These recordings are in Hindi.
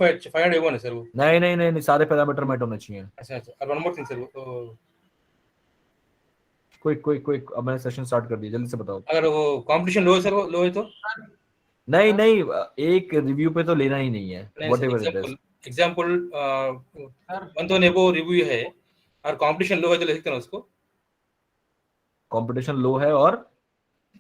501 है सर वो। नहीं नहीं नहीं नहीं, सारे पैरामीटर मैट होने चाहिए। अच्छा अच्छा, और वन मोर थिंग सर, वो तो क्विक क्विक क्विक, अब मैंने सेशन स्टार्ट कर दिया, जल्दी से बताओ। अगर वो कंपटीशन लो है सर, वो लो है तो नहीं नहीं, एक रिव्यू पे तो लेना ही नहीं है, नहीं what sir, ever it is. Example example one तो नेबो रिव्यू है और कंपटीशन लो है तो ले सकते हैं ना उसको। कंपटीशन लो है और,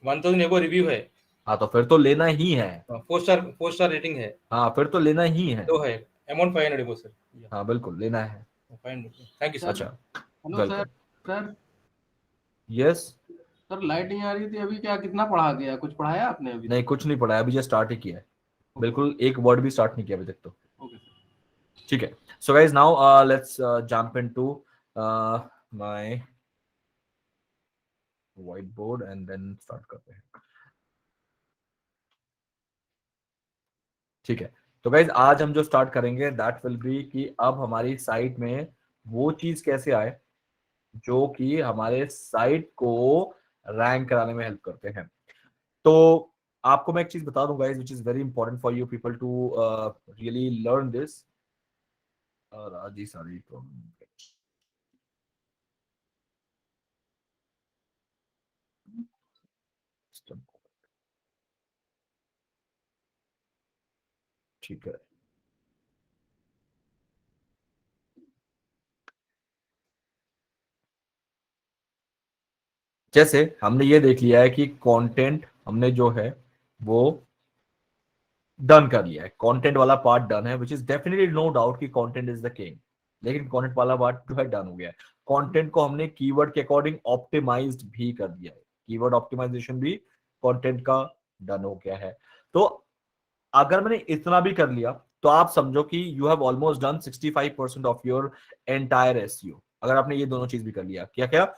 वन तो नेबो रिव्यू है, हाँ तो फिर तो लेना ही है। 4 स्टार रेटिंग है, हाँ फिर तो लेना ही है। लो है, अमाउंट 500 सर। हाँ बिल्कुल लेना है। Fine, thank you sir. Sir, अच्छा, hello sir. Welcome. Sir yes. Sir light नहीं आ रही थी अभी, क्या कितना पढ़ा गया? कुछ पढ़ाया आपने अभी नहीं तक? कुछ नहीं पढ़ा है, अभी जस्ट स्टार्ट ही किया है। Okay sir. बिल्कुल एक वर्ड भी स्टार्ट नहीं किया अभी तक तो। Okay sir. ठीक है। So guys now let's jump into my white board and then start करते हैं। ठीक है। तो गाइज आज हम जो स्टार्ट करेंगे दैट विल बी कि अब हमारी साइट में वो चीज कैसे आए जो कि हमारे साइट को रैंक कराने में हेल्प करते हैं। तो आपको मैं एक चीज बता दूं guys, which is very important for you people to really learn this. राजी सारी ठीक है। जैसे हमने ये देख लिया है कि कंटेंट हमने जो है वो डन कर लिया है, कंटेंट वाला पार्ट डन है, which is definitely no doubt कि कंटेंट इज द किंग। लेकिन कंटेंट वाला पार्ट जो है डन हो गया है। कंटेंट को हमने कीवर्ड के अकॉर्डिंग ऑप्टिमाइज्ड भी कर दिया है, कीवर्ड ऑप्टिमाइजेशन भी कंटेंट का डन हो गया है। तो अगर मैंने इतना भी कर लिया तो आप समझो कि you have almost done 65% of your entire SEO. अगर आपने ये दोनों चीज भी कर लिया, क्या क्या,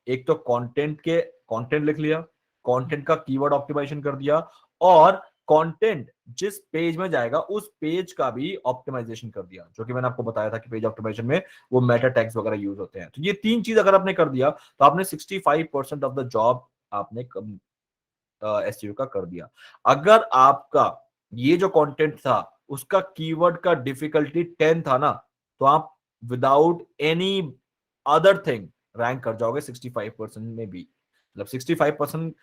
एक तो कंटेंट के कंटेंट लिख लिया, कंटेंट का कीवर्ड ऑप्टिमाइजेशन कर दिया, और कंटेंट जिस पेज में जाएगा उस पेज का भी ऑप्टिमाइजेशन कर दिया, जो कि मैंने आपको बताया था कि पेज ऑप्टिमाइजेशन में वो मेटा टैग्स वगैरह यूज होते हैं। तो ये तीन चीज अगर आपने कर दिया तो आपने 65% ऑफ द जॉब आपने एसईओ का कर दिया। अगर आपका ये जो कंटेंट था उसका कीवर्ड का डिफिकल्टी 10 था ना, तो आप without any other thing rank कर जाओगे 65% में भी। मतलब 65%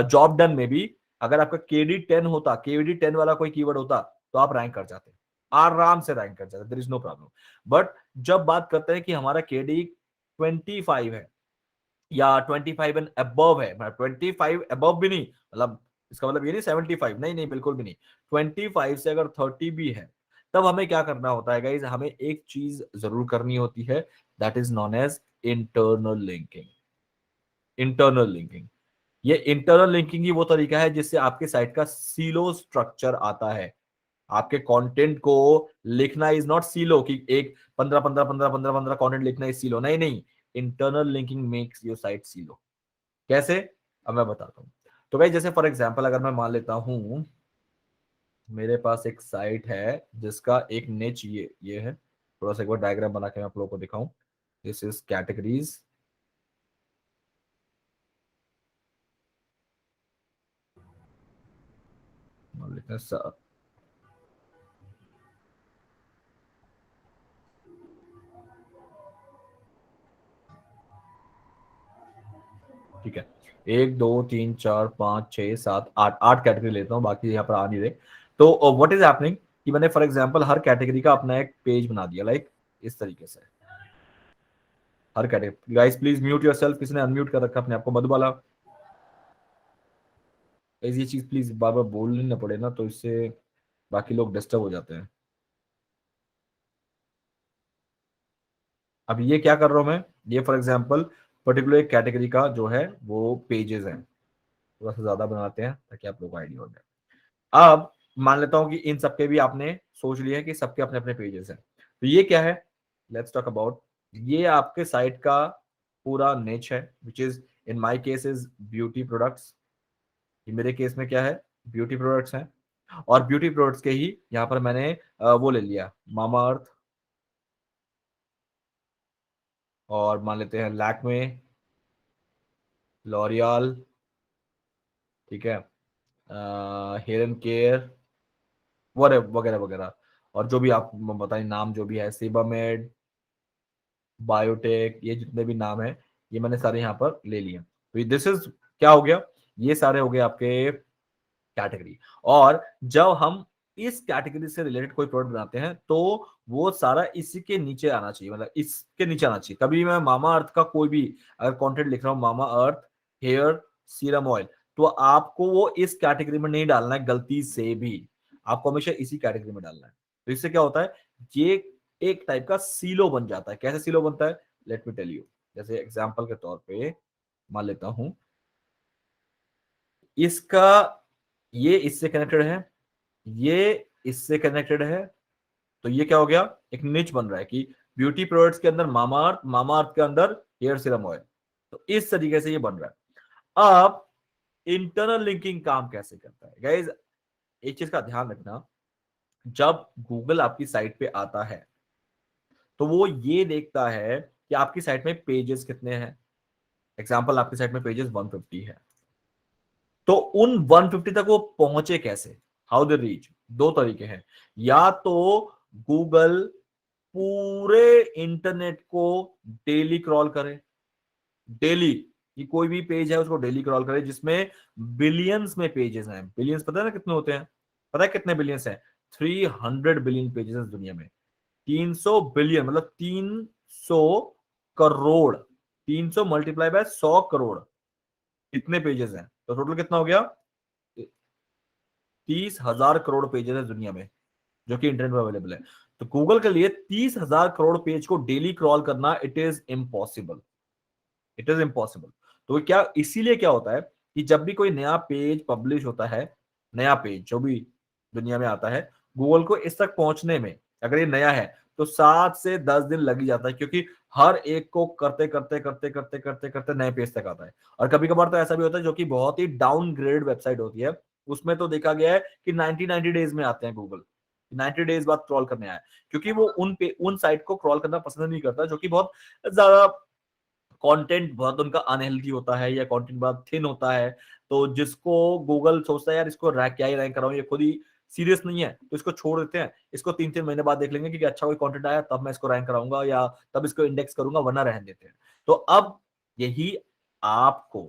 जॉब डन में भी अगर आपका केडी 10 होता, केडी 10 वाला कोई कीवर्ड होता, तो आप रैंक कर जाते, आराम से रैंक कर जाते, there is no problem. But जब बात करते हैं कि हमारा केडी 25 है या 25 एंड अबव है, 25 अबव भी नहीं, मतलब इसका मतलब ये नहीं 75, नहीं नहीं बिल्कुल भी नहीं, 25 से अगर 30 भी है, तब हमें क्या करना होता है गाइज, हमें एक चीज जरूर करनी होती है, that is known as internal linking. Internal linking, ये इंटरनल लिंकिंग ही वो तरीका है जिससे आपके साइट का सीलो स्ट्रक्चर आता है। आपके कंटेंट को लिखना इज नॉट सीलो कि एक 15 15 15 15 15 कंटेंट लिखना इज सीलो, नहीं नहीं। Internal linking makes your site silo. कैसे, अब मैं बताता हूँ। तो भाई जैसे फॉर एग्जांपल अगर मैं मान लेता हूं मेरे पास एक साइट है जिसका एक निच ये है, थोड़ा सा एक बार डायग्राम बना के मैं आप लोगों को दिखाऊं। दिस इज कैटेगरीज, मान लेते हैं ठीक है, 1 2 3 4 5 6 7 8, 8 कैटेगरी लेता हूँ, बाकी यहाँ पर आ नहीं रहे। तो व्हाट इज हैपनिंग कि मैंने फॉर एग्जांपल हर कैटेगरी का अपना एक पेज बना दिया, लाइक इस तरीके से। हर category, guys please mute yourself, किसने अनम्यूट कर रखा अपने आप को, मधुबाला। ये चीज प्लीज बार बार बोलनी ना पड़े ना, तो इससे बाकी लोग डिस्टर्ब हो जाते हैं। अब ये क्या कर रहा हूं मैं, ये फॉर एग्जांपल पर्टिकुलर एक कैटेगरी का जो है वो पेजेस है, थोड़ा सा ज्यादा बनाते हैं ताकि आप लोगों को आइडिया हो जाए। अब मान लेता हूं कि इन सबके भी आपने सोच लिया है कि सबके अपने अपने पेजेस हैं, तो ये क्या है, लेट्स टॉक अबाउट, ये आपके साइट का पूरा निच है, which is in my case is beauty products. ये मेरे केस में क्या है, ब्यूटी प्रोडक्ट्स हैं। और ब्यूटी प्रोडक्ट्स के ही यहाँ पर मैंने वो ले लिया, मामा अर्थ, और मान लेते हैं लैक्मे, लॉरियल, ठीक है, हेयर एंड केयर, वगैरह वगैरह वगैरह। और जो भी आप बताइए नाम जो भी है, सेबामेड, बायोटेक, ये जितने भी नाम है ये मैंने सारे यहाँ पर ले लिए। तो दिस इज क्या हो गया, ये सारे हो गए आपके कैटेगरी। और जब हम इस कैटेगरी से रिलेटेड कोई प्रोडक्ट बनाते हैं तो वो सारा इसी के नीचे आना चाहिए, मतलब इसके नीचे आना चाहिए। कभी मैं मामा अर्थ का कोई भी अगर कंटेंट लिख रहा हूं, मामा अर्थ हेयर सीरम ऑयल, तो आपको वो इस कैटेगरी में नहीं डालना है गलती से भी, आपको हमेशा इसी कैटेगरी में डालना है। तो इससे क्या होता है, ये एक टाइप का सीलो बन जाता है। कैसे सीलो बनता है, लेट मी टेल यू। जैसे एग्जांपल के तौर पे मान लेता हूं, इसका ये इससे कनेक्टेड है, ये इससे कनेक्टेड है, तो ये क्या हो गया, एक निच बन रहा है कि ब्यूटी प्रोडक्ट्स के अंदर मामा अर्थ के अंदर हेयर सीरम ऑयल। तो इस तरीके से ये बन रहा है। अब इंटरनल लिंकिंग काम कैसे करता है गाइज, एक चीज का ध्यान रखना, जब गूगल आपकी साइट पे आता है तो वो ये देखता है कि आपकी साइट में पेजेस कितने हैं। एग्जांपल, आपकी साइट में पेजेस 150 है, तो उन 150 तक वो पहुंचे कैसे, हाउ दे रीच। दो तरीके हैं, या तो गूगल पूरे इंटरनेट को डेली क्रॉल करे, डेली कि कोई भी पेज है उसको डेली क्रॉल करे, जिसमें बिलियंस में पेजेस हैं। बिलियंस पता है ना कितने होते हैं, पता है कितने बिलियंस हैं, 300 बिलियन पेजेस हैं दुनिया में। 300 बिलियन मतलब 300 करोड़, 300 मल्टीप्लाई बाय 100 करोड़, इतने पेजेस हैं। तो टोटल कितना हो गया, 30,000 करोड़ पेजेस है दुनिया में जो कि इंटरनेट में अवेलेबल है। तो गूगल के लिए 30,000 करोड़ पेज को डेली क्रॉल करना it is impossible, it is impossible. तो क्या इसीलिए क्या होता है कि जब भी कोई नया पेज पब्लिश होता है, नया पेज जो भी दुनिया में आता है, गूगल को इस तक पहुंचने में अगर ये नया है तो 7 से 10 दिन लग ही जाता है, क्योंकि हर एक को करते करते करते करते करते करते नए पेज तक आता है। और कभी कभार तो ऐसा भी होता है जो कि बहुत ही डाउनग्रेड वेबसाइट होती है, उसमें तो देखा गया है कि 90 डेज में आते हैं गूगल, 90 डेज बाद क्रॉल करने आए, क्योंकि वो उन साइट को क्रॉल करना पसंद नहीं करता जो कि बहुत ज्यादा कंटेंट बहुत उनका अनहेल्दी होता है या कंटेंट बहुत थिन होता है। तो जिसको गूगल सोचता है यार इसको रैंक क्या ही रैंक कराऊं, ये खुद ही सीरियस नहीं है, तो इसको छोड़ देते हैं, इसको 3-3 महीने बाद देख लेंगे कि अच्छा कोई कंटेंट आया तब मैं इसको रैंक कराऊंगा या तब इसको इंडेक्स करूंगा, वरना रहने देते हैं। तो अब यही आपको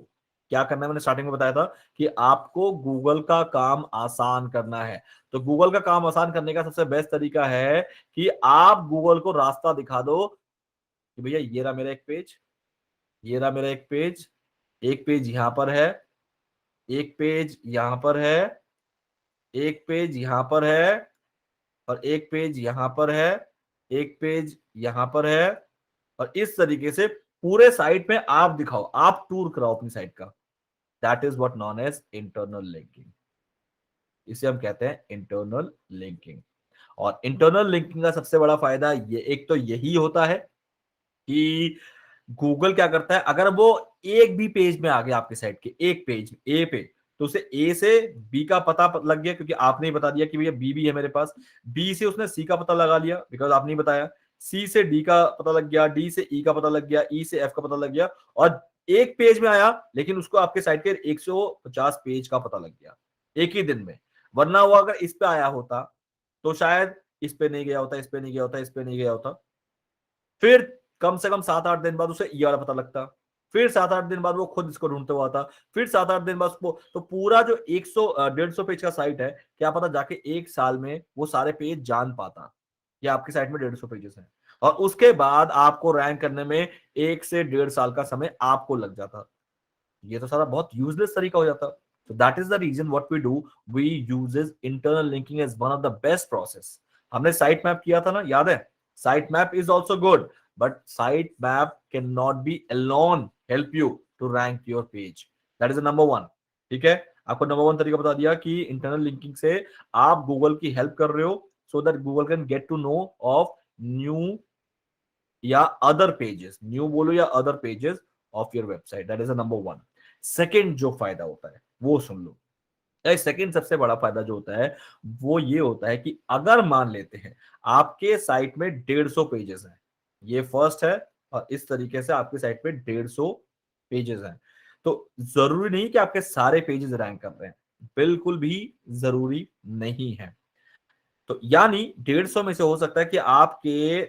क्या करना है, मैंने स्टार्टिंग में बताया था कि आपको गूगल का काम आसान करना है। तो गूगल का काम आसान करने का सबसे बेस्ट तरीका है कि आप गूगल को रास्ता दिखा दो कि भैया ये रहा मेरा एक पेज, ये रहा मेरा एक पेज यहां पर है, एक पेज यहां पर है, एक पेज यहां पर है, और एक पेज यहां पर है, एक पेज यहां पर है। और इस तरीके से पूरे साइट में आप दिखाओ, आप टूर कराओ अपनी साइट का। That is what known as internal linking, इसे हम कहते हैं इंटरनल लिंकिंग। और इंटरनल लिंकिंग का सबसे बड़ा फायदा ये एक तो यही होता है कि गूगल क्या करता है, अगर वो एक भी पेज में आ गया आपके साइट के, एक पेज ए पे, तो उसे ए से बी का पता लग गया क्योंकि आपने ही बता दिया कि भैया बी भी है मेरे पास, बी से उसने सी का पता लगा लिया बिकॉज आपने ही बताया, सी से डी का पता लग गया, डी से ई का पता लग गया, ई से एफ का पता लग गया, और एक पेज में आया लेकिन उसको आपके साइट के 150 पेज का पता लग गया एक ही दिन में। वरना वो अगर इस पे आया होता तो शायद इस पे नहीं गया होता, इस पे नहीं गया होता, इस पे नहीं गया होता, फिर कम से कम 7-8 दिन बाद उसे ई वाला पता लगता, फिर 7-8 दिन बाद वो खुद इसको ढूंढते हुआ था, फिर 7-8 दिन बाद उसको, तो पूरा जो 100-150 पेज का साइट है, क्या पता जाके एक साल में वो सारे पेज जान पाता कि आपकी साइट में 150 पेजेस हैं, और उसके बाद आपको रैंक करने में 1 से 1.5 साल का समय आपको लग जाता। ये तो सारा बहुत यूजलेस तरीका हो जाता। तो that is the reason what we do, we uses internal linking as one of the best process. हमने साइट मैप किया था ना, याद है, site map is also good, but site map can not be alone help you to rank your page. That is number one. ठीक है, आपको नंबर वन तरीका बता दिया कि इंटरनल लिंकिंग से आप गूगल की हेल्प कर रहे हो so that Google can get to know of new या अदर पेजेस, न्यू बोलो या other pages of your website. That is number one. Second जो फायदा होता है वो सुन लो। सेकेंड सबसे बड़ा फायदा जो होता है वो ये होता है कि अगर मान लेते हैं आपके साइट में 150 पेजेस हैं, ये फर्स्ट है, और इस तरीके से आपकी साइट पे 150 पेजेस हैं, तो जरूरी नहीं कि आपके सारे पेजेस रैंक कर रहे हैं, बिल्कुल भी जरूरी नहीं है। तो यानी 150 में से हो सकता है कि आपके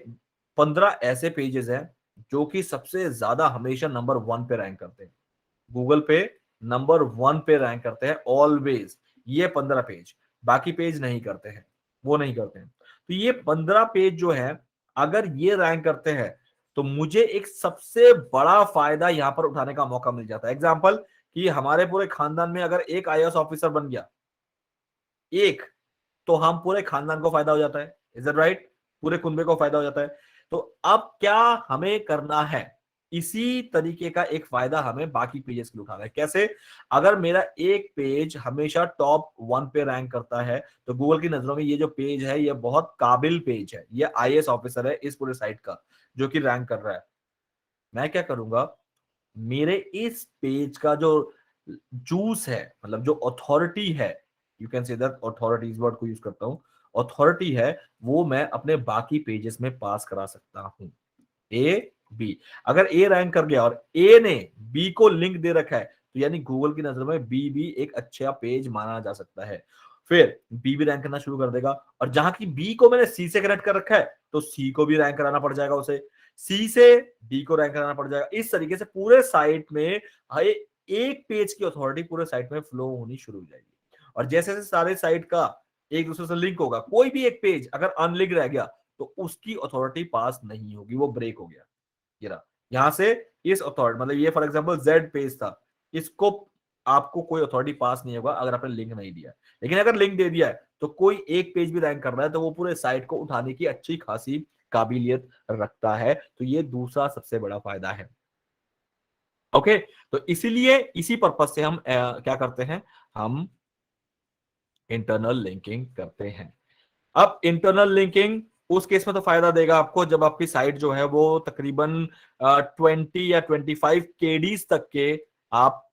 15 ऐसे पेजेस हैं जो कि सबसे ज्यादा हमेशा नंबर 1 पे रैंक करते हैं, गूगल पे नंबर 1 पे रैंक करते हैं ऑलवेज, ये 15 पेज। बाकी पेज नहीं करते हैं, वो नहीं करते हैं। तो ये 15 पेज जो है, अगर ये रैंक करते हैं तो मुझे एक सबसे बड़ा फायदा यहां पर उठाने का मौका मिल जाता है। एग्जाम्पल कि हमारे पूरे खानदान में अगर एक आईएएस ऑफिसर बन गया, एक, तो हम पूरे खानदान को फायदा हो जाता है। Is it right? पूरे कुनबे को फायदा हो जाता है। तो अब क्या हमें करना है, इसी तरीके का एक फायदा हमें बाकी पेजेस के लिए उठाना है। कैसे? अगर मेरा एक पेज हमेशा टॉप 1 पे रैंक करता है तो गूगल की नजरों में ये जो पेज है ये बहुत काबिल पेज है, ये आईएएस ऑफिसर है इस पूरे साइट का जो कि रैंक कर रहा है। मैं क्या करूंगा, मेरे इस पेज का जो जूस है, मतलब जो अथॉरिटी है, you can say that authority, इस वर्ड को यूज करता हूं, अथॉरिटी है, वो मैं अपने बाकी पेजेस में पास करा सकता हूं। ए बी, अगर ए रैंक कर गया और ए ने बी को लिंक दे रखा है तो यानी गूगल की नजर में बी भी एक अच्छा पेज माना जा सकता है। फिर बी भी रैंक करना शुरू कर देगा, और जहां की बी को मैंने सी से कनेक्ट कर रखा है तो सी को भी रैंक कराना पड़ जाएगा, उसे सी से डी को रैंक कराना पड़ जाएगा। इस तरीके से पूरे साइट में एक पेज की अथॉरिटी पूरे साइट में फ्लो होनी शुरू हो जाएगी। और जैसे जैसे सारे साइट का एक दूसरे से लिंक होगा, कोई भी एक पेज अगर अनलिंक रह गया तो उसकी अथॉरिटी पास नहीं होगी, वो ब्रेक हो गया। ये रहा, यहां से इस अथॉरिटी, मतलब ये फॉर एग्जांपल जेड पेज था, इसको आपको कोई अथॉरिटी पास नहीं होगा अगर आपने लिंक नहीं दिया। लेकिन अगर लिंक दे दिया है तो कोई एक पेज भी रैंक कर रहा है तो वो पूरे साइट को उठाने की अच्छी खासी काबिलियत रखता है। तो ये दूसरा सबसे बड़ा फायदा है। ओके, तो इसीलिए इसी पर्पज से हम क्या करते हैं, हम इंटरनल लिंकिंग करते हैं। अब इंटरनल लिंकिंग उस केस में तो फायदा देगा आपको जब आपकी साइट जो है वो तकरीबन 20 या 25 केडीज तक के आप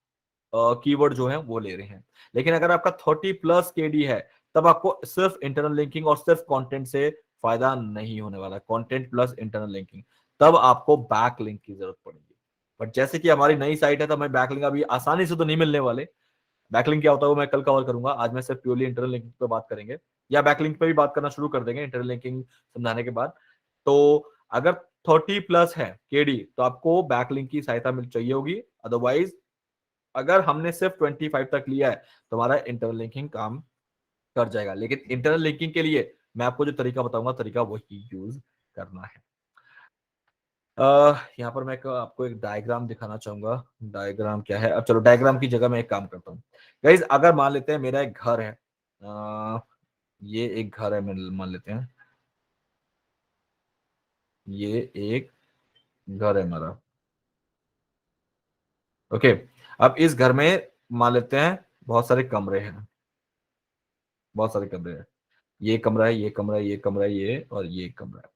कीवर्ड जो है वो ले रहे हैं। लेकिन अगर आपका 30+ केडी है तब आपको सिर्फ इंटरनल लिंकिंग और सिर्फ कंटेंट से फायदा नहीं होने वाला, कंटेंट प्लस इंटरनल लिंकिंग, तब आपको बैक लिंक की जरूरत पड़ेगी। बट जैसे कि हमारी नई साइट है तो हमें बैक लिंक अभी आसानी से तो नहीं मिलने वाले। बैकलिंक क्या होता है वो मैं कल कवर करूंगा, आज मैं सिर्फ प्योरली इंटरनल लिंकिंग पे बात करेंगे, या बैकलिंक पे भी बात करना शुरू कर देंगे इंटरनल लिंकिंग समझाने के बाद। तो अगर 30+ है केडी तो आपको बैकलिंक की सहायता मिल चाहिए होगी। अदरवाइज अगर हमने सिर्फ 25 तक लिया है तो हमारा इंटरनल लिंकिंग काम कर जाएगा। लेकिन इंटरनल लिंकिंग के लिए मैं आपको जो तरीका बताऊंगा, तरीका वही यूज करना है। यहाँ पर मैं आपको एक डायग्राम दिखाना चाहूंगा। डायग्राम क्या है, अब चलो डायग्राम की जगह मैं एक काम करता हूँ। गाइज अगर मान लेते हैं मेरा एक घर है, ये एक घर है, मान लेते हैं ये एक घर है हमारा। ओके, अब इस घर में मान लेते हैं बहुत सारे कमरे हैं, बहुत सारे कमरे हैं, ये कमरा है, ये कमरा है, ये कमरा है, ये और ये कमरा है।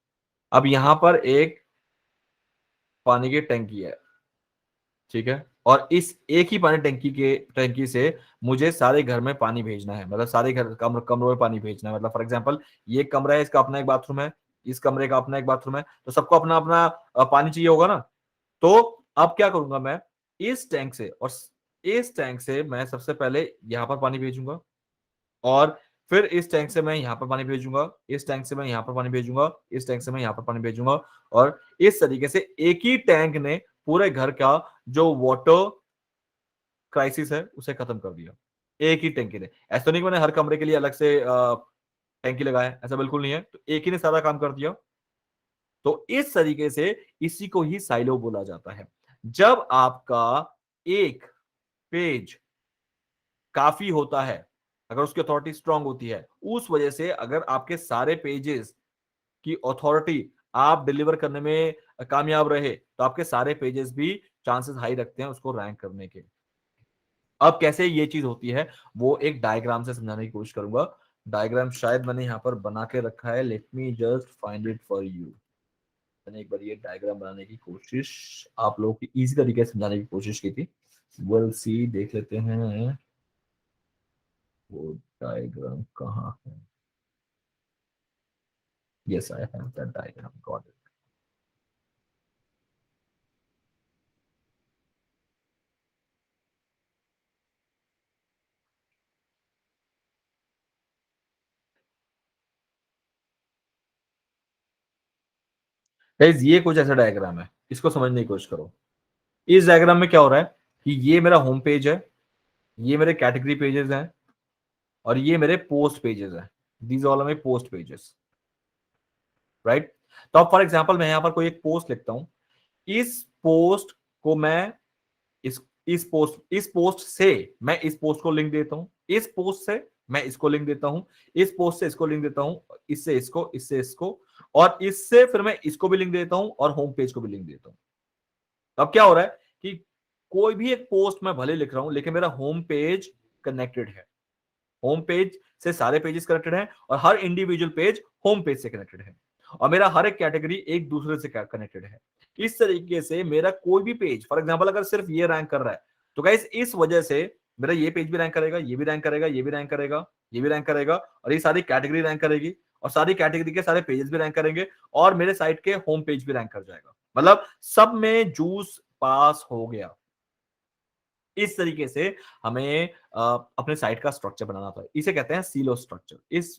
अब यहाँ पर एक पानी की टंकी है, ठीक है, और इस एक ही पानी टंकी से मुझे सारे घर में पानी भेजना है, मतलब सारे घर कमरों में पानी भेजना है। मतलब फॉर एग्जांपल ये कमरा है, इसका अपना एक बाथरूम है, इस कमरे का अपना एक बाथरूम है, तो सबको अपना अपना पानी चाहिए होगा ना। तो अब क्या करूंगा मैं, इस टैंक से और इस टैंक से मैं सबसे पहले यहां पर पानी भेजूंगा, और फिर इस टैंक से मैं यहां पर पानी भेजूंगा, इस टैंक से मैं यहां पर पानी भेजूंगा, इस टैंक से मैं यहां पर पानी भेजूंगा। और इस तरीके से एक ही टैंक ने पूरे घर का जो वाटर क्राइसिस है उसे खत्म कर दिया, एक ही टैंकी ने। ऐसा तो नहीं कि मैंने हर कमरे के लिए अलग से टैंकी लगाया, ऐसा बिल्कुल नहीं है, तो एक ही ने सारा काम कर दिया। तो इस तरीके से इसी को ही साइलो बोला जाता है। जब आपका एक पेज काफी होता है, अगर उसकी अथॉरिटी स्ट्रांग होती है, उस वजह से अगर आपके सारे पेजेस की अथॉरिटी आप डिलीवर करने में कामयाब रहे तो आपके सारे पेजेस भी चांसेस हाई रखते हैं उसको रैंक करने के। अब कैसे ये चीज होती है वो एक डायग्राम से समझाने की कोशिश करूंगा। डायग्राम शायद मैंने यहाँ पर बना के रखा है, let me just find it for you. मैंने एक बार ये डायग्राम बनाने की कोशिश आप लोगों की इजी तरीके से समझाने की कोशिश की थी। विल सी, देख लेते हैं वो डायग्राम कहाँ है। Yes I have that diagram, got it. Guys ये कुछ ऐसा डायग्राम है, इसको समझने की कोशिश करो। इस डायग्राम में क्या हो रहा है कि ये मेरा होम पेज है, ये मेरे कैटेगरी पेजेस हैं, और ये मेरे पोस्ट पेजेस हैं। These all are my post pages, right. तो अब फॉर एग्जांपल मैं यहां पर कोई एक पोस्ट लिखता हूं, इस पोस्ट को मैं इस पोस्ट से मैं इस पोस्ट को लिंक देता हूं, इस पोस्ट से मैं इसको लिंक देता हूं, इस पोस्ट से इसको लिंक देता हूं, इससे इसको, इससे इसको, और इससे फिर मैं इसको भी लिंक देता हूं और होम पेज को भी लिंक देता हूं। अब क्या हो रहा है कि कोई भी एक पोस्ट मैं भले लिख रहा हूं, लेकिन मेरा होम पेज कनेक्टेड है, होम पेज से सारे पेजेस कनेक्टेड हैं, और हर इंडिविजुअल पेज होम पेज से कनेक्टेड है, और मेरा हर एक कैटेगरी एक दूसरे से कनेक्टेड है। इस तरीके से मेरा कोई भी पेज, फॉर एग्जांपल अगर सिर्फ ये रैंक कर रहा है, तो गाइस इस वजह से मेरा ये पेज भी रैंक करेगा, ये भी रैंक करेगा, ये भी रैंक करेगा, ये भी रैंक करेगा, और ये सारी कैटेगरी रैंक करेगी, और सारी कैटेगरी के सारे पेजेस भी रैंक करेंगे, और मेरे साइट के होम पेज भी रैंक कर जाएगा। मतलब सब में जूस पास हो गया। इस तरीके से हमें अपने साइट का स्ट्रक्चर बनाना था, इसे कहते हैं सीलो स्ट्रक्चर। इस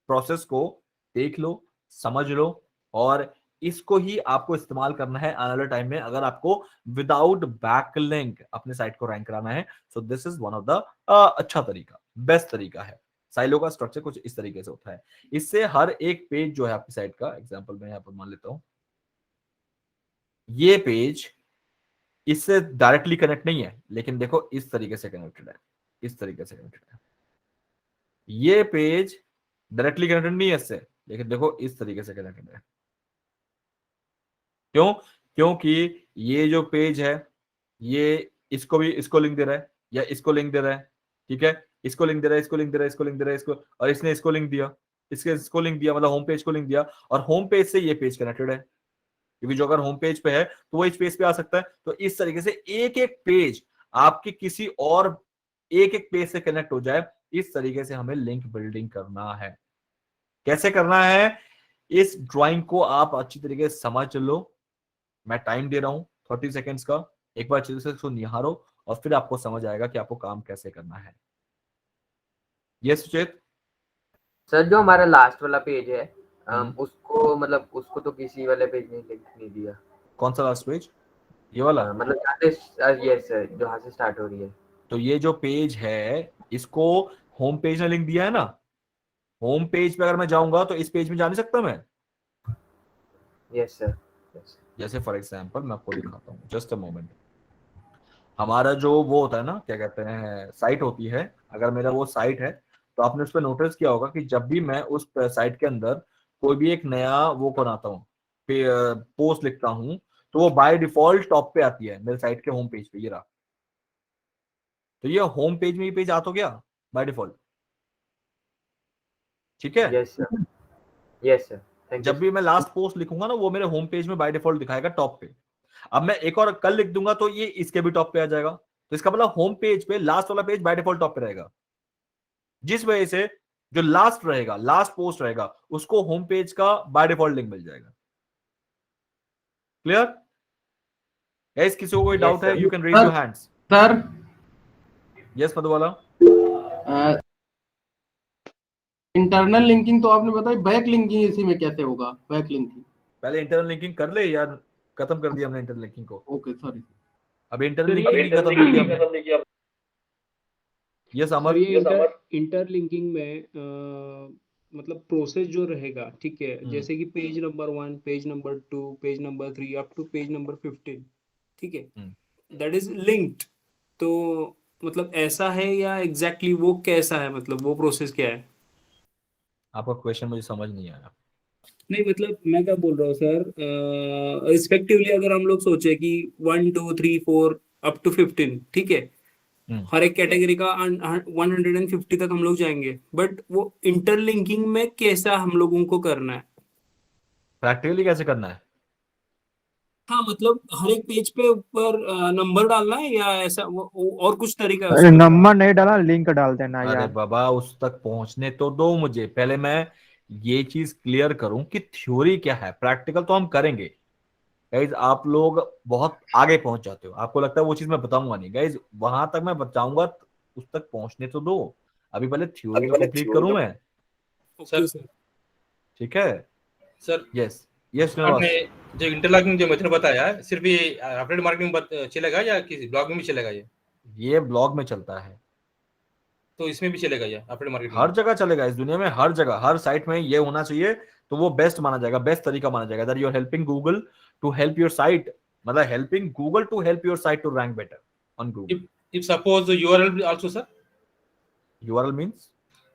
प्रोसेस को देख लो, समझ लो, और इसको ही आपको इस्तेमाल करना है आने वाले टाइम में, अगर आपको विदाउट बैकलिंक अपने साइट को रैंक कराना है। So this is one of the अच्छा तरीका, बेस्ट तरीका है। साइलो का स्ट्रक्चर कुछ इस तरीके से होता है। इससे हर एक पेज जो है आपकी साइट का, एग्जांपल मैं यहाँ पर मान लेता हूं, ये पेज इससे डायरेक्टली कनेक्ट नहीं है, लेकिन देखो इस तरीके से कनेक्टेड है, इस तरीके से कनेक्टेड है। ये पेज डायरेक्टली कनेक्टेड नहीं है इससे, लेकिन देखो इस तरीके से कनेक्टेड है। क्यों? क्योंकि ये जो पेज है, ये इसको भी इसको लिंक दे रहा है, या इसको लिंक दे रहा है, ठीक है, इसको लिंक दे रहा है, इसको लिंक दे रहा है, इसको लिंक दे रहा है, इसको, और इसने इसको लिंक दिया, इसको लिंक दिया, मतलब होम पेज को लिंक दिया, और होम पेज से ये पेज कनेक्टेड है, क्योंकि जो अगर होम पेज पे है तो वो इस पेज पे आ सकता है। तो इस तरीके से एक एक पेज आपके किसी और एक एक पेज से कनेक्ट हो जाए, इस तरीके से हमें लिंक बिल्डिंग करना है। कैसे करना है, इस ड्राइंग को आप अच्छी तरीके से समझ लो। मैं टाइम दे रहा हूं 30 सेकेंड्स का, एक बार अच्छे से इसको निहारो, और फिर आपको समझ आएगा कि आपको काम कैसे करना है। ये सुचेत सर, जो हमारा लास्ट वाला पेज है, उसको मतलब उसको तो किसी वाले पेज ने लिंक नहीं दिया। कौन सा लास्ट पेज? ये वाला? मतलब यस सर, जो यहाँ से स्टार्ट हो रही है। तो ये जो पेज है, इसको होम पेज ने लिंक दिया है ना। होम पेज पे अगर मैं जाऊंगा तो इस पेज में जा नहीं सकता मैं। Yes sir. जैसे फॉर एग्जांपल मैं आपको दिखाता हूँ, जस्ट अ मोमेंट। हमारा जो वो होता है ना, क्या कहते हैं, साइट होती है। अगर मेरा वो साइट है, तो आपने उस पर नोटिस किया होगा कि जब भी मैं उस साइट के अंदर कोई भी एक नया वो बनाता हूँ, पोस्ट लिखता हूँ, तो वो बाय डिफॉल्ट टॉप पे आती है मेरे साइट के होम पेज पे। ये रहा, तो ये होम पेज में ये पेज आ तो गया बाय डिफॉल्ट, ठीक है। Yes sir, yes sir, thank you. जब भी मैं लास्ट पोस्ट लिखूंगा ना, वो मेरे होम पेज में बाय डिफॉल्ट दिखाएगा टॉप पे। अब मैं एक और कल लिख दूंगा तो ये इसके भी टॉप पे आ जाएगा। तो इसका मतलब होम पेज पे लास्ट वाला पेज बाय डिफॉल्ट टॉप पे रहेगा, जिस वजह से जो लास्ट रहेगा, लास्ट पोस्ट रहेगा, उसको होम पेज का बाय डिफॉल्ट लिंक मिल जाएगा। क्लियर? गाइस, किसी को कोई डाउट है, you can raise your hands. Sir yes Madhubala. Internal linking तो आपने बताई, बैक लिंकिंग इसी में कैसे होगा? बैक लिंकिंग पहले इंटरनल लिंकिंग कर ले यार, खत्म कर दिया हमने इंटरनल लिंकिंग को। Okay sorry. अब इंटरनल लिंकिंग ही खत्म नहीं किया। यस अमर। इंटरलिंकिंग में मतलब प्रोसेस जो रहेगा, ठीक है, जैसे कि page number 1, page number 2, page number 3 up to page number 15, ठीक है, दैट इज लिंक्ड। तो मतलब ऐसा है या एग्जैक्टली वो कैसा है, मतलब वो प्रोसेस क्या है? आपका क्वेश्चन मुझे समझ नहीं आया। नहीं मतलब मैं क्या बोल रहा हूँ सर, रिस्पेक्टिवली अगर हम लोग सोचे कि 1 2 3 4 अप टू 15, ठीक है, हर एक कैटेगरी का 150 तक हम लोग जाएंगे, बट वो इंटरलिंकिंग में कैसा हम लोगों को करना है? प्रैक्टिकली कैसे करना है? हाँ मतलब हर एक पेज पे ऊपर नंबर डालना है या ऐसा और कुछ तरीका है? नंबर नहीं डाला, लिंक डाल देना अरे यार। बाबा, उस तक पहुंचने तो दो मुझे, पहले मैं ये चीज क्लियर करूं कि थ्योरी क्या है। प्रैक्टिकल तो हम करेंगे गाइज। आप लोग बहुत आगे पहुंच जाते हो, आपको लगता है वो चीज मैं बताऊंगा नहीं। गाइज वहां तक मैं बताऊंगा, उस तक पहुंचने तो दो। अभी पहले थ्योरी तो कंप्लीट करूं मैं। सर ठीक है सर यस ये आपने जो इंटरलॉकिंग जो मेथड बताया सिर्फ ये एफिलिएट मार्केटिंग चलेगा या किसी ब्लॉग में भी चलेगा? ये ब्लॉग में चलता है, तो इसमें भी चलेगा ये एफिलिएट मार्केटिंग? हर जगह चलेगा इस दुनिया में, हर जगह, हर साइट में ये होना चाहिए, तो वो बेस्ट माना जाएगा, बेस्ट तरीका माना जाएगा। That you are helping Google to help your site, मतलब helping Google to help your site to rank better on Google. If suppose URL also sir, URL means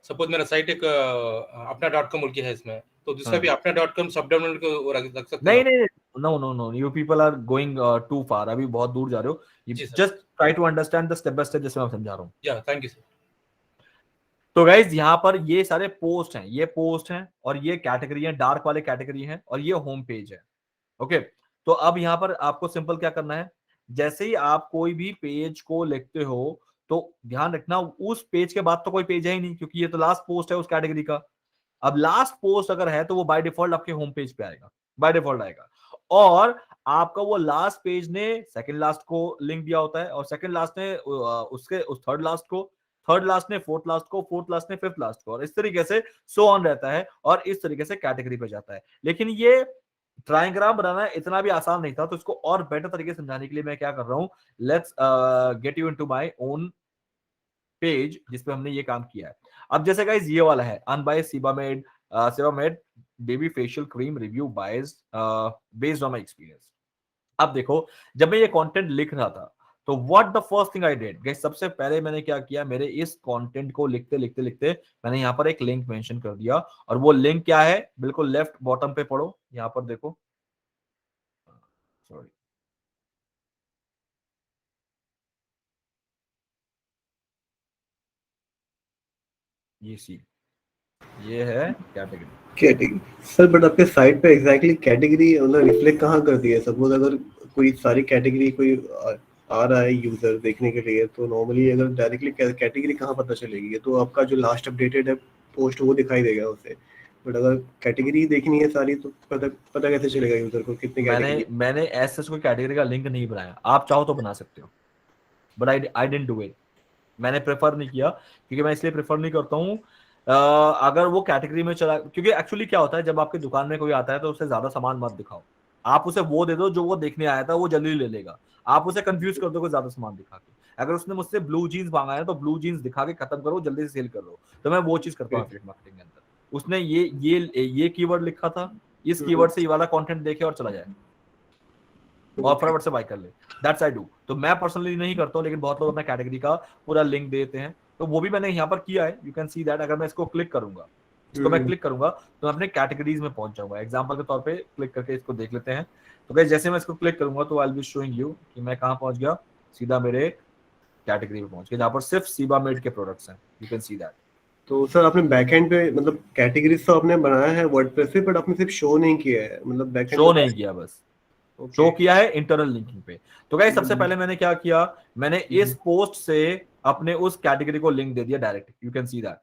suppose मेरा साइट एक अपना .com बोल के है इसमें, तो दूसरा भी अपना .com सब डोमेन को रख सकते नहीं हो? नहीं, no no no, you people are going too far, अभी बहुत दूर जा रहे हो। जी sir. Just try to understand the step by step, जैसे मैं समझा रहा हूँ। Yeah thank you sir. तो गाइज यहाँ पर ये सारे पोस्ट हैं, ये पोस्ट हैं और ये कैटेगरी है, डार्क वाले कैटेगरी हैं और ये होम पेज है। ओके, तो अब यहाँ पर आपको सिंपल क्या करना है, जैसे ही आप कोई भी पेज को लिखते हो तो ध्यान रखना उस पेज के बाद तो कोई पेज है ही नहीं, क्योंकि ये तो लास्ट पोस्ट है उस कैटेगरी का। अब लास्ट पोस्ट अगर है तो वो बाय डिफॉल्ट आपके होम पेज पे आएगा, बाय डिफॉल्ट आएगा। और आपका वो लास्ट पेज ने सेकंड लास्ट को लिंक दिया होता है, और सेकंड लास्ट ने उसके उस थर्ड लास्ट को, थर्ड लास्ट ने फोर्थ लास्ट को, फोर्थ लास्ट ने फिफ्थ लास्ट को, और इस तरीके से सो ऑन रहता है, और इस तरीके से कैटेगरी पे जाता है। लेकिन ये ट्रायंग्राम बनाना इतना भी आसान नहीं था, तो इसको और बेटर तरीके से समझाने के लिए मैं क्या कर रहा हूं, let's get you into my own page जिसपे हमने ये काम किया है। अब जैसे गाइस ये वाला है unbiased Sebamed baby facial cream review biased based on my experience. अब देखो, जब मैं ये कंटेंट लिख रहा था तो what the first thing I did guys, सबसे पहले मैंने क्या किया, मेरे इस कंटेंट को लिखते लिखते लिखते मैंने यहाँ पर एक लिंक मेंशन कर दिया, और वो लिंक क्या है, बिल्कुल लेफ्ट बॉटम पे पढ़ो, यहाँ पर देखो, सॉरी, ये सी, ये है कैटेगरी। सर बट आपके साइट पे एग्जैक्टली कैटेगरी मतलब रिफ्लेक्ट कहाँ करती है? सपोज अगर कोई सारी कैटेगरी कोई आ रहा है यूजर देखने के लिए, तो नॉर्मली अगर डायरेक्टली कैटेगरी कहाँ पता चलेगी? ये तो आपका जो लास्ट अपडेटेड है पोस्ट वो दिखाई देगा उसे, बट अगर कैटेगरी देखनी है सारी तो पता कैसे चलेगा यूजर को कितनी कैटेगरी? मैंने ऐसे कोई कैटेगरी का लिंक नहीं बनाया, आप चाहो तो बना सकते हो, but I didn't do it. मैंने प्रेफर नहीं किया, क्योंकि मैं इसलिए प्रेफर नहीं करता हूँ अगर वो कैटेगरी में चला, क्योंकि एक्चुअली क्या होता है, जब आपकी दुकान में कोई आता है तो उसे ज्यादा सामान मत दिखाओ, आप उसे वो दे दो जो वो देखने आया था, वो जल्दी ले लेगा। आप उसे कंफ्यूज कर दो ज्यादा सामान दिखा के, अगर उसने मुझसे ब्लू जीन्स मांगा है तो ब्लू जीन्स दिखा के खत्म करो, जल्दी से सेल कर दो। तो मैं वो चीज करता हूँ एफिलिएट मार्केटिंग के अंदर। उसने ये कीवर्ड लिखा था, इस कीवर्ड से ये वाला कंटेंट देखे और चला जाए और फटाफट से बाय कर ले, दैट्स आई डू। तो मैं पर्सनली नहीं करता हूँ, लेकिन बहुत लोग अपना कैटेगरी का पूरा लिंक देते हैं, तो वो भी मैंने यहाँ पर किया है, यू कैन सी दैट। अगर मैं इसको क्लिक करूंगा, इसको मैं क्लिक करूंगा तो मैं अपने कैटेगरीज में पहुंच जाऊंगा। एग्जांपल के तौर पे क्लिक करके इसको देख लेते हैं। तो गाइस जैसे मैं इसको क्लिक करूंगा तो आई विल बी शोइंग यू कि मैं कहां पहुंच गया, सीधा मेरे कैटेगरी में पहुंच गया, जहां पर सिर्फ सीबामेड के प्रोडक्ट्स हैं, यू कैन सी दैट। तो सर आपने बैकएंड पे मतलब कैटेगरीज तो आपने बनाया है वर्डप्रेस पे, बट आपने सिर्फ शो नहीं किया है, मतलब बैकएंड शो नहीं किया, बस शो किया है इंटरनल लिंकिंग पे। तो गाइस सबसे पहले मैंने क्या किया, मैंने इस पोस्ट से अपने उस कैटेगरी को लिंक दे दिया direct, you can see that,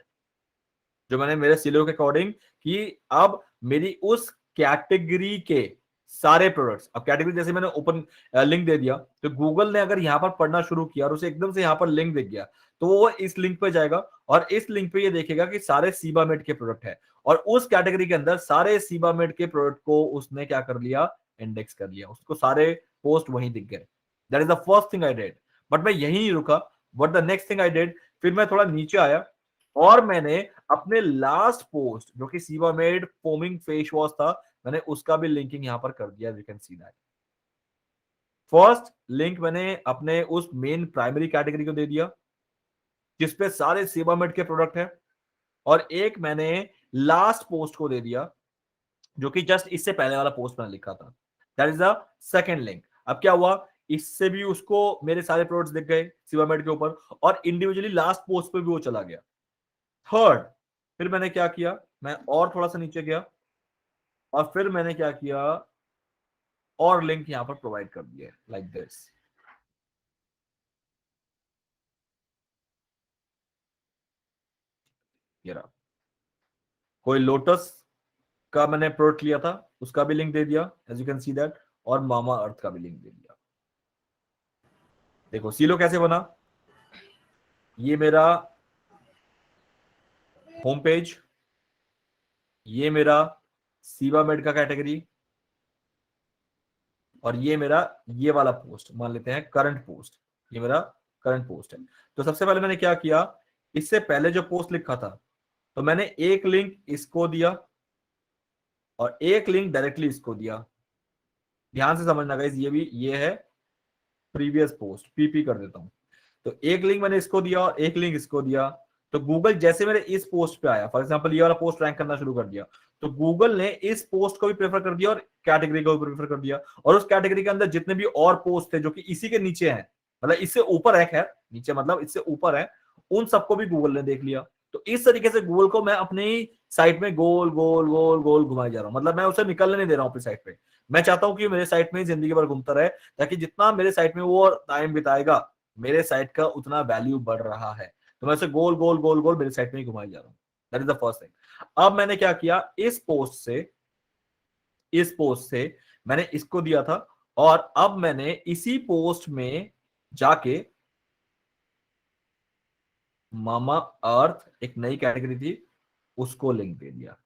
जो मैंने मेरे सिलो के अकॉर्डिंग कि अब मेरी उस कैटेगरी के सारे प्रोडक्ट्स, अब कैटेगरी जैसे मैंने ओपन लिंक दे दिया, तो गूगल ने अगर यहाँ पर पढ़ना शुरू किया और उसे एकदम से यहाँ पर लिंक दिख गया, तो वो इस लिंक पे जाएगा और इस लिंक पे ये देखेगा कि सारे सीबामेड के प्रोडक्ट है, और उस कैटेगरी के अंदर सारे सीबामेड के प्रोडक्ट को उसने क्या कर लिया, इंडेक्स कर लिया, उसको सारे पोस्ट वहीं दिख गए। That is the first thing I did. But मैं यहीं नहीं रुका, but the next thing I did, फिर मैं थोड़ा नीचे आया और मैंने अपने लास्ट पोस्ट जो कि सीबामेड फोमिंग फेस वॉश था, मैंने उसका भी लिंकिंग यहां पर कर दिया, you can see that. First link मैंने अपने उस मेन प्राइमरी कैटेगरी को दे दिया जिसपे सारे सीबामेड के प्रोडक्ट है, और एक मैंने लास्ट पोस्ट को दे दिया जो कि जस्ट इससे पहले वाला पोस्ट मैंने लिखा था, that is the second link. अब क्या हुआ, इससे भी उसको मेरे सारे प्रोडक्ट्स दिख गए सीबामेड के ऊपर, और इंडिविजुअली लास्ट पोस्ट पे भी वो चला गया। थर्ड, फिर मैंने क्या किया, मैं और थोड़ा सा नीचे गया और फिर मैंने क्या किया, और लिंक यहां पर प्रोवाइड कर दिया लाइक दिस। ये रहा, कोई लोटस का मैंने प्रोडक्ट लिया था उसका भी लिंक दे दिया, as you can see that, और मामा अर्थ का भी लिंक दे दिया। देखो सीलो कैसे बना, ये मेरा होम पेज, ये मेरा सीबामेड का कैटेगरी, और ये मेरा ये वाला पोस्ट मान लेते हैं करंट पोस्ट, ये मेरा करंट पोस्ट है। तो सबसे पहले मैंने क्या किया, इससे पहले जो पोस्ट लिखा था तो मैंने एक लिंक इसको दिया और एक लिंक डायरेक्टली इसको दिया। ध्यान से समझना गाइस, ये है प्रीवियस पोस्ट, पीपी कर देता हूं। तो एक लिंक मैंने इसको दिया और एक लिंक इसको दिया। तो गूगल जैसे मेरे इस पोस्ट पे आया, फॉर एग्जांपल ये वाला पोस्ट रैंक करना शुरू कर दिया, तो गूगल ने इस पोस्ट को भी प्रेफर कर दिया और कैटेगरी को भी प्रेफर कर दिया, और उस कैटेगरी के अंदर जितने भी और पोस्ट थे जो कि इसी के नीचे हैं, मतलब इससे ऊपर है, खैर नीचे मतलब इससे ऊपर है, उन सबको भी गूगल ने देख लिया। तो इस तरीके से गूगल को मैं अपनी साइट में गोल गोल गोल गोल घुमाई जा रहा हूं, मतलब मैं उसे निकलने नहीं दे रहा हूं अपनी साइट पे। मैं चाहता हूं कि मेरे साइट में जिंदगी भर घूमता रहे, ताकि जितना मेरे साइट में वो टाइम बिताएगा मेरे साइट का उतना वैल्यू बढ़ रहा है। तो मैं उसे गोल गोल गोल गोल मेरे साइट में ही घुमाई जा रहा हूं। That is the first thing. अब मैंने क्या किया, इस पोस्ट से मैंने इसको दिया था, और अब मैंने इसी पोस्ट में जाके मामा अर्थ एक नई कैटेगरी थी उसको लिंक दे दिया।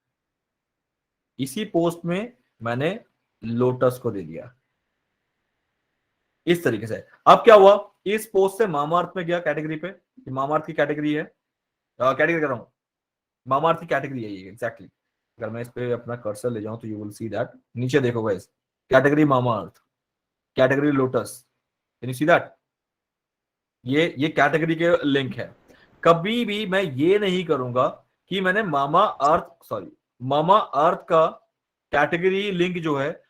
इसी पोस्ट में मैंने लोटस को दे दिया इस तरीके से। अब क्या हुआ, इस पोस्ट से मामाअर्थ में गया कैटेगरी पे, मामाअर्थ की कैटेगरी है, कैटेगरी कर रहा हूं, मामाअर्थ की कैटेगरी है ये एग्जैक्टली। अगर मैं इस पे अपना कर्सर ले जाऊं तो यू विल सी दैट, नीचे देखो guys, category Mamaearth, category lotus, can you see that? ये कैटेगरी के लिंक है। कभी भी मैं ये नहीं करूंगा कि मैंने मामा अर्थ का कैटेगरी लिंक जो है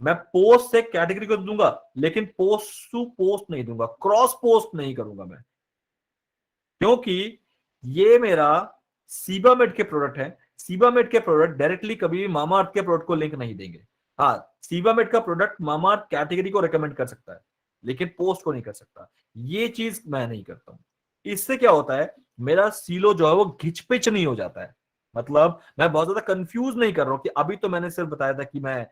मैं पोस्ट से कैटेगरी को दूंगा, लेकिन पोस्ट टू पोस्ट नहीं दूंगा, क्रॉस पोस्ट नहीं करूंगा मैं, क्योंकि ये मेरा सीबामेड के प्रोडक्ट है। सीबामेड के प्रोडक्ट डायरेक्टली कभी भी मामाअर्थ के प्रोडक्ट को लिंक नहीं देंगे। हाँ, सीबामेड का प्रोडक्ट मामाअर्थ कैटेगरी को रिकमेंड कर सकता है, लेकिन पोस्ट को नहीं कर सकता। ये चीज मैं नहीं करता हूं। इससे क्या होता है, मेरा सीलो जो है वो घिच पिच नहीं हो जाता है। मतलब मैं बहुत ज्यादा कंफ्यूज नहीं कर रहा हूं कि अभी तो मैंने सिर्फ बताया था कि मैं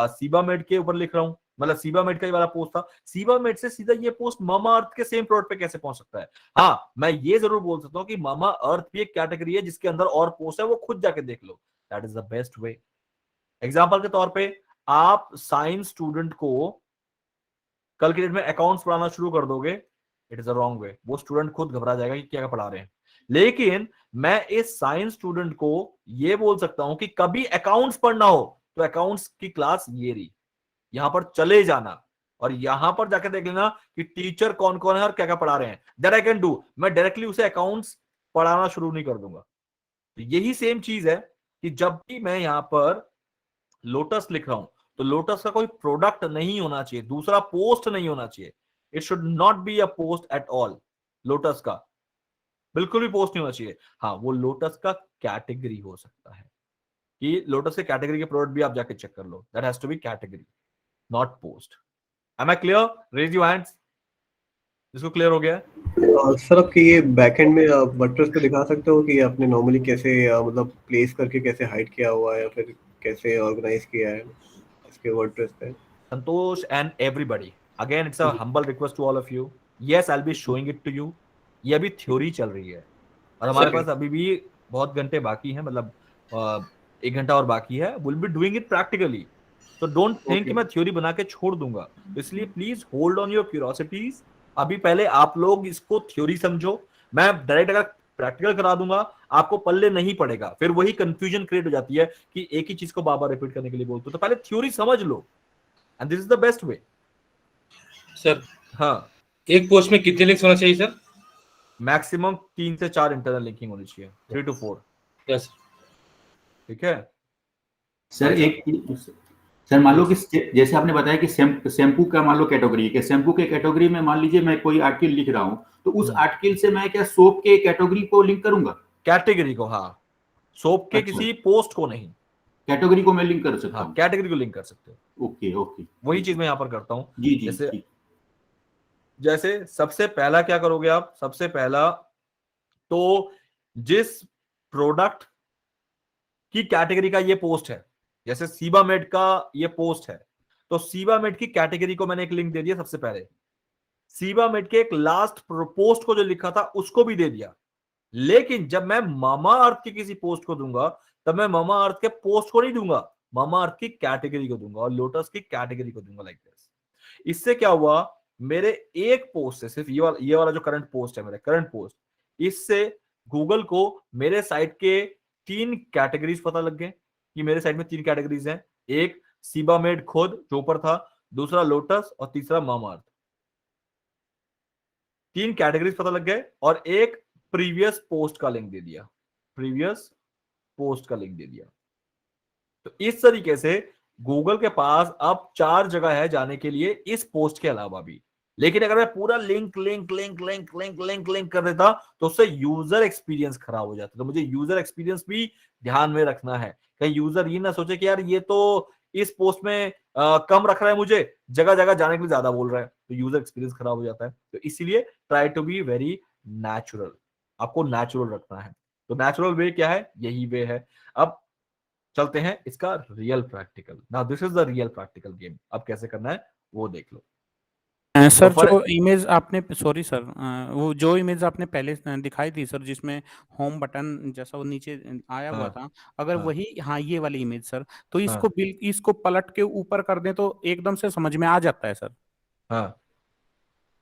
सीबामेड के ऊपर लिख रहा हूं, मतलब सीबामेड का ही वाला पोस्ट था, सीबामेड से सीधा ये पोस्ट मामाअर्थ के सेम प्रोडक्ट पे कैसे पहुंच सकता है। हाँ, मैं ये जरूर बोल सकता हूँ कि मामाअर्थ भी एक कैटेगरी है जिसके अंदर और पोस्ट है, वो खुद जाके देख लो। That is the best way. Example के तौर पे आप साइंस स्टूडेंट को कल की डेट में अकाउंट्स पढ़ाना शुरू कर दोगे, it is a wrong way. वो स्टूडेंट खुद घबरा जाएगा कि क्या पढ़ा रहे हैं। लेकिन मैं इस साइंस स्टूडेंट को ये बोल सकता हूं कि कभी अकाउंट्स पढ़ना हो तो अकाउंट्स की क्लास ये रही, यहां पर चले जाना और यहां पर जाकर देख लेना कि टीचर कौन कौन है और क्या क्या पढ़ा रहे हैं। That I can do. मैं डायरेक्टली उसे अकाउंट्स पढ़ाना शुरू नहीं कर दूंगा। तो यही सेम चीज है कि जब भी मैं यहां पर लोटस लिख रहा हूं तो लोटस का कोई प्रोडक्ट नहीं होना चाहिए, दूसरा पोस्ट नहीं होना चाहिए। It should not be a post at all. Lotus का बिल्कुल भी पोस्ट नहीं होना चाहिए। हाँ, वो लोटस का कैटेगरी हो सकता है कि लोटस के कैटेगरी के प्रोडक्ट भी आप जाके चेक कर लो। That has to be category, not post. Am I clear? Raise your hands जिसको क्लियर हो गया है। सर आपके ये बैकएंड में वर्डप्रेस पे दिखा सकते हो कि आपने नॉर्मली कैसे मतलब प्लेस करके कैसे हाइड किया हुआ है या फिर कैसे ऑर्गेनाइज किया है इसके वर्डप्रेस पे? Santosh and everybody, again it's a humble request to all of you. Yes, I will be showing it to you. ये अभी थ्योरी चल रही है और हमारे पास अभी भी बहुत घंटे बाकी हैं, मतलब 1 घंटा और बाकी है। Will be doing it practically. तो डोंट थिंक कि मैं थ्योरी बना के छोड़ दूंगा। इसलिए please hold on your curiosities. अभी पहले आप लोग इसको थ्योरी समझो। मैं डायरेक्ट अगर प्रैक्टिकल करा दूंगा आपको पल्ले नहीं पड़ेगा, फिर वही कंफ्यूजन क्रिएट हो जाती है कि एक ही चीज को बार बार रिपीट करने के लिए बोलते हो। तो पहले थ्योरी समझ लो and this is the best way. Sir हाँ, एक पोस्ट में कितने लिंक्स होना चाहिए सर? मैक्सिमम 3 से 4 इंटरनल लिंकिंग होनी चाहिए, 3 to 4। यस ठीक है सर। सर मान लो कि जैसे आपने बताया कि शैम्पू का मान लो कैटेगरी है, कि शैम्पू के कैटेगरी में मान लीजिए मैं कोई आर्टिकल लिख रहा हूं तो उस आर्टिकल से मैं क्या सोप के कैटेगरी को लिंक करूंगा? कैटेगरी को, हाँ, सोप के अच्छा। किसी पोस्ट को नहीं, कैटेगरी को मैं लिंक कर सकता हूं। कैटेगरी को लिंक कर सकते हो। ओके ओके, वही चीज मैं यहाँ पर करता हूँ। जी जी। जैसे सबसे पहला क्या करोगे आप, सबसे पहला तो जिस प्रोडक्ट की कैटेगरी का ये पोस्ट है, जैसे सीबामेड का ये पोस्ट है, तो सीबामेड की कैटेगरी को मैंने एक लिंक दे दिया सबसे पहले। सीबामेड के एक लास्ट पोस्ट को जो लिखा था उसको भी दे दिया। लेकिन जब मैं मामा अर्थ की किसी पोस्ट को दूंगा तब मैं मामा अर्थ के पोस्ट को नहीं दूंगा, मामा अर्थ की कैटेगरी को दूंगा और लोटस की कैटेगरी को दूंगा, लाइक दिस। इससे क्या हुआ, मेरे एक पोस्ट से, सिर्फ ये वाला जो करंट पोस्ट है, मेरा करंट पोस्ट, इससे गूगल को मेरे साइट के 3 कैटेगरीज पता लग गए कि मेरे साइट में 3 कैटेगरीज हैं। एक सीबामेड खुद जो ऊपर था, दूसरा लोटस और तीसरा मामाअर्थ। 3 कैटेगरीज पता लग गए और एक प्रीवियस पोस्ट का लिंक दे दिया, प्रीवियस पोस्ट का लिंक दे दिया। तो इस तरीके से गूगल के पास अब 4 जगह है जाने के लिए इस पोस्ट के अलावा भी। लेकिन अगर मैं पूरा link link link link link link link कर देता तो उससे यूजर एक्सपीरियंस खराब हो जाता। तो मुझे यूजर एक्सपीरियंस भी ध्यान में रखना है, कहीं यूजर ये ना सोचे कि यार ये तो इस पोस्ट में कम रख रहा है, मुझे जगह जगह जाने के लिए ज्यादा बोल रहा है, तो यूजर एक्सपीरियंस खराब हो जाता है। तो इसीलिए try to be very natural, आपको नेचुरल रखना है। तो नेचुरल वे क्या है, यही वे है। अब चलते हैं इसका real practical. Now this is the real practical game. अब कैसे करना है वो देख लो। सर तो जो इमेज आपने, सॉरी सर, वो जो इमेज आपने पहले दिखाई थी सर, जिसमें होम बटन जैसा वो नीचे आया हुआ हाँ, था, अगर हाँ, वही, हाँ ये वाली इमेज सर, तो हाँ, इसको पलट के ऊपर कर दें तो एकदम से समझ में आ जाता है सर। हाँ,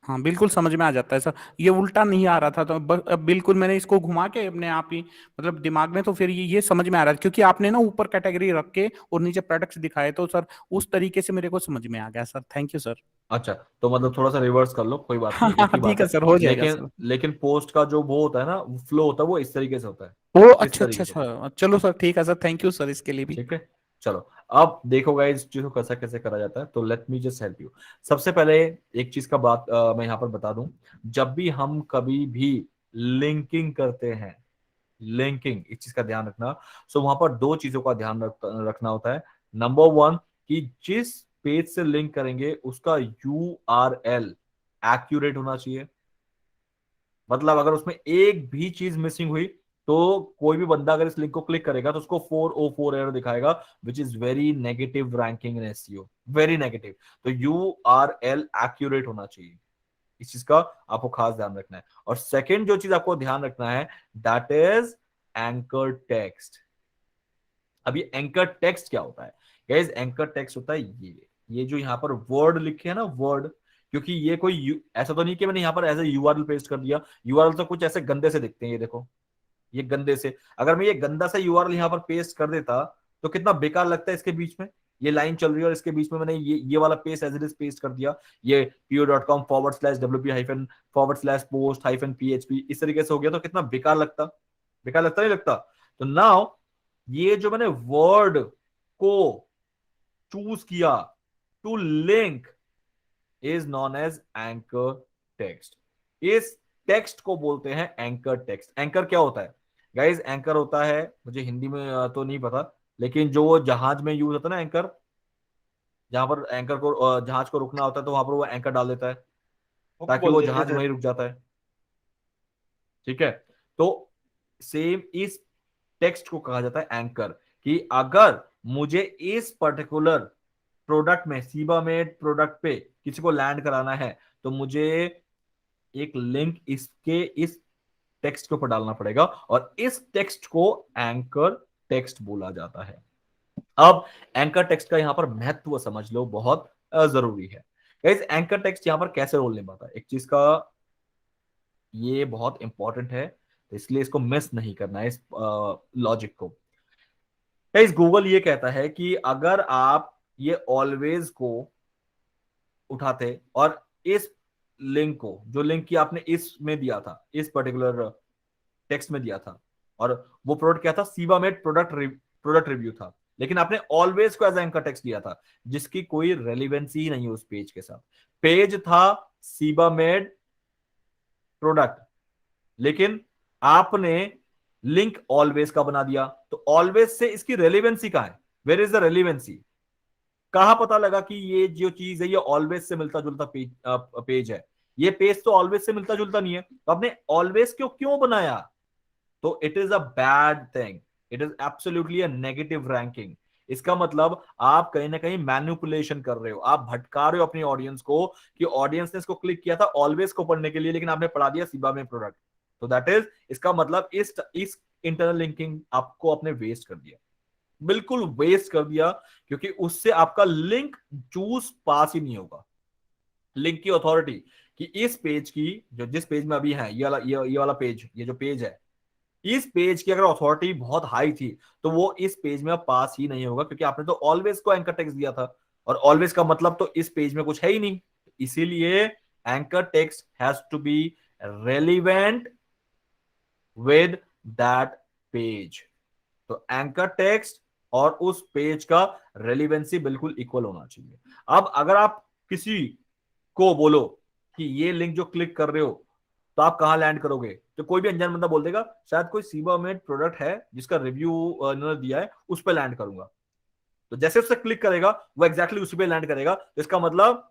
हाँ बिल्कुल समझ में आ जाता है सर। ये उल्टा नहीं आ रहा था, तो अब बिल्कुल मैंने इसको घुमा के अपने आप ही मतलब दिमाग में, तो फिर ये समझ में आ रहा है, क्योंकि आपने ना ऊपर कैटेगरी रख के और नीचे प्रोडक्ट्स दिखाए, तो सर उस तरीके से मेरे को समझ में आ गया सर। Thank you sir. अच्छा। तो मतलब थोड़ा सा रिवर्स कर लो, कोई बात हाँ नहीं, एक ही हाँ बात ठीक है है। सर, हो जाएगा लेकिन सर। लेकिन पोस्ट का जो वो होता है ना, फ्लो होता है, वो इस तरीके से होता है, ओ इस अच्छा अच्छा तरीके से होता है। अच्छा, चलो सर ठीक है सर, थैंक यू सर इसके लिए भी। ठीक है, चलो अब देखो गाइस इस चीज को कैसे कैसे करा जाता है। तो let me just help you. सबसे पहले एक चीज का बात मैं यहाँ पर बता दूं, जब भी हम कभी भी लिंकिंग करते हैं, लिंकिंग, इस चीज का ध्यान रखना। सो वहां पर 2 चीजों का ध्यान रखना होता है। नंबर 1 कि जिस पेज से लिंक करेंगे उसका URL एक्यूरेट होना चाहिए। मतलब अगर उसमें एक भी चीज मिसिंग हुई तो कोई भी बंदा अगर इस लिंक को क्लिक करेगा तो उसको 404 एरर दिखाएगा, विच is very negative ranking in SEO, very negative. तो URL एक्यूरेट होना चाहिए, इस चीज का आपको खास ध्यान रखना है। और सेकंड जो चीज आपको ध्यान रखना है, दैट इज एंकर टेक्स्ट। अब ये एंकर टेक्स्ट क्या होता है गाइस? एंकर टेक्स्ट होता है ये जो यहाँ पर वर्ड लिखे है ना, वर्ड, क्योंकि ये कोई ऐसा तो नहीं कि मैंने यहाँ पर एज ए यूआरएल पेस्ट कर दिया। यूआरएल तो कुछ ऐसे गंदे से दिखते हैं, ये देखो, ये गंदे से। अगर मैं ये गंदा सा यूआरएल यहाँ पर पेस्ट कर देता तो कितना बेकार लगता है। इसके बीच में ये लाइन चल रही है और इसके बीच में मैंने ये वाला paste as it is paste कर दिया, ये po.com/wp-forward/post-php इस तरीके से हो गया, तो कितना बेकार लगता, बेकार लगता नहीं लगता? तो नाउ ये जो मैंने वर्ड को चूज किया to link is known as anchor text. इस टेक्स्ट को बोलते हैं एंकर टेक्स्ट। एंकर क्या होता है गाइज? एंकर होता है, मुझे हिंदी में तो नहीं पता, लेकिन जो जहाज में यूज होता है ना एंकर, जहां पर एंकर को जहाज को रुकना होता है तो वहां पर वो एंकर डाल देता है ताकि वो जहाज वहीं रुक जाता है। ठीक है, तो सेम इस टेक्स्ट को कहा जाता है एंकर, कि अगर मुझे इस पर्टिकुलर प्रोडक्ट में, सीबामेड प्रोडक्ट पे किसी को लैंड कराना है तो मुझे एक लिंक इसके इस टेक्स्ट के ऊपर डालना पड़ेगा, और इस टेक्स्ट को एंकर टेक्स्ट बोला जाता है। अब एंकर टेक्स्ट का यहां पर महत्व समझ लो, बहुत जरूरी है गाइस। एंकर टेक्स्ट यहां पर कैसे रोल निभाता है, एक चीज का ये बहुत इंपॉर्टेंट है, तो इसलिए इसको मिस नहीं करना है, इस लॉजिक को। गाइस गूगल ये कहता है कि अगर आप ये ऑलवेज को उठाते और इस लिंक को, जो लिंक की आपने इसमें दिया था, इस पर्टिकुलर टेक्स्ट में दिया था, और वो प्रोडक्ट क्या था, सीबामेड प्रोडक्ट रिव्यू था, लेकिन आपने ऑलवेज को एज एंकर टेक्स्ट दिया था जिसकी कोई रेलिवेंसी ही नहीं है उस पेज के साथ। पेज था सीबामेड प्रोडक्ट, लेकिन आपने लिंक ऑलवेज का बना दिया, तो ऑलवेज से इसकी रेलिवेंसी कहां है? Where is the relevancy? कहां पता लगा कि ये जो चीज है ये ऑलवेज से मिलता जुलता पेज है? ये पेज तो ऑलवेज से मिलता जुलता नहीं है, तो आपने ऑलवेज क्यों बनाया? तो it is a bad thing, it is absolutely a negative ranking. इसका मतलब आप कहीं ना कहीं मैनिपुलेशन कर रहे हो, आप भटका रहे हो अपनी ऑडियंस को, कि ऑडियंस ने इसको क्लिक किया था ऑलवेज को पढ़ने के लिए, लेकिन आपने पढ़ा दिया सीबा में प्रोडक्ट। तो दैट इज, इसका मतलब इस इंटरनल लिंकिंग आपको आपने वेस्ट कर दिया, बिल्कुल वेस्ट कर दिया, क्योंकि उससे आपका लिंक चूज पास ही नहीं होगा। लिंक की अथॉरिटी कि इस पेज की जो जिस पेज में अभी है ये वाला पेज, ये जो पेज है, इस पेज की अगर अथॉरिटी बहुत हाई थी तो वो इस पेज में पास ही नहीं होगा, क्योंकि आपने तो ऑलवेज को एंकर टेक्स्ट दिया था और ऑलवेज का मतलब तो इस पेज में कुछ है ही नहीं। इसीलिए anchor text has to be relevant with that page. तो एंकर टेक्स्ट और उस पेज का रेलिवेंसी बिल्कुल इक्वल होना चाहिए। अब अगर आप किसी को बोलो कि ये लिंक जो क्लिक कर रहे हो तो आप कहां लैंड करोगे, तो कोई भी अनजान बंदा बोल देगा शायद कोई सीबामेट प्रोडक्ट है जिसका रिव्यू इन्होंने दिया है उस पर लैंड करूंगा। तो जैसे उससे क्लिक करेगा वो एग्जैक्टली उसी पे लैंड करेगा। तो इसका मतलब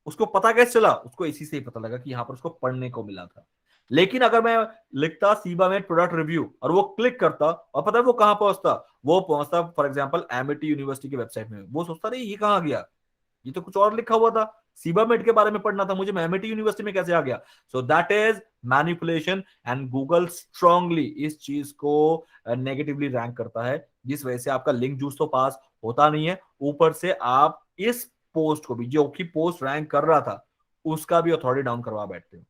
उसको पता कैसे चला, उसको इसी से ही पता लगा कि यहां पर उसको पढ़ने को मिला था। लेकिन अगर मैं लिखता सीबामेट प्रोडक्ट रिव्यू और वो क्लिक करता और पता है वो कहां पहुंचता, वो पहुंचता फॉर एग्जांपल एमिटी यूनिवर्सिटी की वेबसाइट में। वो सोचता नहीं ये कहां गया, ये तो कुछ और लिखा हुआ था, सीबामेट के बारे में पढ़ना था मुझे, मैं एमिटी यूनिवर्सिटी में कैसे आ गया। So that is manipulation and Google strongly इस चीज को नेगेटिवली रैंक करता है, जिस वजह से आपका लिंक जूस तो पास होता नहीं है, ऊपर से आप इस पोस्ट को भी जो कि पोस्ट रैंक कर रहा था उसका भी अथॉरिटी डाउन करवा बैठते हो।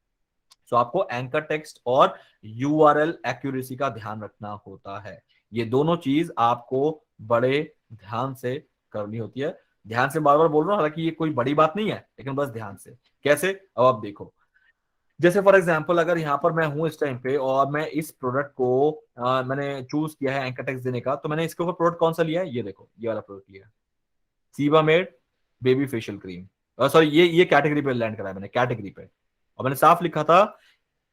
सो आपको एंकर टेक्स्ट और यूआरएल एक्यूरेसी का ध्यान रखना होता है। ये दोनों चीज आपको बड़े ध्यान से करनी होती है। ध्यान से बार बार बोल रहा हूं, हालांकि ये कोई बड़ी बात नहीं है, लेकिन बस ध्यान से। कैसे, अब आप देखो, जैसे फॉर एग्जांपल अगर यहाँ पर मैं हूं इस टाइम पे और मैं इस प्रोडक्ट को मैंने चूज किया है एंकर टेक्स्ट देने का, तो मैंने इसके ऊपर प्रोडक्ट कौन सा लिया है, ये देखो ये वाला प्रोडक्ट लिया है, सीबामेड बेबी फेशियल क्रीम। सॉरी ये कैटेगरी पे लैंड करा है मैंने, कैटेगरी पे। और मैंने साफ लिखा था,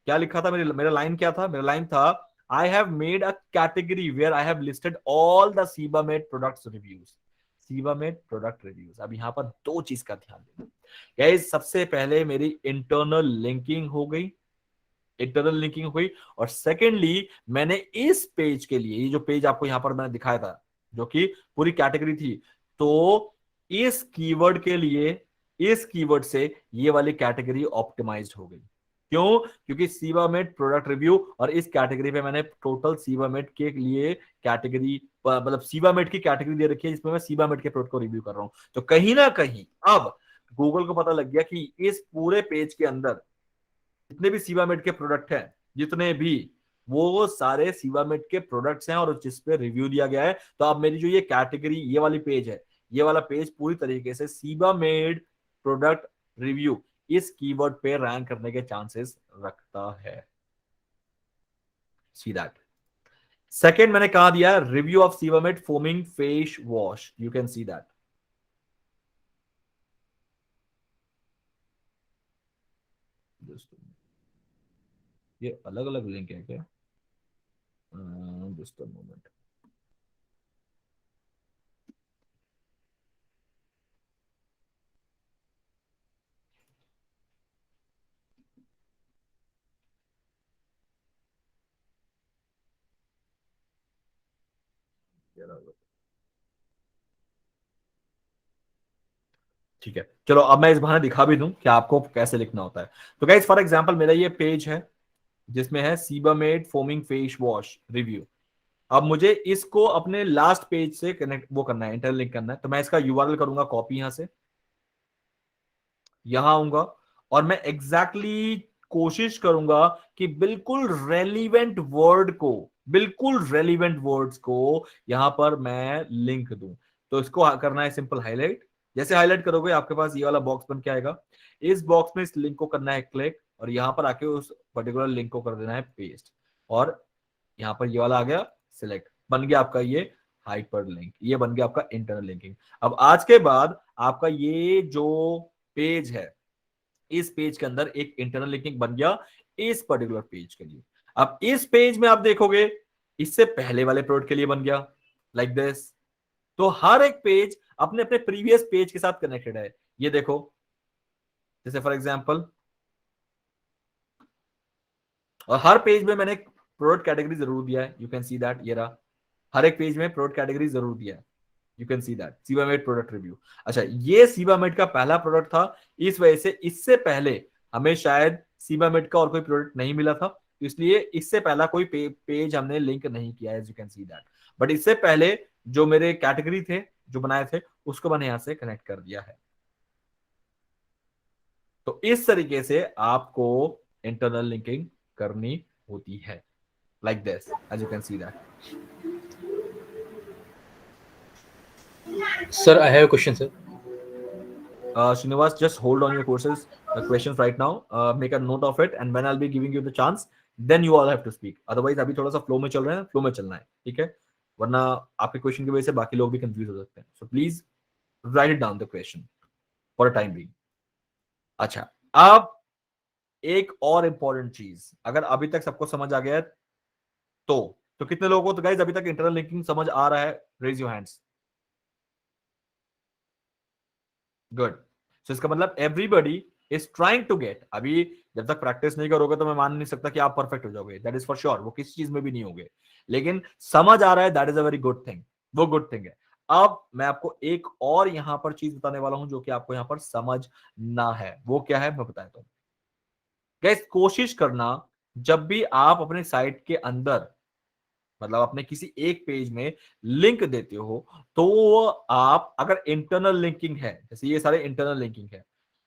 क्या लिखा था, मेरा लाइन क्या था, मेरा लाइन था I have made a category where I have listed all the Sebamed products reviews. Sebamed product reviews. अब यहां पर दो चीज का ध्यान देना गाइस। सबसे पहले मेरी इंटरनल लिंकिंग हो गई, इंटरनल लिंकिंग हुई, और सेकेंडली मैंने इस पेज के लिए, ये जो पेज आपको यहां पर मैंने दिखाया था जो कि पूरी कैटेगरी थी, तो इस कीवर्ड के लिए, इस कीवर्ड से ये वाली कैटेगरी ऑप्टिमाइज्ड हो गई। क्यों? क्योंकि सीबामेट प्रोडक्ट रिव्यू और इस कैटेगरी पे मैंने टोटल सीबामेट के लिए कैटेगरी, मतलब सीबामेट की कैटेगरी दे रखी है जिसमें मैं सीबामेट के प्रोडक्ट को रिव्यू कर रहा हूं। तो कहीं ना कहीं अब गूगल को पता लग गया कि इस पूरे पेज के अंदर जितने भी सीबामेट के प्रोडक्ट हैं, जितने भी, वो सारे सीबामेट के प्रोडक्ट्स हैं और जिस पे रिव्यू दिया गया है। तो अब मेरी जो ये कैटेगरी, ये वाली पेज है, ये वाला पेज पूरी तरीके से सीबामेट प्रोडक्ट रिव्यू इस कीवर्ड पे रैंक करने के चांसेस रखता है। See that. सेकेंड मैंने कहा दिया review of Sebamed foaming face wash, you can see that. ये अलग अलग लिंक है क्या? Just a moment. ठीक है, चलो अब मैं इस बहाने दिखा भी दूं कि आपको कैसे लिखना होता है। तो गाइस फॉर एग्जांपल मेरा ये पेज है जिसमें है सीबामेट फोमिंग फेस वॉश रिव्यू। अब मुझे इसको अपने लास्ट पेज से कनेक्ट वो करना है, इंटरलिंक करना है। तो मैं इसका यूआरएल करूंगा कॉपी, यहां से यहां आऊंगा और मैं एग्जैक्टली कोशिश करूंगा कि बिल्कुल रेलिवेंट वर्ड को, बिल्कुल रेलिवेंट वर्ड्स को यहां पर मैं लिंक दूं। तो इसको करना है सिंपल हाईलाइट। जैसे हाईलाइट करोगे आपके पास ये वाला बॉक्स बन के आएगा। इस बॉक्स में इस लिंक को करना है क्लिक और यहां पर आके उस पर्टिकुलर लिंक को कर देना है पेस्ट, और यहां पर ये वाला आ गया सिलेक्ट, बन गया आपका ये हाइपर लिंक, ये बन गया आपका इंटरनल लिंकिंग। अब आज के बाद आपका ये जो पेज है, इस पेज के अंदर एक इंटरनल लिंकिंग बन गया इस पर्टिकुलर पेज के लिए। अब इस पेज में आप देखोगे इससे पहले वाले प्रोडक्ट के लिए बन गया लाइक दिस। तो हर एक पेज अपने अपने प्रीवियस पेज के साथ कनेक्टेड है। ये देखो, जैसे फॉर एग्जांपल, और हर पेज में मैंने प्रोडक्ट कैटेगरी जरूर दिया है, यू कैन सी दैट। ये रहा, हर एक पेज में प्रोडक्ट कैटेगरी जरूर दिया है, you can see that, Sebamed product review. अच्छा, ये सीबामेट का पहला प्रोडक्ट था, इस वजह से इससे पहले हमें शायद सीबामेट का और कोई प्रोडक्ट नहीं मिला था, इसलिए इससे पहला कोई पेज हमने लिंक नहीं किया है, you can see that. But इससे पहले जो मेरे कैटेगरी थे जो बनाए थे उसको मैंने यहां से कनेक्ट कर दिया है। तो इस तरीके से आपको इंटरनल लिंकिंग करनी होती है, like this, as you can see that. Sir, I have a question, sir. Srinivas, just hold on your courses, questions right now. Make a note of it, and when I'll be giving you the chance, then you all have to speak. Otherwise, अभी थोड़ा सा फ्लो में चल रहे हैं, फ्लो में चलना है, ठीक है? वरना आपके क्वेश्चन की वजह से बाकी लोग भी कंफ्यूज हो सकते हैं. So please write it down the question for a time being. अच्छा, अब एक और इंपॉर्टेंट चीज, अगर अभी तक सबको समझ आ गया है तो कितने लोगों को तो गाइस अभी तक इंटरनल लिंकिंग समझ आ रहा है? Raise your hands. Good. So इसका मतलब everybody is trying to get. अभी जब तक प्रैक्टिस नहीं करोगे तो मैं मान नहीं सकता कि आप परफेक्ट हो जाओगे, दैट इज फॉर श्योर. वो किसी चीज में भी नहीं होगे, लेकिन समझ आ रहा है, that is a very good thing. वो गुड थिंग है. अब मैं आपको एक और यहां पर चीज बताने वाला हूं जो कि आपको यहां पर समझना है. वो क्या है मैं बताता हूं. गाइस, कोशिश करना जब भी आप अपने साइट के अंदर, मतलब अपने किसी एक पेज में लिंक देते हो, तो वो आप अगर इंटरनल लिंकिंग है, जैसे ये सारे इंटरनल लिंकिंग है,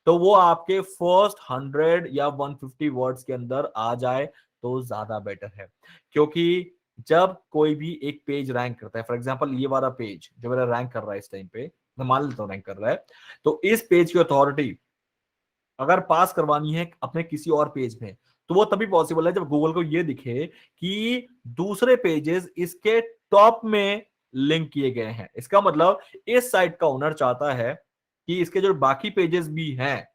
तो वो आपके फर्स्ट 100 या 150 वर्ड्स के अंदर आ जाए तो ज्यादा बेटर है. क्योंकि जब कोई भी एक पेज रैंक करता है, फॉर एग्जांपल ये वाला पेज जो मेरा रैंक कर रहा है इस टाइम पे, मैं मान लेता हूं रैंक कर रहा है, तो इस पेज की अथॉरिटी अगर पास करवानी है अपने किसी और पेज में, तो वो तभी पॉसिबल है जब गूगल को ये दिखे कि दूसरे पेजेस इसके टॉप में लिंक किए गए हैं. इसका मतलब इस साइट का ओनर चाहता है कि इसके जो बाकी पेजेस भी हैं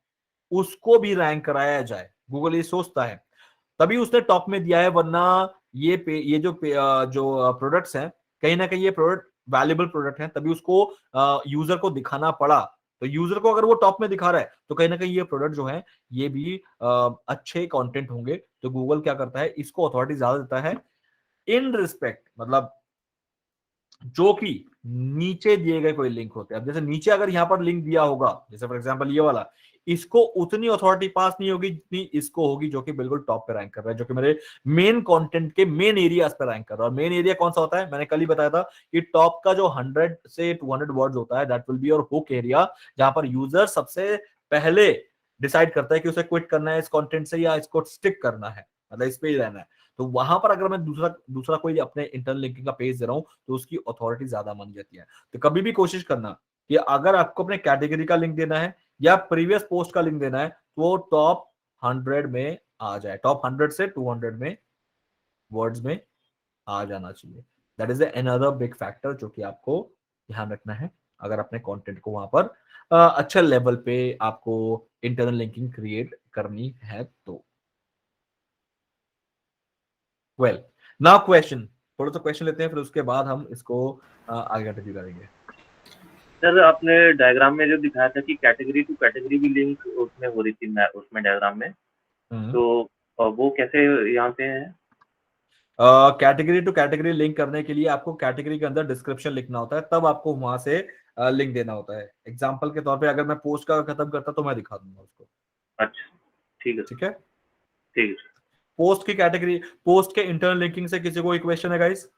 उसको भी रैंक कराया जाए. गूगल ये सोचता है, तभी उसने टॉप में दिया है. वरना ये जो प्रोडक्ट्स हैं, कहीं ना कहीं ये प्रोडक्ट वैल्यूएबल प्रोडक्ट है, तभी उसको यूजर को दिखाना पड़ा. तो यूजर को अगर वो टॉप में दिखा रहा है तो कहीं ना कहीं ये प्रोडक्ट जो है ये भी अच्छे कंटेंट होंगे. तो गूगल क्या करता है, इसको अथॉरिटी ज्यादा देता है इन रिस्पेक्ट, मतलब जो कि नीचे दिए गए कोई लिंक होते हैं. अब जैसे नीचे अगर यहाँ पर लिंक दिया होगा, जैसे फॉर एग्जांपल ये वाला, इसको उतनी अथॉरिटी पास नहीं होगी जितनी इसको होगी जो कि बिल्कुल टॉप पे रैंक कर रहा है, जो कि मेरे मेन कंटेंट के मेन एरियाज पे रैंक कर रहा है. और मेन एरिया कौन सा होता है, मैंने कल ही बताया था कि टॉप का जो 100 से 200 वर्ड्स होता है, that will be your hook area, जहां पर यूजर सबसे पहले डिसाइड करता है कि उसे क्विट करना है इस कंटेंट से या इसको स्टिक करना है, मतलब इस पे ही रहना है. तो वहां पर अगर मैं दूसरा कोई अपने इंटरनल लिंकिंग का पेज दे रहा हूं तो उसकी अथॉरिटी ज्यादा मानी जाती है. तो कभी भी कोशिश करना कि अगर आपको अपने कैटेगरी का लिंक देना है या प्रीवियस पोस्ट का लिंक देना है, तो वो टॉप 100 में आ जाए, टॉप 100 से 200 में वर्ड्स में आ जाना चाहिए. That is another big factor जो कि आपको ध्यान रखना है अगर अपने कंटेंट को वहां पर अच्छा लेवल पे आपको इंटरनल लिंकिंग क्रिएट करनी है तो. वेल, नाउ क्वेश्चन, थोड़ा सा क्वेश्चन लेते हैं, फिर उसके बाद हम इसको आगे कंटिन्यू करेंगे. सर, आपने डायग्राम में जो दिखाया था कि कैटेगरी टू कैटेगरी भी लिंक उसमें हो रही थी, उसमें डायग्राम में, तो वो कैसे यहाँ पे है? कैटेगरी टू कैटेगरी लिंक करने के लिए आपको कैटेगरी के अंदर डिस्क्रिप्शन लिखना होता है, तब आपको वहां से लिंक देना होता है. एग्जांपल के तौर पे अगर मैं पोस्ट का खत्म करता तो मैं दिखा दूंगा उसको. अच्छा, ठीक है. ठीक है, ठीक है. पोस्ट की कैटेगरी, पोस्ट के इंटरनल लिंकिंग से किसी को कोई क्वेश्चन है गाइस?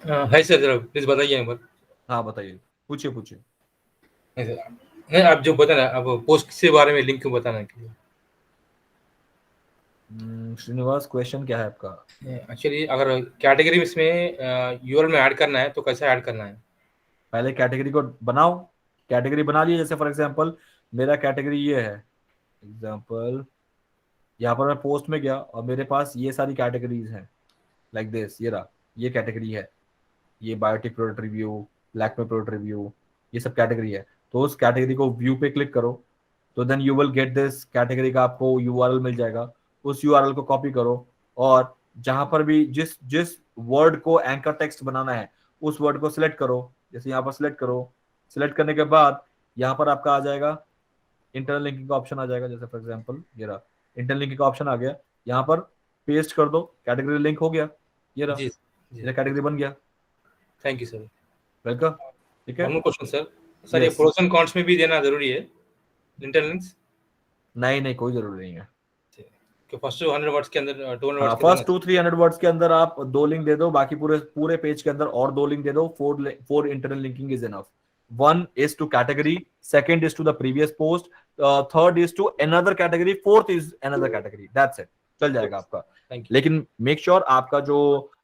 है सर, जरा प्लीज बताइए एक बार. हाँ बताइए, पूछिए. नहीं, आप जो बताना, आप पोस्ट के बारे में लिंक क्यों बताना है? श्रीनिवास, क्वेश्चन क्या है आपका? एक्चुअली अगर कैटेगरी इसमें यूआरएल में ऐड करना है तो कैसे ऐड करना है? पहले कैटेगरी को बनाओ, कैटेगरी बना ली. जैसे फॉर एग्जांपल मेरा कैटेगरी ये है, एग्जांपल यहाँ पर मैं पोस्ट में गया और मेरे पास ये सारी कैटेगरीज हैं लाइक दिस. ये रहा, ये कैटेगरी है, ये Biotique product review, Lakme product review, ये सब कैटेगरी है. तो उस कैटेगरी को व्यू पे क्लिक करो, तो then you will get this category का आपको यूआरएल मिल जाएगा. उस यूआरएल को कॉपी करो और जहां पर भी जिस वर्ड को एंकर टेक्स्ट बनाना है उस वर्ड को सिलेक्ट करो. जैसे यहाँ पर सिलेक्ट करो, सिलेक्ट करने के बाद यहाँ पर आपका आ जाएगा इंटरनल लिंकिंग का ऑप्शन आ जाएगा. जैसे फॉर एग्जांपल ये रहा, इंटरनल लिंकिंग का ऑप्शन आ गया, यहाँ पर पेस्ट कर दो, कैटेगरी लिंक हो गया. ये रहा, ये कैटेगरी बन गया. Thank you sir. वेलकम. ठीक है, क्वेश्चन सर, ये प्रोस एंड कॉन्स में भी देना जरूरी है इंटरनल लिंक्स? नहीं, कोई जरूरी नहीं है. कि फर्स्ट 100 वर्ड्स के अंदर 200 वर्ड्स फर्स्ट 200-300 वर्ड्स के अंदर आप 2 लिंक दे दो, बाकी पूरे पेज के अंदर और 2 लिंक दे दो. 4 internal linking is enough. 1 is to category, second is to the previous post, third is to another category, fourth is another category. That's it. चल जाएगा आपका. लेकिन मेक श्योर आपका जो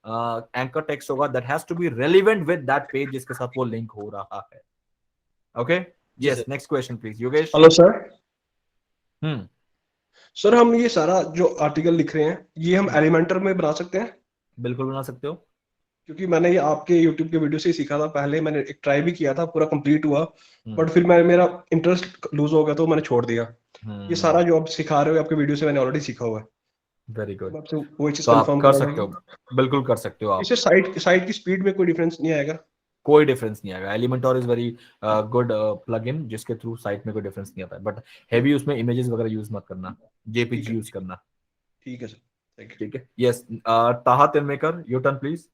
एंकर टेक्स्ट होगा that has to be relevant with that page जिसके साथ वो लिंक हो रहा है. Okay? Yes, next question please. Yogesh. Hello sir. Sir हम ये सारा जो आर्टिकल लिख रहे हैं ये हम एलिमेंटर में बना सकते हैं? बिल्कुल बना सकते हो, क्योंकि मैंने ये आपके YouTube के वीडियो से ही सीखा था. पहले मैंने एक ट्राई भी किया था, पूरा कंप्लीट हुआ, बट फिर मेरा इंटरेस्ट लूज हो गया तो मैंने छोड़ दिया. ये सारा जो आप सिखा रहे हो आपके वीडियो से मैंने ऑलरेडी सीखा हुआ है. Very good. आपसे वो चीज तो आप कंफर्म कर सकते हो, बिल्कुल कर सकते हो आप. इससे साइट की स्पीड में कोई डिफरेंस नहीं आएगा? कोई डिफरेंस नहीं आएगा. एलिमेंटोर इज वेरी गुड प्लगइन जिसके थ्रू साइट में कोई डिफरेंस नहीं आता है, बट हेवी उसमें इमेजेस वगैरह यूज मत करना, जेपीजी यूज करना. ठीक है सर. ठीक है. Yes, Taha Tilmekar, your turn please.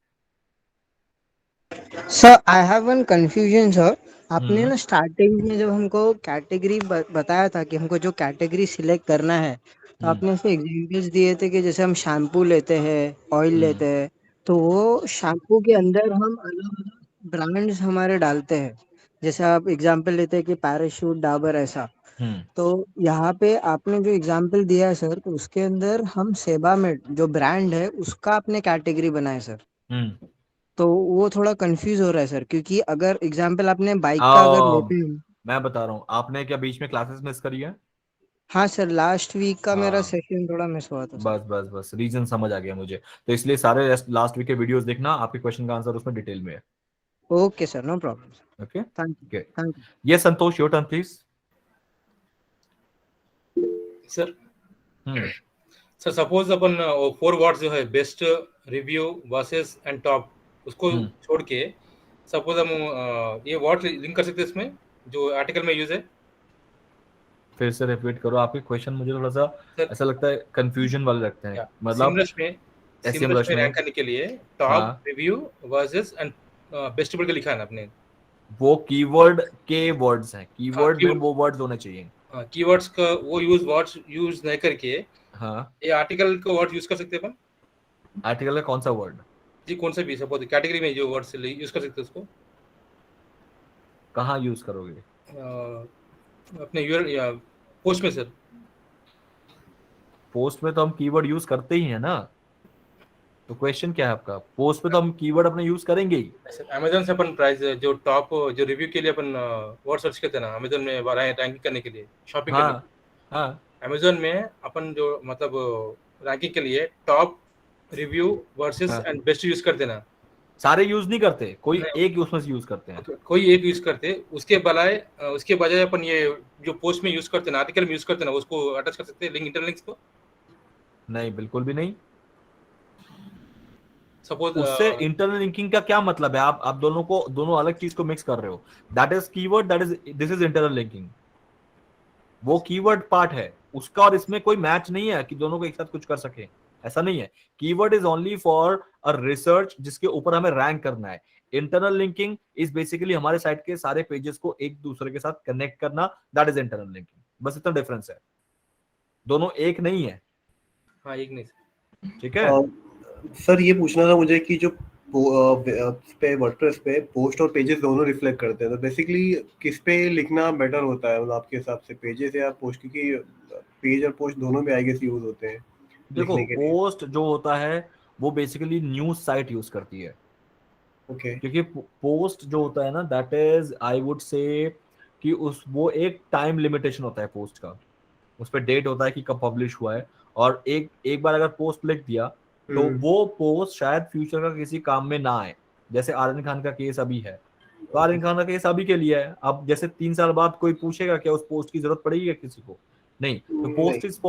Sir I have one confusion sir. आपने ना स्टार्टिंग में जब हमको कैटेगरी बताया था कि हमको जो कैटेगरी सिलेक्ट करना है, तो आपने उसमें एग्जांपल्स दिए थे कि जैसे हम शैम्पू लेते हैं, ऑयल लेते हैं, तो वो शैम्पू के अंदर हम अलग अलग ब्रांड्स हमारे डालते हैं. जैसे आप एग्जांपल लेते हैं कि पैराशूट, डाबर, ऐसा. तो यहाँ पे आपने जो एग्जांपल दिया है सर, तो उसके अंदर हम सेबामेड जो ब्रांड है उसका आपने कैटेगरी बनाया सर. तो वो थोड़ा कंफ्यूज हो रहा है सर, क्योंकि अगर एग्जांपल आपने बाइक का अगर लेते हैं. मैं बता रहा हूँ, आपने क्या बीच में क्लासेस मिस करी है? हाँ सर, लास्ट वीक का मेरा सेशन थोड़ा मिस हुआ था. बस रीजन समझ आ गया मुझे. तो इसलिए सारे लास्ट वीक के वीडियोस देखना, आपके क्वेश्चन का आंसर उसमें डिटेल में है. Okay sir, no problem. Okay, thank you. ये Santosh, your turn please. Sir suppose अपन 4 वर्ड्स जो है best, review, versus and top, उसको छोड़ के सपोज हम ये वर्ड लिंक कर सकते हैं इसमें जो आर्टिकल में यूज है. फिर से रिपीट करो, आपके क्वेश्चन मुझे थोड़ा सा ऐसा लगता है कंफ्यूजन वाले लगते हैं. मतलब सिमरश में रैंक करने के लिए top, review, versus and best बोल के लिखा है ना आपने. वो कीवर्ड के वर्ड्स हैं, कीवर्ड में वो वर्ड्स होने चाहिए. कीवर्ड्स का वो वर्ड्स यूज नहीं करके ये आर्टिकल का वर्ड यूज कर सकते हैं अपन. आर्टिकल का कौन सा वर्ड? जी कौन सा भी सपोज कैटेगरी में जो वर्ड्स यूज कर सकते हैं उसको कहाँ यूज करोगे? अपने यूर पोस्ट में सर. पोस्ट में तो हम कीवर्ड यूज करते ही है ना. तो क्वेश्चन क्या है आपका? पोस्ट पे तो हम कीवर्ड अपने यूज करेंगे ही. अमेज़न से अपन प्राइस जो टॉप जो रिव्यू के लिए अपन वर्ड सर्च करते हैं ना अमेज़न में रैंकिंग करने के लिए, शॉपिंग करने. हाँ, अमेज़न में अपन जो मतलब रैंकिंग के लिए top, review, versus and best use करते ना. सारे यूज नहीं करते, कोई एक उसमें से यूज करते हैं. कोई एक यूज करते, उसके बजाय अपन ये जो पोस्ट में यूज करते हैं, आर्टिकल में यूज करते हैं ना, उसको अटैच कर सकते हैं लिंक, इंटरलिंक्स को. नहीं, बिल्कुल भी नहीं. सपोज उससे इंटरनल लिंकिंग का क्या मतलब है? आप दोनों अलग चीज को मिक्स कर रहे हो. That is keyword, this is internal linking. वो कीवर्ड पार्ट है उसका, और इसमें कोई मैच नहीं है कि दोनों को एक साथ कुछ कर सके. ऐसा नहीं है. Keyword is only for a research जिसके ऊपर हमें रैंक करना है. इंटरनल लिंकिंग इज बेसिकली हमारे साइट के सारे पेजेस को एक दूसरे के साथ कनेक्ट करना. That is internal linking. बस इतना डिफरेंस है, दोनों एक नहीं है. हाँ, एक नहीं. ठीक है सर, ये पूछना था मुझे कि जो पे वर्डप्रेस पे पोस्ट और पेजेस दोनों रिफ्लेक्ट करते हैं, तो बेसिकली किस पे लिखना बेटर होता है मतलब आपके हिसाब से, पेजेस या पोस्ट? क्योंकि पेज और पोस्ट दोनों में आई गेस यूज होते हैं. देखो, पोस्ट जो होता है वो बेसिकली न्यूज साइट यूज करती है. ओके. क्योंकि पोस्ट जो होता है ना, that is I would say कि वो एक टाइम लिमिटेशन होता है पोस्ट का. उस पर डेट होता है कि कब पब्लिश हुआ है, और एक बार अगर पोस्ट लिख दिया तो वो पोस्ट शायद फ्यूचर का किसी काम में ना आए. जैसे आर्यन खान का केस अभी है, तो आर्यन खान का केस अभी के लिए है. अब जैसे 3 साल बाद कोई पूछेगा क्या उस पोस्ट की जरूरत पड़ेगी किसी को? नहीं. तो पोस्ट इज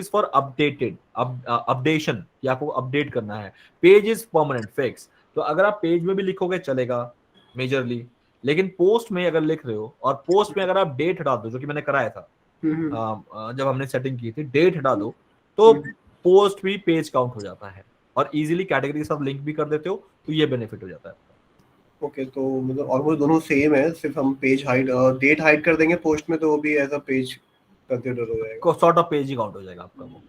फॉर अपडेशन, कि आपको अपडेट करना है. Page is permanent, fix. तो अगर आप पेज में भी लिखोगे चलेगा मेजरली, लेकिन पोस्ट में अगर लिख रहे हो और पोस्ट में अगर आप डेट हटा दो, जो कि मैंने कराया था जब हमने सेटिंग की थी, डेट हटा दो तो पोस्ट भी पेज काउंट हो जाता है, और इजीली कैटेगरी के साथ लिंक भी कर देते हो, तो ये बेनिफिट हो जाता है. ओके, तो मतलब ऑलमोस्ट दोनों सेम है, सिर्फ हम पेज हाइड डेट हाइड कर देंगे पोस्ट में, तो वो भी एज अ पेज कंसीडर हो जाएगा. Sort of page he count हो जाएगा आपका वो.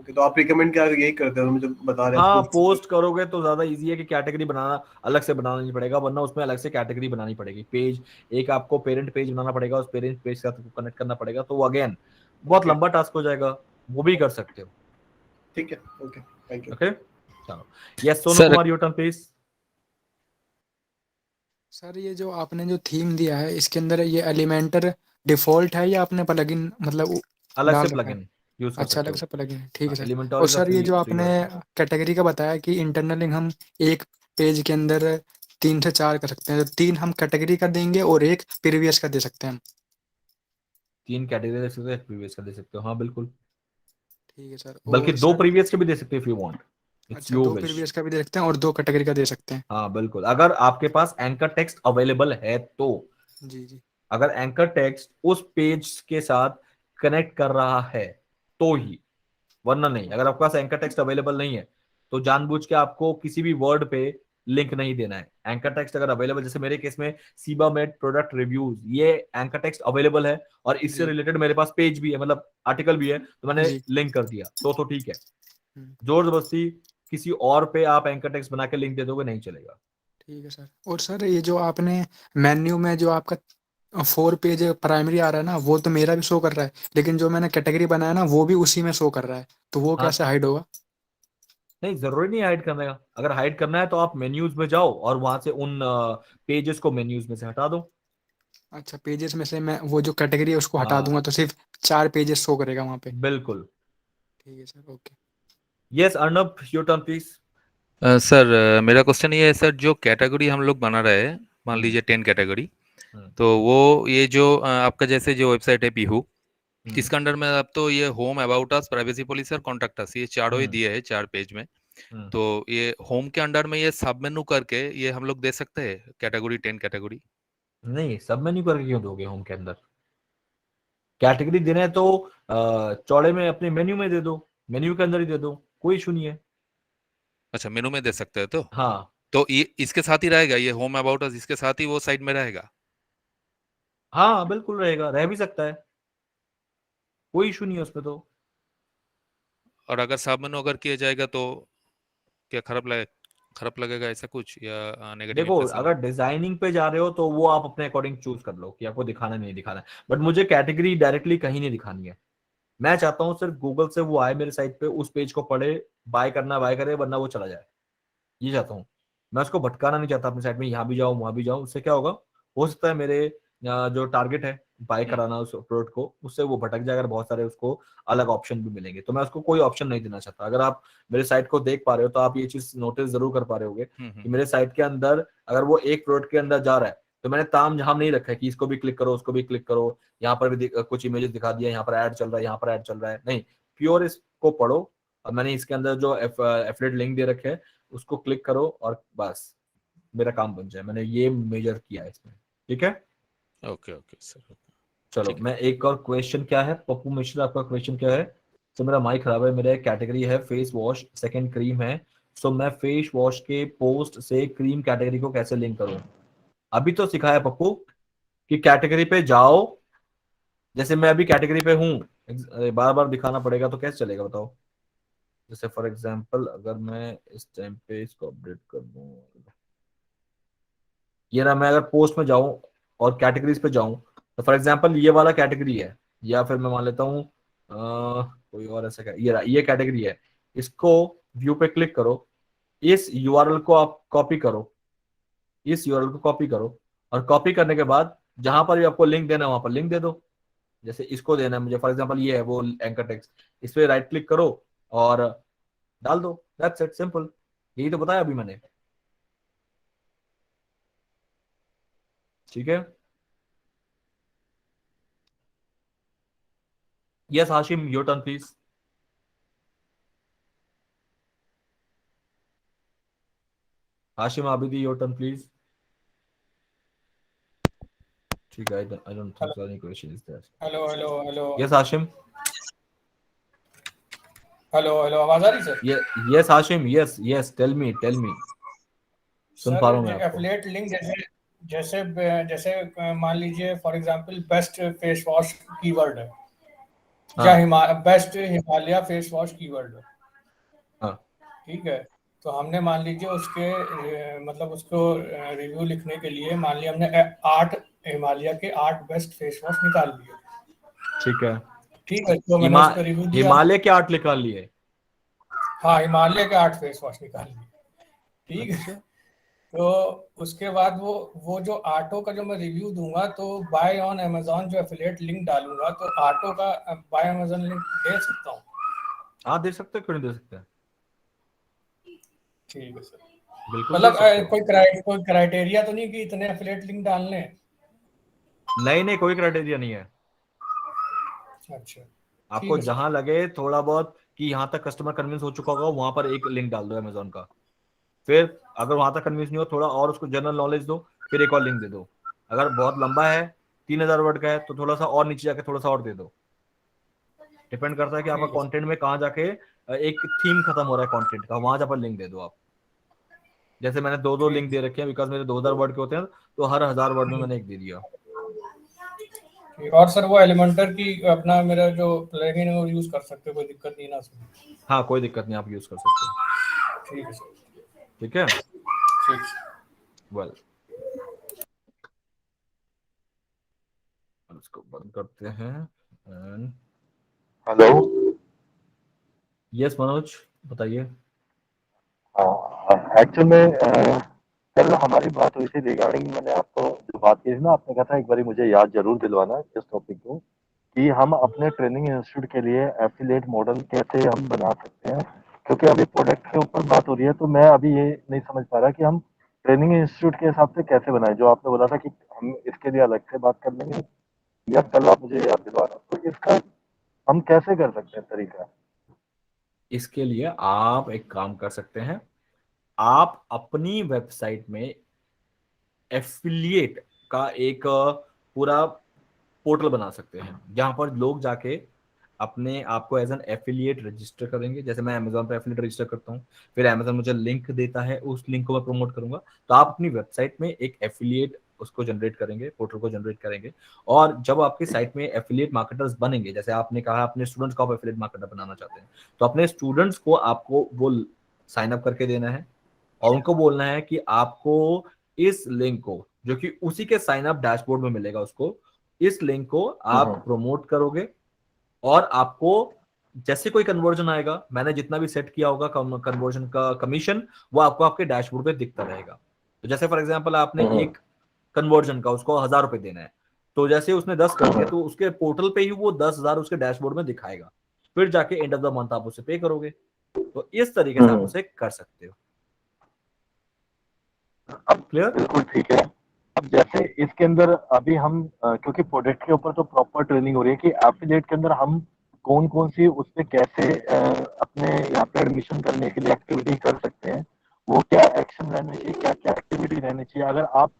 ओके, तो आप रिकमेंड क्या यही करते हो मुझे बता रहे हैं? हाँ, पोस्ट करोगे तो ज्यादा इजी है कि कैटेगरी बनाना अलग से बनाना नहीं पड़ेगा, वरना उसमें अलग से कैटेगरी बनानी पड़ेगी। पेज एक आपको पेरेंट पेज बनाना पड़ेगा, उस पेरेंट पेज के साथ कनेक्ट करना पड़ेगा, तो अगेन बहुत लंबा टास्क हो जाएगा। वो भी कर सकते हो। ठीक है, ओके, थैंक यू। ओके, चलो। Yes Sonu Kumar, your turn please. Sir ये जो आपने जो थीम दिया है इसके अंदर ये एलिमेंटर डिफॉल्ट है या आपने प्लगइन मतलब अलग डाल से रखा है? प्लगइन यूज कर अच्छा, सकते अलग हो। से प्लगइन है, ठीक है सर। एलिमेंटर और का सर ये जो फ्री आपने वर्जन। कैटेगरी का बताया कि इंटरनल लिंक हम एक पेज के अंदर 3 से 4 कर सकते हैं, तो 3 हम कैटेगरी का देंगे और एक प्रीवियस का दे सकते हैं हम। 3 कैटेगरी दे सकते हो, एक प्रीवियस का दे सकते हो। हाँ बिल्कुल, ठीक है सर। बल्कि और 2 सर प्रीवियस के भी दे सकते हो इफ यू वांट, इट्स अच्छा, योर 2 विश। प्रीवियस का भी दे सकते हैं और 2 कैटेगरी का दे सकते हैं। हाँ बिल्कुल, अगर आपके पास एंकर टेक्स्ट अवेलेबल है तो। जी जी। अगर एंकर टेक्स्ट उस पेज के साथ कनेक्ट कर रहा है तो ही, वरना नहीं। अगर आपके पास एंकर टेक्स्ट अवेलेबल नहीं है तो जानबूझ के आपको किसी भी वर्ड पे लिंक नहीं देना है। एंकर टेक्स्ट अगर अवेलेबल, जैसे मेरे केस में सीबा मेड प्रोडक्ट रिव्यूज, ये एंकर टेक्स्ट अवेलेबल है और इससे जी रिलेटेड मेरे पास पेज भी है, मतलब आर्टिकल भी है, तो मैंने जी। लिंक कर दिया तो ठीक है। जोर जबरदस्ती किसी और पे आप एंकर टेक्स्ट बना के लिंक दे दोगे, नहीं चलेगा। ठीक है सर। और सर ये जो आपने मेन्यू में जो आपका 4 पेज प्राइमरी आ रहा है ना, वो तो मेरा भी शो कर रहा है, लेकिन जो मैंने कैटेगरी बनाया ना वो भी उसी में शो कर रहा है, तो वो हाँ, कैसे हाइड होगा? नहीं जरूरी नहीं हाइड करने का। अगर हाइड करना है तो आप मेन्यूज में जाओ और वहां से उन पेजेस को मेन्यूज में से हटा दो। अच्छा, पेजेस में से मैं वो जो कैटेगरी है उसको हटा हाँ दूंगा तो सिर्फ 4 पेजेस शो करेगा वहां पे। बिल्कुल। ठीक है sir, okay. Yes Arnab, your turn please. Sir मेरा क्वेश्चन ये है सर, जो कैटेगरी हम लोग बना रहे हैं, मान लीजिए 10 कैटेगरी, तो वो ये जो आपका जैसे जो वेबसाइट है पीहू, इसके अंडर में अब तो ये home, about us, privacy policy और कॉन्टैक्ट अस, ये चारों ही दिए हैं 4 पेज में। तो ये होम के अंडर में ये सब मेनू करके ये हम लोग दे सकते हैं कैटेगरी 10 कैटेगरी? नहीं, सब मेन्यू करके क्यों दोगे होम के अंदर? कैटेगरी देना है तो चौड़े में अपने मेन्यू में दे दो, मेन्यू के अंदर ही दे दो, कोई इशू नहीं है। अच्छा, मेनू में दे सकते हैं तो? हाँ तो ये इसके साथ ही रहेगा, ये होम अबाउट अस इसके साथ ही वो साइड में रहेगा? हाँ बिल्कुल रहेगा, रह भी सकता है, कोई इशू नहीं है उसमें तो। और अगर सब मेनू अगर किया जाएगा तो क्या खराब लगेगा ऐसा कुछ, या नेगेटिव देखो, इंप्रेशन? अगर डिजाइनिंग पे जा रहे हो तो वो आप अपने अकॉर्डिंग चूज कर लो कि आपको दिखाना नहीं दिखाना है, बट मुझे कैटेगरी डायरेक्टली कहीं नहीं दिखानी है। मैं चाहता हूँ सिर्फ गूगल से वो आए मेरे साइट पे, उस पेज को पढ़े, बाय करना बाय करे, वरना वो चला जाए, ये चाहता हूँ। मैं उसको भटकाना नहीं चाहता अपनी साइट में, यहाँ भी जाओ वहां भी जाओ। उससे क्या होगा, हो सकता है मेरे जो टारगेट है बाय कराना उस प्रोडक्ट को, उससे वो भटक जाएगा और बहुत सारे उसको अलग ऑप्शन भी मिलेंगे। तो मैं उसको कोई ऑप्शन नहीं देना चाहता। अगर आप मेरे साइट को देख पा रहे हो तो आप ये चीज नोटिस जरूर कर पा रहे होगे कि मेरे साइट के अंदर अगर वो एक प्रोडक्ट के अंदर जा रहा है तो मैंने ताम झाम नहीं रखा है कि इसको भी क्लिक करो उसको भी क्लिक करो, यहाँ पर भी कुछ इमेजेस दिखा दिया, यहाँ पर ऐड चल रहा है, यहाँ पर ऐड चल रहा है, नहीं। प्योर इसको पढ़ो और मैंने इसके अंदर जो एफिलिएट लिंक दे रखे हैं उसको क्लिक करो और बस मेरा काम बन जाए। मैंने ये मेजर किया है इसमें, ठीक है। Okay okay sir. चलो, मैं एक और क्वेश्चन, क्या है पप्पू मिश्रा आपका क्वेश्चन क्या है? तो मेरा माइक खराब है, मेरा कैटेगरी है फेस वॉश, सेकंड क्रीम है। सो मैं फेस वॉश के पोस्ट से क्रीम कैटेगरी को कैसे लिंक करूं? अभी तो सिखाया पप्पू कि कैटेगरी पे जाओ, जैसे मैं अभी कैटेगरी पे हूँ, बार बार दिखाना पड़ेगा तो कैसे चलेगा बताओ? जैसे फॉर एग्जांपल अगर मैं इस टाइम पे इसको अपडेट कर दूं, ये ना, मैं अगर पोस्ट में जाऊं और कैटेगरीज पे जाऊं तो फॉर एग्जांपल ये वाला कैटेगरी है, या फिर मैं मान लेता हूँ कोई और ऐसा ये कैटेगरी है, इसको व्यू पे क्लिक करो, इस यूआरएल को आप कॉपी करो, इस यूआरएल को कॉपी करो और कॉपी करने के बाद जहां पर भी आपको लिंक देना है वहां पर लिंक दे दो। जैसे इसको देना है मुझे, फॉर एग्जांपल ये है वो एंकर टेक्स्ट, इस पे राइट क्लिक करो और डाल दो, दैट्स इट, सिंपल। यही तो बताया अभी मैंने, ठीक है। Yes Hashim, your turn please. Hashim Abidi, your turn please. ठीक है, I don't think so any question is there. Hello. Yes Hashim. Hello, आवाज आ रही sir? Yes Hashim, yes tell me सुन पा रहा हूँ मैं आपको। एफिलिएट लिंक जैसे मान लीजिए for example best face wash keyword है, या best Himalaya face wash keyword, हाँ ठीक है, तो हमने मान लीजिए उसके मतलब उसको रिव्यू लिखने के लिए मान लिया हमने 8 हिमालय के 8 बेस्ट फेस वॉश निकाल लिए, ठीक है, ठीक है, तो मैंने उस पर रिव्यू दिया। हिमालय के 8 निकाल लिए? हाँ, हिमालय के 8 फेस वॉश निकाल लिए, ठीक है। तो उसके बाद वो जो ऑटो का जो मैं रिव्यू दूंगा, तो बाय ऑन अमेजोन जो एफिलिएट लिंक डालूंगा, तो ऑटो का बाय अमेजोन लिंक दे सकता हूँ? हाँ दे सकते हो, क्यों नहीं दे सकते? ठीक है सर। बिल्कुल मतलब दे सकते हो। कोई क्राइटेरिया तो नहीं कि इतने एफिलिएट लिंक डालने? नहीं, कोई क्राइटेरिया नहीं है। अच्छा, आपको जहां लगे थोड़ा बहुत कि यहाँ तक कस्टमर कन्विंस हो चुका होगा, वहां पर एक लिंक डाल दो अमेजोन का। फिर अगर वहां तक कन्विंस नहीं हो, थोड़ा और उसको जनरल नॉलेज दो, फिर एक और लिंक दे दो। अगर बहुत लंबा है, 3000 वर्ड का है, तो थोड़ा सा और नीचे जाके थोड़ा सा और दे दो। डिपेंड करता है कि आपका कंटेंट में कहाँ जाके एक थीम खत्म हो रहा है कंटेंट का, वहां पर लिंक दे दो आप। जैसे मैंने 2 लिंक दे रखे हैं, बिकॉज मेरे 2000 वर्ड के होते हैं, तो हर 1000 वर्ड में मैंने एक दे दिया। और सर वो एलिमेंटर की अपना मेरा जो प्लगइन है वो यूज कर सकते हो, कोई दिक्कत नहीं ना उसमें? हाँ कोई दिक्कत नहीं, आप यूज कर सकते हो। ठीक है सर। ठीक है, ठीक। वेल इसको बंद करते हैं। एंड हेलो, यस मनोज बताइए। हाँ एक्चुअल में कल हमारी बात हुई थी रिगार्डिंग, मैंने आपको जो बात की थी ना, आपने कहा था एक बारी मुझे याद जरूर दिलवाना इस टॉपिक को, कि हम अपने ट्रेनिंग इंस्टीट्यूट के लिए एफिलिएट मॉडल कैसे हम बना सकते हैं, क्योंकि अभी प्रोडक्ट के ऊपर बात हो रही है, तो मैं अभी ये नहीं समझ पा रहा कि हम ट्रेनिंग इंस्टीट्यूट के हिसाब से कैसे बनाएं। जो आपने बोला था कि हम इसके लिए अलग से बात कर लेंगे, या कल आप मुझे याद दिलवाना, तो इसका हम कैसे कर सकते हैं तरीका? इसके लिए आप एक काम कर सकते हैं, आप अपनी वेबसाइट में एफिलिएट का एक पूरा पोर्टल बना सकते हैं, जहां पर लोग जाके अपने आपको एज एन एफिलिएट रजिस्टर करेंगे। जैसे मैं अमेजोन पर एफिलिएट रजिस्टर करता हूँ, फिर अमेजोन मुझे लिंक देता है, उस लिंक को मैं प्रमोट करूंगा, तो आप अपनी वेबसाइट में एक एफिलिएट उसको जनरेट करेंगे, पोर्टल को जनरेट करेंगे। और जब आपकी साइट में एफिलिएट मार्केटर्स बनेंगे, जैसे आपने कहा अपने स्टूडेंट्स को आप एफिलिएट मार्केटर बनाना चाहते हैं, तो अपने स्टूडेंट्स को आपको वो साइन अप करके देना है, और उनको बोलना है कि आपको इस लिंक को, जो कि उसी के साइन अप डैशबोर्ड में मिलेगा उसको, इस लिंक को आप प्रमोट करोगे, और आपको जैसे कोई कन्वर्जन आएगा, मैंने जितना भी सेट किया होगा कन्वर्जन का कमीशन, वो आपको आपके डैशबोर्ड पे दिखता रहेगा। तो जैसे फॉर एग्जांपल आपने एक कन्वर्जन का उसको 1000 रुपए देना है, तो जैसे उसने 10 कर दिए, तो उसके पोर्टल पे ही वो 10,000 उसके डैशबोर्ड में दिखाएगा, फिर जाके एंड ऑफ द मंथ आप उसे पे करोगे। तो इस तरीके से आप उसे कर सकते हो। क्लियर? बिल्कुल ठीक है। अब जैसे इसके अंदर अभी हम क्योंकि प्रोडक्ट के ऊपर तो प्रॉपर ट्रेनिंग हो रही है कि एफिलिएट के अंदर हम कौन कौन सी उससे कैसे अपने यहाँ पे एडमिशन करने के लिए एक्टिविटी कर सकते हैं, वो क्या एक्शन रहने चाहिए, क्या क्या एक्टिविटी रहनी चाहिए। अगर आप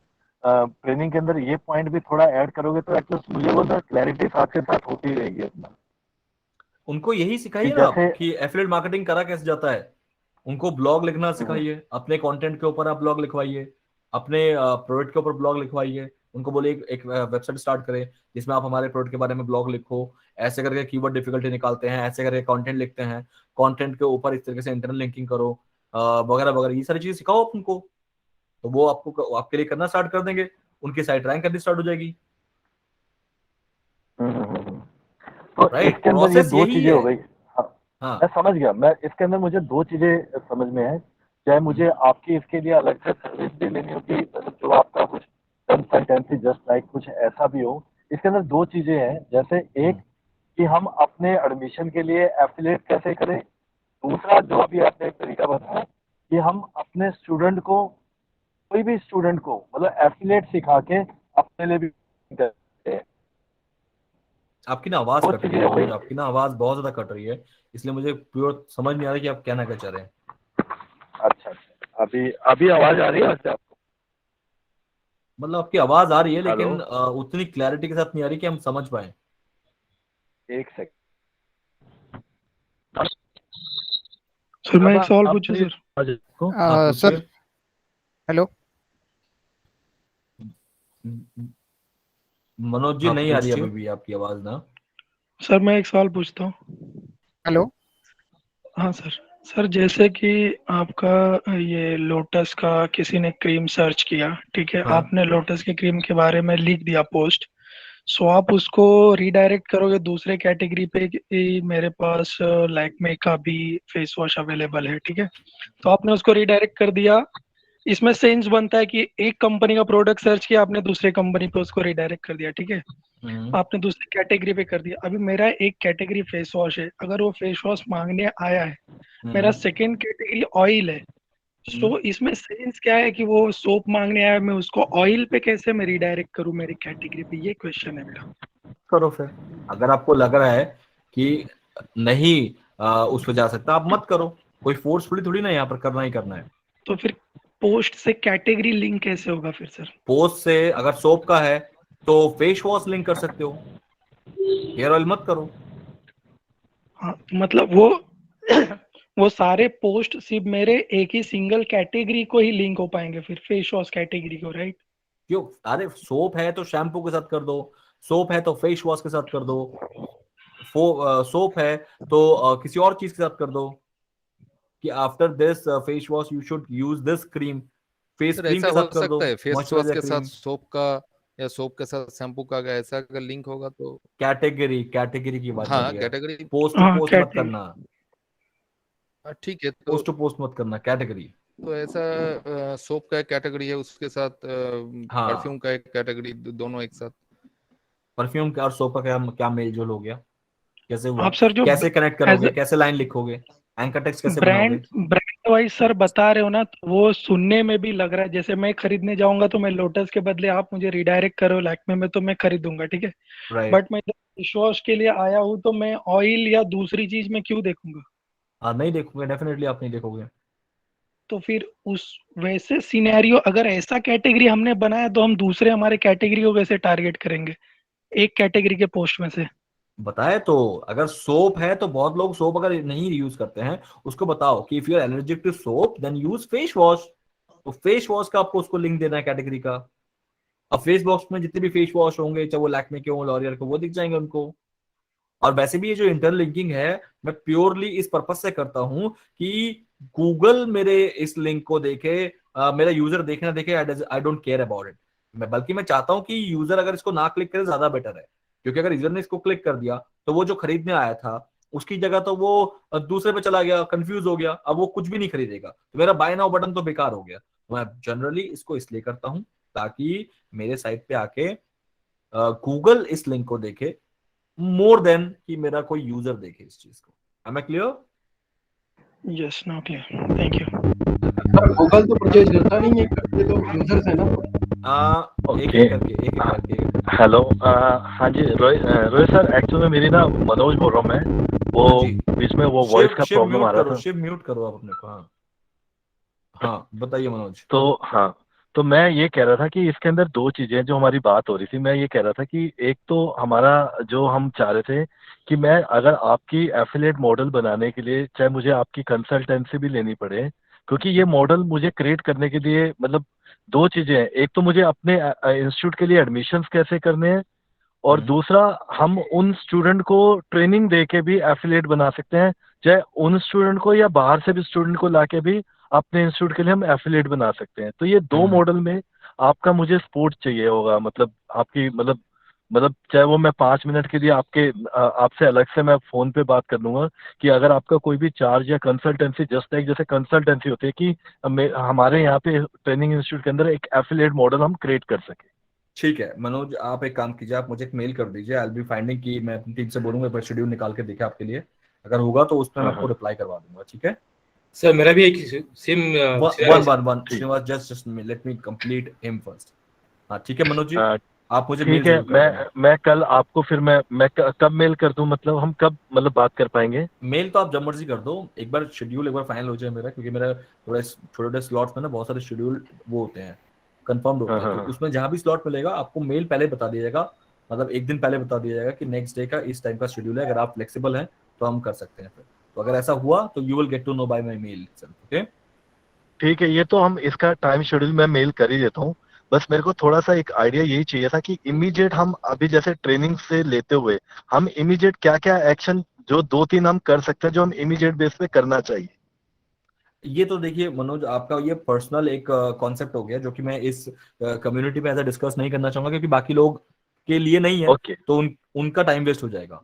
ट्रेनिंग के अंदर ये पॉइंट भी थोड़ा ऐड करोगे तो एटलीस्ट मुझे वो क्लैरिटी साथ के साथ होती रहेगी अपना। उनको यही सिखाइए ना आप कि एफिलिएट मार्केटिंग करा कैसे जाता है। उनको ब्लॉग लिखना सिखाइए, अपने कंटेंट के ऊपर आप ब्लॉग लिखवाइए, अपने प्रोडक्ट के ऊपर ब्लॉग लिखवाइए। उनको बोले एक वेबसाइट स्टार्ट करें जिसमें आप हमारे प्रोडक्ट के बारे में ब्लॉग लिखो, ऐसे करके कीवर्ड डिफिकल्टी निकालते हैं, ऐसे करके कंटेंट लिखते हैं, कंटेंट के ऊपर इस तरीके से इंटरनल लिंकिंग करो, वगैरह वगैरह, ये सारी चीजें सिखाओ आप उनको, तो वो आपको आपके लिए करना स्टार्ट कर देंगे, उनकी साइट रैंक करनी स्टार्ट हो जाएगी। तो इसके अंदर ये दो चीजें हो गई। हाँ मैं समझ गया। मैं इसके अंदर मुझे दो चीजें समझ में है, चाहे मुझे आपकी इसके लिए अलग से सर्विस भी लेनी होगी, जो आपका कुछ कंसल्टेंसी जस्ट लाइक कुछ ऐसा भी हो। इसके अंदर दो चीजें हैं, जैसे एक कि हम अपने एडमिशन के लिए एफिलिएट कैसे करें, दूसरा जो अभी आपने एक तरीका बताया कि हम अपने स्टूडेंट को, कोई भी स्टूडेंट को मतलब एफिलिएट सिखा के अपने लिए भी करते हैं। आपकी ना आवाज कट रही है, आपकी ना आवाज बहुत ज्यादा कट रही है, इसलिए मुझे प्योर समझ नहीं आ रहा कि आप कहना क्या चाह रहे हैं। अच्छा, अभी आवाज आ रही है आपको? मतलब आपकी आवाज आ रही है, लेकिन उतनी क्लैरिटी के साथ नहीं आ रही कि हम समझ पाए। एक सेकंड सर, मैं एक सवाल पूछूं sir? Sir hello Manoj ji, नहीं आ रही अभी भी आपकी आवाज ना। सर मैं एक सवाल पूछता हूँ। हेलो। हाँ सर जैसे कि आपका ये लोटस का किसी ने क्रीम सर्च किया, ठीक है, हाँ। आपने लोटस के क्रीम के बारे में लिख दिया पोस्ट, सो आप उसको रीडायरेक्ट करोगे दूसरे कैटेगरी पे कि मेरे पास लैक्मे का भी फेस वॉश अवेलेबल है, ठीक है, तो आपने उसको रीडायरेक्ट कर दिया। इसमें सेंस बनता है कि एक कंपनी का प्रोडक्ट सर्च किया आपने, दूसरे कंपनी पे उसको रीडायरेक्ट कर दिया, ठीक है, आपने दूसरी कैटेगरी पे कर दिया। अभी मेरा एक कैटेगरी फेस वॉश है, अगर वो फेस वॉश मांगने आया है, मेरा सेकंड कैटेगरी ऑयल है, सो इसमें सेंस क्या है कि वो सोप मांगने आया, मैं उसको ऑयल पे कैसे मैं रीडायरेक्ट करूं मेरी कैटेगरी पे, ये क्वेश्चन है मेरा। करो फिर, अगर आपको लग रहा है कि नहीं उस पे जा सकता, आप मत करो, कोई फोर्सफुली थोड़ी ना यहाँ पर करना ही करना है। तो फिर पोस्ट से कैटेगरी लिंक कैसे होगा फिर सर? पोस्ट से अगर सोप का है तो फेस वॉश लिंक कर सकते हो, हेयर ऑयल मत करो। हाँ मतलब वो सारे पोस्ट सिर्फ मेरे एक ही सिंगल कैटेगरी को ही लिंक हो पाएंगे फिर, फेस वॉश कैटेगरी को, राइट? क्यों, अरे सोप है तो शैम्पू के साथ कर दो, सोप है तो फेस वॉश के साथ कर दो, सोप है तो किसी और चीज के साथ कर दो कि after this face wash you should use this cream, face sir cream ऐसा के हो साथ कर दो, सकता है फेस वॉश मॉइस्चराइजर के साथ क्रीम। सोप का या सोप के साथ शैम्पू का अगर ऐसा अगर लिंक होगा तो कैटेगरी की बात हाँ कर रही है, कैटेगरी पोस्ट टू पोस्ट मत करना, ठीक है। तो पोस्ट टू पोस्ट मत करना, कैटेगरी। तो ऐसा सोप का एक कैटेगरी है, उसके साथ हाँ। परफ्यूम का एक कैटेगरी, दोनों एक साथ। परफ्यूम और सोप का क्या क्या मेल जोल हो गया, कैसे हुआ, आप सर जो कैसे कनेक्ट करोगे, कैसे लाइन लिखोगे, एंकर टेक्स्ट कैसे बनाओगे? ब्रांड वाइज सर बता रहे हो ना, तो वो सुनने में भी लग रहा है जैसे मैं खरीदने जाऊंगा तो मैं लोटस के बदले आप मुझे रिडायरेक्ट करो लैक्मे में तो मैं खरीदूंगा, ठीक है, बट मैं फेस वॉश के लिए आया हूँ तो मैं ऑयल या दूसरी चीज में क्यों देखूंगा? नहीं देखोगे, डेफिनेटली आप नहीं देखोगे। तो फिर उस वैसे सिनेरियो अगर ऐसा कैटेगरी हमने बनाया तो हम दूसरे हमारे कैटेगरी को कैसे टारगेट करेंगे एक कैटेगरी के पोस्ट में से? बताए तो, अगर सोप है तो बहुत लोग सोप अगर नहीं यूज करते हैं उसको बताओ कि if you are allergic to soap then use face wash, तो फेस वॉश का आपको उसको लिंक देना है कैटेगरी का। अब फेस बॉक्स में जितने भी फेस वॉश होंगे, चाहे वो लैक्मे के हो, लॉरियल के, वो दिख जाएंगे उनको। और वैसे भी ये जो इंटरलिंकिंग है मैं प्योरली इस पर्पस से करता हूं कि गूगल मेरे इस लिंक को देखे, मेरा यूजर देखे ना देखे, I don't care about it. बल्कि मैं चाहता हूं कि यूजर अगर इसको ना क्लिक करे ज्यादा बेटर है, क्योंकि अगर यूजर ने इसको क्लिक कर दिया तो वो जो खरीदने आया था उसकी जगह तो वो दूसरे पे चला गया, कंफ्यूज हो गया, अब वो कुछ भी नहीं खरीदेगा, तो मेरा बाय नाउ बटन तो बेकार हो गया। मैं जनरली इसको इसलिए करता हूं ताकि मेरे साइट पे आके गूगल इस लिंक को देखे मोर देन कि मेरा कोई यूजर देखे इस चीज को। Am I clear? Yes, now clear, thank you. Google तो परचेज करता नहीं है, करते तो यूजर्स है ना। एक हेलो, हाँ जी रोहित सर, एक्चुअली में मेरी ना मनोज बोल रहा हूँ मैं, वो बीच में वो वॉइस का प्रॉब्लम आ रहा था। शिव म्यूट करो आप अपने को। हाँ बताइए मनोज। तो हाँ, तो मैं ये कह रहा था कि इसके अंदर दो चीजें जो हमारी बात हो रही थी, मैं ये कह रहा था कि एक तो हमारा जो हम चाह रहे थे कि मैं अगर आपकी एफिलिएट मॉडल बनाने के लिए चाहे मुझे आपकी कंसल्टेंसी भी लेनी पड़े, क्योंकि ये मॉडल मुझे क्रिएट करने के लिए मतलब दो चीजें हैं, एक तो मुझे अपने इंस्टीट्यूट के लिए एडमिशंस कैसे करने हैं, और दूसरा हम उन स्टूडेंट को ट्रेनिंग दे के भी एफिलिएट बना सकते हैं, चाहे उन स्टूडेंट को या बाहर से भी स्टूडेंट को ला के भी अपने इंस्टीट्यूट के लिए हम एफिलिएट बना सकते हैं। तो ये दो मॉडल में आपका मुझे सपोर्ट चाहिए होगा, मतलब आपकी मतलब चाहे वो मैं 5 मिनट के लिए आपसे अलग से मैं फोन पे बात कर लूंगा कि अगर आपका कोई भी चार्ज या कंसल्टेंसी, जस्ट एक जैसे कंसल्टेंसी होती है कि हमारे यहाँ पे ट्रेनिंग इंस्टीट्यूट के अंदर एक एफिलिएट मॉडल हम क्रिएट कर सके। ठीक है मनोज, आप एक काम कीजिए, आप मुझे एक मेल कर दीजिए, आई विल बी फाइंडिंग कि मैं अपनी टीम से बोलूंगा पर शेड्यूल निकाल के देखे आपके लिए, अगर होगा तो उसमें मैं आपको रिप्लाई करवा दूंगा। ठीक है सर, मेरा भी एक same one Srinivas, just let me complete him first. हाँ ठीक है मनोज जी, आप मुझे ठीक है, मैं कल आपको फिर मैं कब मेल कर दूं, मतलब हम कब मतलब बात कर पाएंगे? मेल तो आप जब मर्जी कर दो, एक बार शेड्यूल एक बार फाइनल हो जाए मेरा, क्योंकि मेरा थोड़ा छोटे स्लॉट्स में ना बहुत सारे शेड्यूल वो होते हैं कंफर्म्ड होते हैं, तो उसमें जहां भी स्लॉट मिलेगा आपको मेल पहले बता दिया जाएगा, मतलब एक दिन पहले बता दिया जाएगा कि नेक्स्ट डे का इस टाइम का शेड्यूल है, अगर आप फ्लेक्सिबल हैं तो हम कर सकते हैं फिर, तो अगर ऐसा हुआ तो you will get to know by my mail. Okay ठीक है, ये तो हम इसका टाइम शेड्यूल मैं मेल कर ही देता हूँ, बस मेरे को थोड़ा सा एक आइडिया यही चाहिए था कि इमीडिएट हम अभी जैसे ट्रेनिंग से लेते हुए हम इमीडिएट क्या क्या एक्शन जो 2-3 हम कर सकते हैं जो हम इमीडिएट बेस पे करना चाहिए। ये तो देखिए मनोज, आपका ये पर्सनल एक कॉन्सेप्ट हो गया जो कि मैं इस कम्युनिटी में ऐसा डिस्कस नहीं करना चाहूंगा, क्योंकि बाकी लोग के लिए नहीं है। तो उनका टाइम वेस्ट हो जाएगा।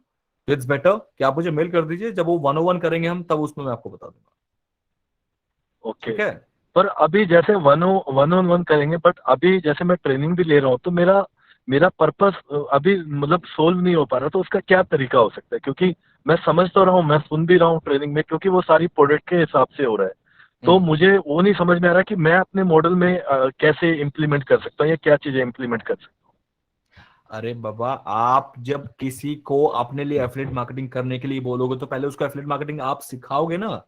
इट्स बेटर कि आप मुझे मेल कर दीजिए, जब वो 101 करेंगे हम, तब उसमें मैं आपको बता दूंगा। ओके, ठीक है। पर अभी जैसे 1-on-1 करेंगे, बट अभी जैसे मैं ट्रेनिंग भी ले रहा हूँ तो मेरा पर्पस अभी मतलब सोल्व नहीं हो पा रहा, तो उसका क्या तरीका हो सकता है? क्योंकि मैं समझ तो रहा हूँ, मैं सुन भी रहा हूँ ट्रेनिंग में, क्योंकि वो सारी प्रोडक्ट के हिसाब से हो रहा है। तो मुझे वो नहीं समझ में आ रहा कि मैं अपने मॉडल में कैसे इम्प्लीमेंट कर सकता हूँ या क्या चीजें इम्प्लीमेंट कर सकता हूँ। अरे बाबा, आप जब किसी को अपने लिए एफिलिएट मार्केटिंग करने के लिए बोलोगे तो पहले उसको एफिलिएट मार्केटिंग आप सिखाओगे ना।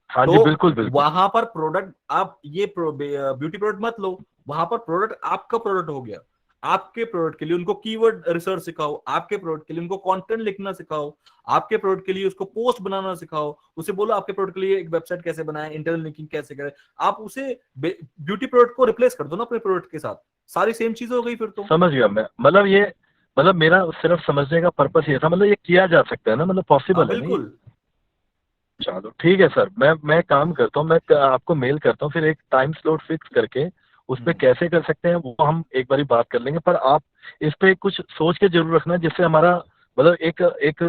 हाँ तो जी, बिल्कुल बिल्कुल। वहां पर प्रोडक्ट, आप ये ब्यूटी प्रोडक्ट मत लो, वहां पर प्रोडक्ट आपका प्रोडक्ट हो गया। आपके प्रोडक्ट के लिए उनको कीवर्ड रिसर्च सिखाओ, आपके प्रोडक्ट के लिए उनको कंटेंट लिखना सिखाओ, आपके प्रोडक्ट के लिए उसको पोस्ट बनाना सिखाओ, उसे बोलो आपके प्रोडक्ट के लिए एक वेबसाइट कैसे बनाए, इंटरनल लिंकिंग कैसे करें। आप उसे ब्यूटी प्रोडक्ट को रिप्लेस कर दो ना अपने प्रोडक्ट के साथ, सारी सेम चीज हो गई फिर तो। समझ गया मैं, मतलब मेरा सिर्फ समझने का पर्पस ये था, मतलब ये किया जा सकता है ना, मतलब पॉसिबल है ना ये? बिल्कुल। चलो ठीक है सर, मैं काम करता हूँ, मैं आपको मेल करता हूँ, फिर एक टाइम स्लॉट फिक्स करके उस पर कैसे कर सकते हैं वो हम एक बारी बात कर लेंगे। पर आप इस पे कुछ सोच के जरूर रखना, जिससे हमारा मतलब एक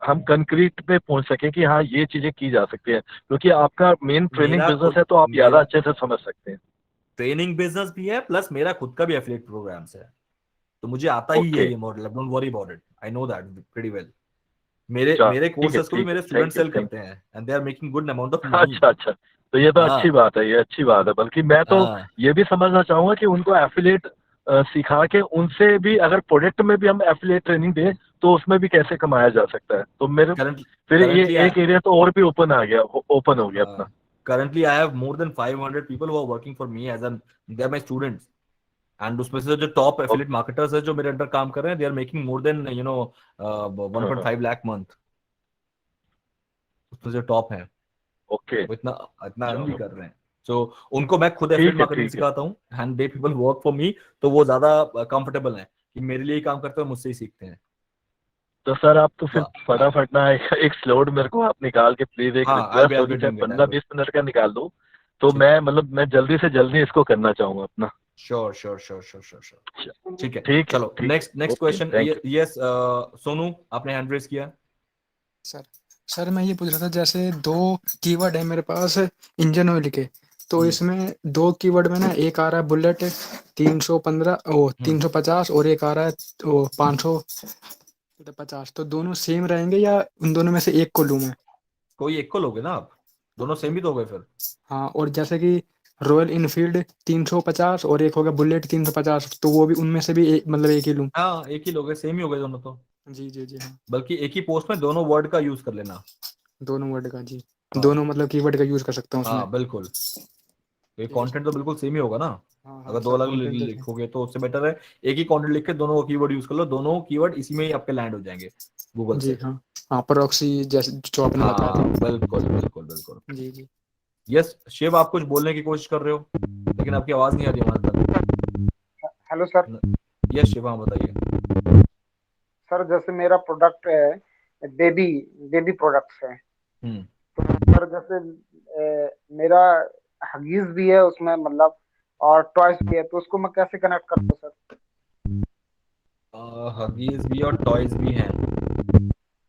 हम कंक्रीट पे पहुंच सके कि हाँ ये चीजें की जा सकती है, क्योंकि आपका मेन ट्रेनिंग मेरा बिजनेस खुद है तो आप ज्यादा अच्छे से समझ सकते हैं। ट्रेनिंग बिजनेस भी है, प्लस मेरा खुद का भी एफिलिएट प्रोग्राम्स है, तो मुझे आता ही है ओके, ये model. Don't worry about it, I know that pretty well. मेरे चलो मेरे ठीक है, कोर्सेज को भी ठीक है, मेरे स्टूडेंट थैंक यू सेल थैंक करते हैं and they are making good amount of you. Money. अच्छा अच्छा, तो ये तो अच्छी हाँ बात है, ये अच्छी बात है। बल्कि मैं तो हाँ। ये भी समझना चाहूंगा कि उनको एफिलिएट सिखा के उनसे भी अगर प्रोडक्ट में भी हम एफिलिएट ट्रेनिंग दें तो उसमें भी कैसे कमाया जा सकता है। तो मेरे फिर ये करंटली एक एरिया तो और भी ओपन आ गया, ओपन हो गया अपना। currently I have more than 500 people who are working for me as an, they are my students, and उसमें से जो टॉप एफिलिएट मार्केटर्स है जो मेरे अंडर काम कर रहे हैं, they are making more than 1.5 lakh month. उसमें जो टॉप है ओके, वो इतना इतना अर्न भी कर रहे हैं। सो उनको मैं खुद एफिलिएट ठीक है मार्केटिंग ठीक है। सिखाता हूँ and they people work for me, तो वो ज्यादा कंफर्टेबल हैं कि मेरे लिए ही काम करते हैं, मुझसे ही सीखते हैं। तो सर आप तो फिर फटाफट ना एक स्लॉट मेरे को आप निकाल के प्लीज, एक हाँ, रिक्वेस्ट I'll होगी, be चाहे doing it, 15-20 मिनट का निकाल दो, तो मैं जल्दी से जल्दी इसको करना चाहूंगा अपना। Sure sure sure sure sure sure. ठीक है, ठीक है, चलो ठीक है, next okay, question. Thank you. Yes Sonu, आपने हैंड रेज किया। सर मैं ये पूछ रहा था, जैसे 2 कीवर्ड है मेरे पास इंजन ऑयल के, तो इसमें 2 कीवर्ड में ना एक आ रहा है बुलेट 350 और एक आ रहा है वो 550, तो दोनों सेम रहेंगे या उन दोनों में से एक को लूं मैं? कोई एक को लोगे ना आप, दोनों सेम ही तो हो गए फिर। हाँ, और जैसे कि रॉयल इनफील्ड 350 और एक हो गया बुलेट 350, तो वो भी उनमें से भी मतलब एक ही लूं? हाँ, एक ही लोगे, सेम ही हो गए दोनों तो। जी जी जी हाँ, बल्कि एक ही पोस्ट में दोनों वर्ड का यूज कर लेना। दोनों वर्ड का जी, हाँ दोनों मतलब कीवर्ड का यूज कर सकता हूँ उसमें? हाँ बिल्कुल, ये ठीक है कंटेंट तो बिल्कुल सेम ही होगा ना। हाँ अगर हाँ दो सर, अलग कंटेंट तो लिखोगे तो उससे बेटर है एक ही कंटेंट लिख के दोनों कीवर्ड यूज कर लो, दोनों कीवर्ड इसी में ही आपके लैंड हो जाएंगे गूगल जी से। हाँ हाँ, प्रॉक्सी जैसे जो आपने बताया हाँ था। बिल्कुल बिल्कुल बिल्कुल। जी जी। यस शिव, आप कुछ बोलने की कोशिश कर रहे हो लेकिन आपकी आवाज नहीं आ रही हमारे तक। Hello sir. यस शिव, हाँ बताइए। सर जैसे मेरा प्रोडक्ट है बेबी प्रोडक्ट्स है, तो सर जैसे मेरा हगीज भी है उसमें मतलब, और टॉयज भी है, तो उसको मैं कैसे कनेक्ट करता हूँ सर? हगीज भी और टॉयज भी हैं,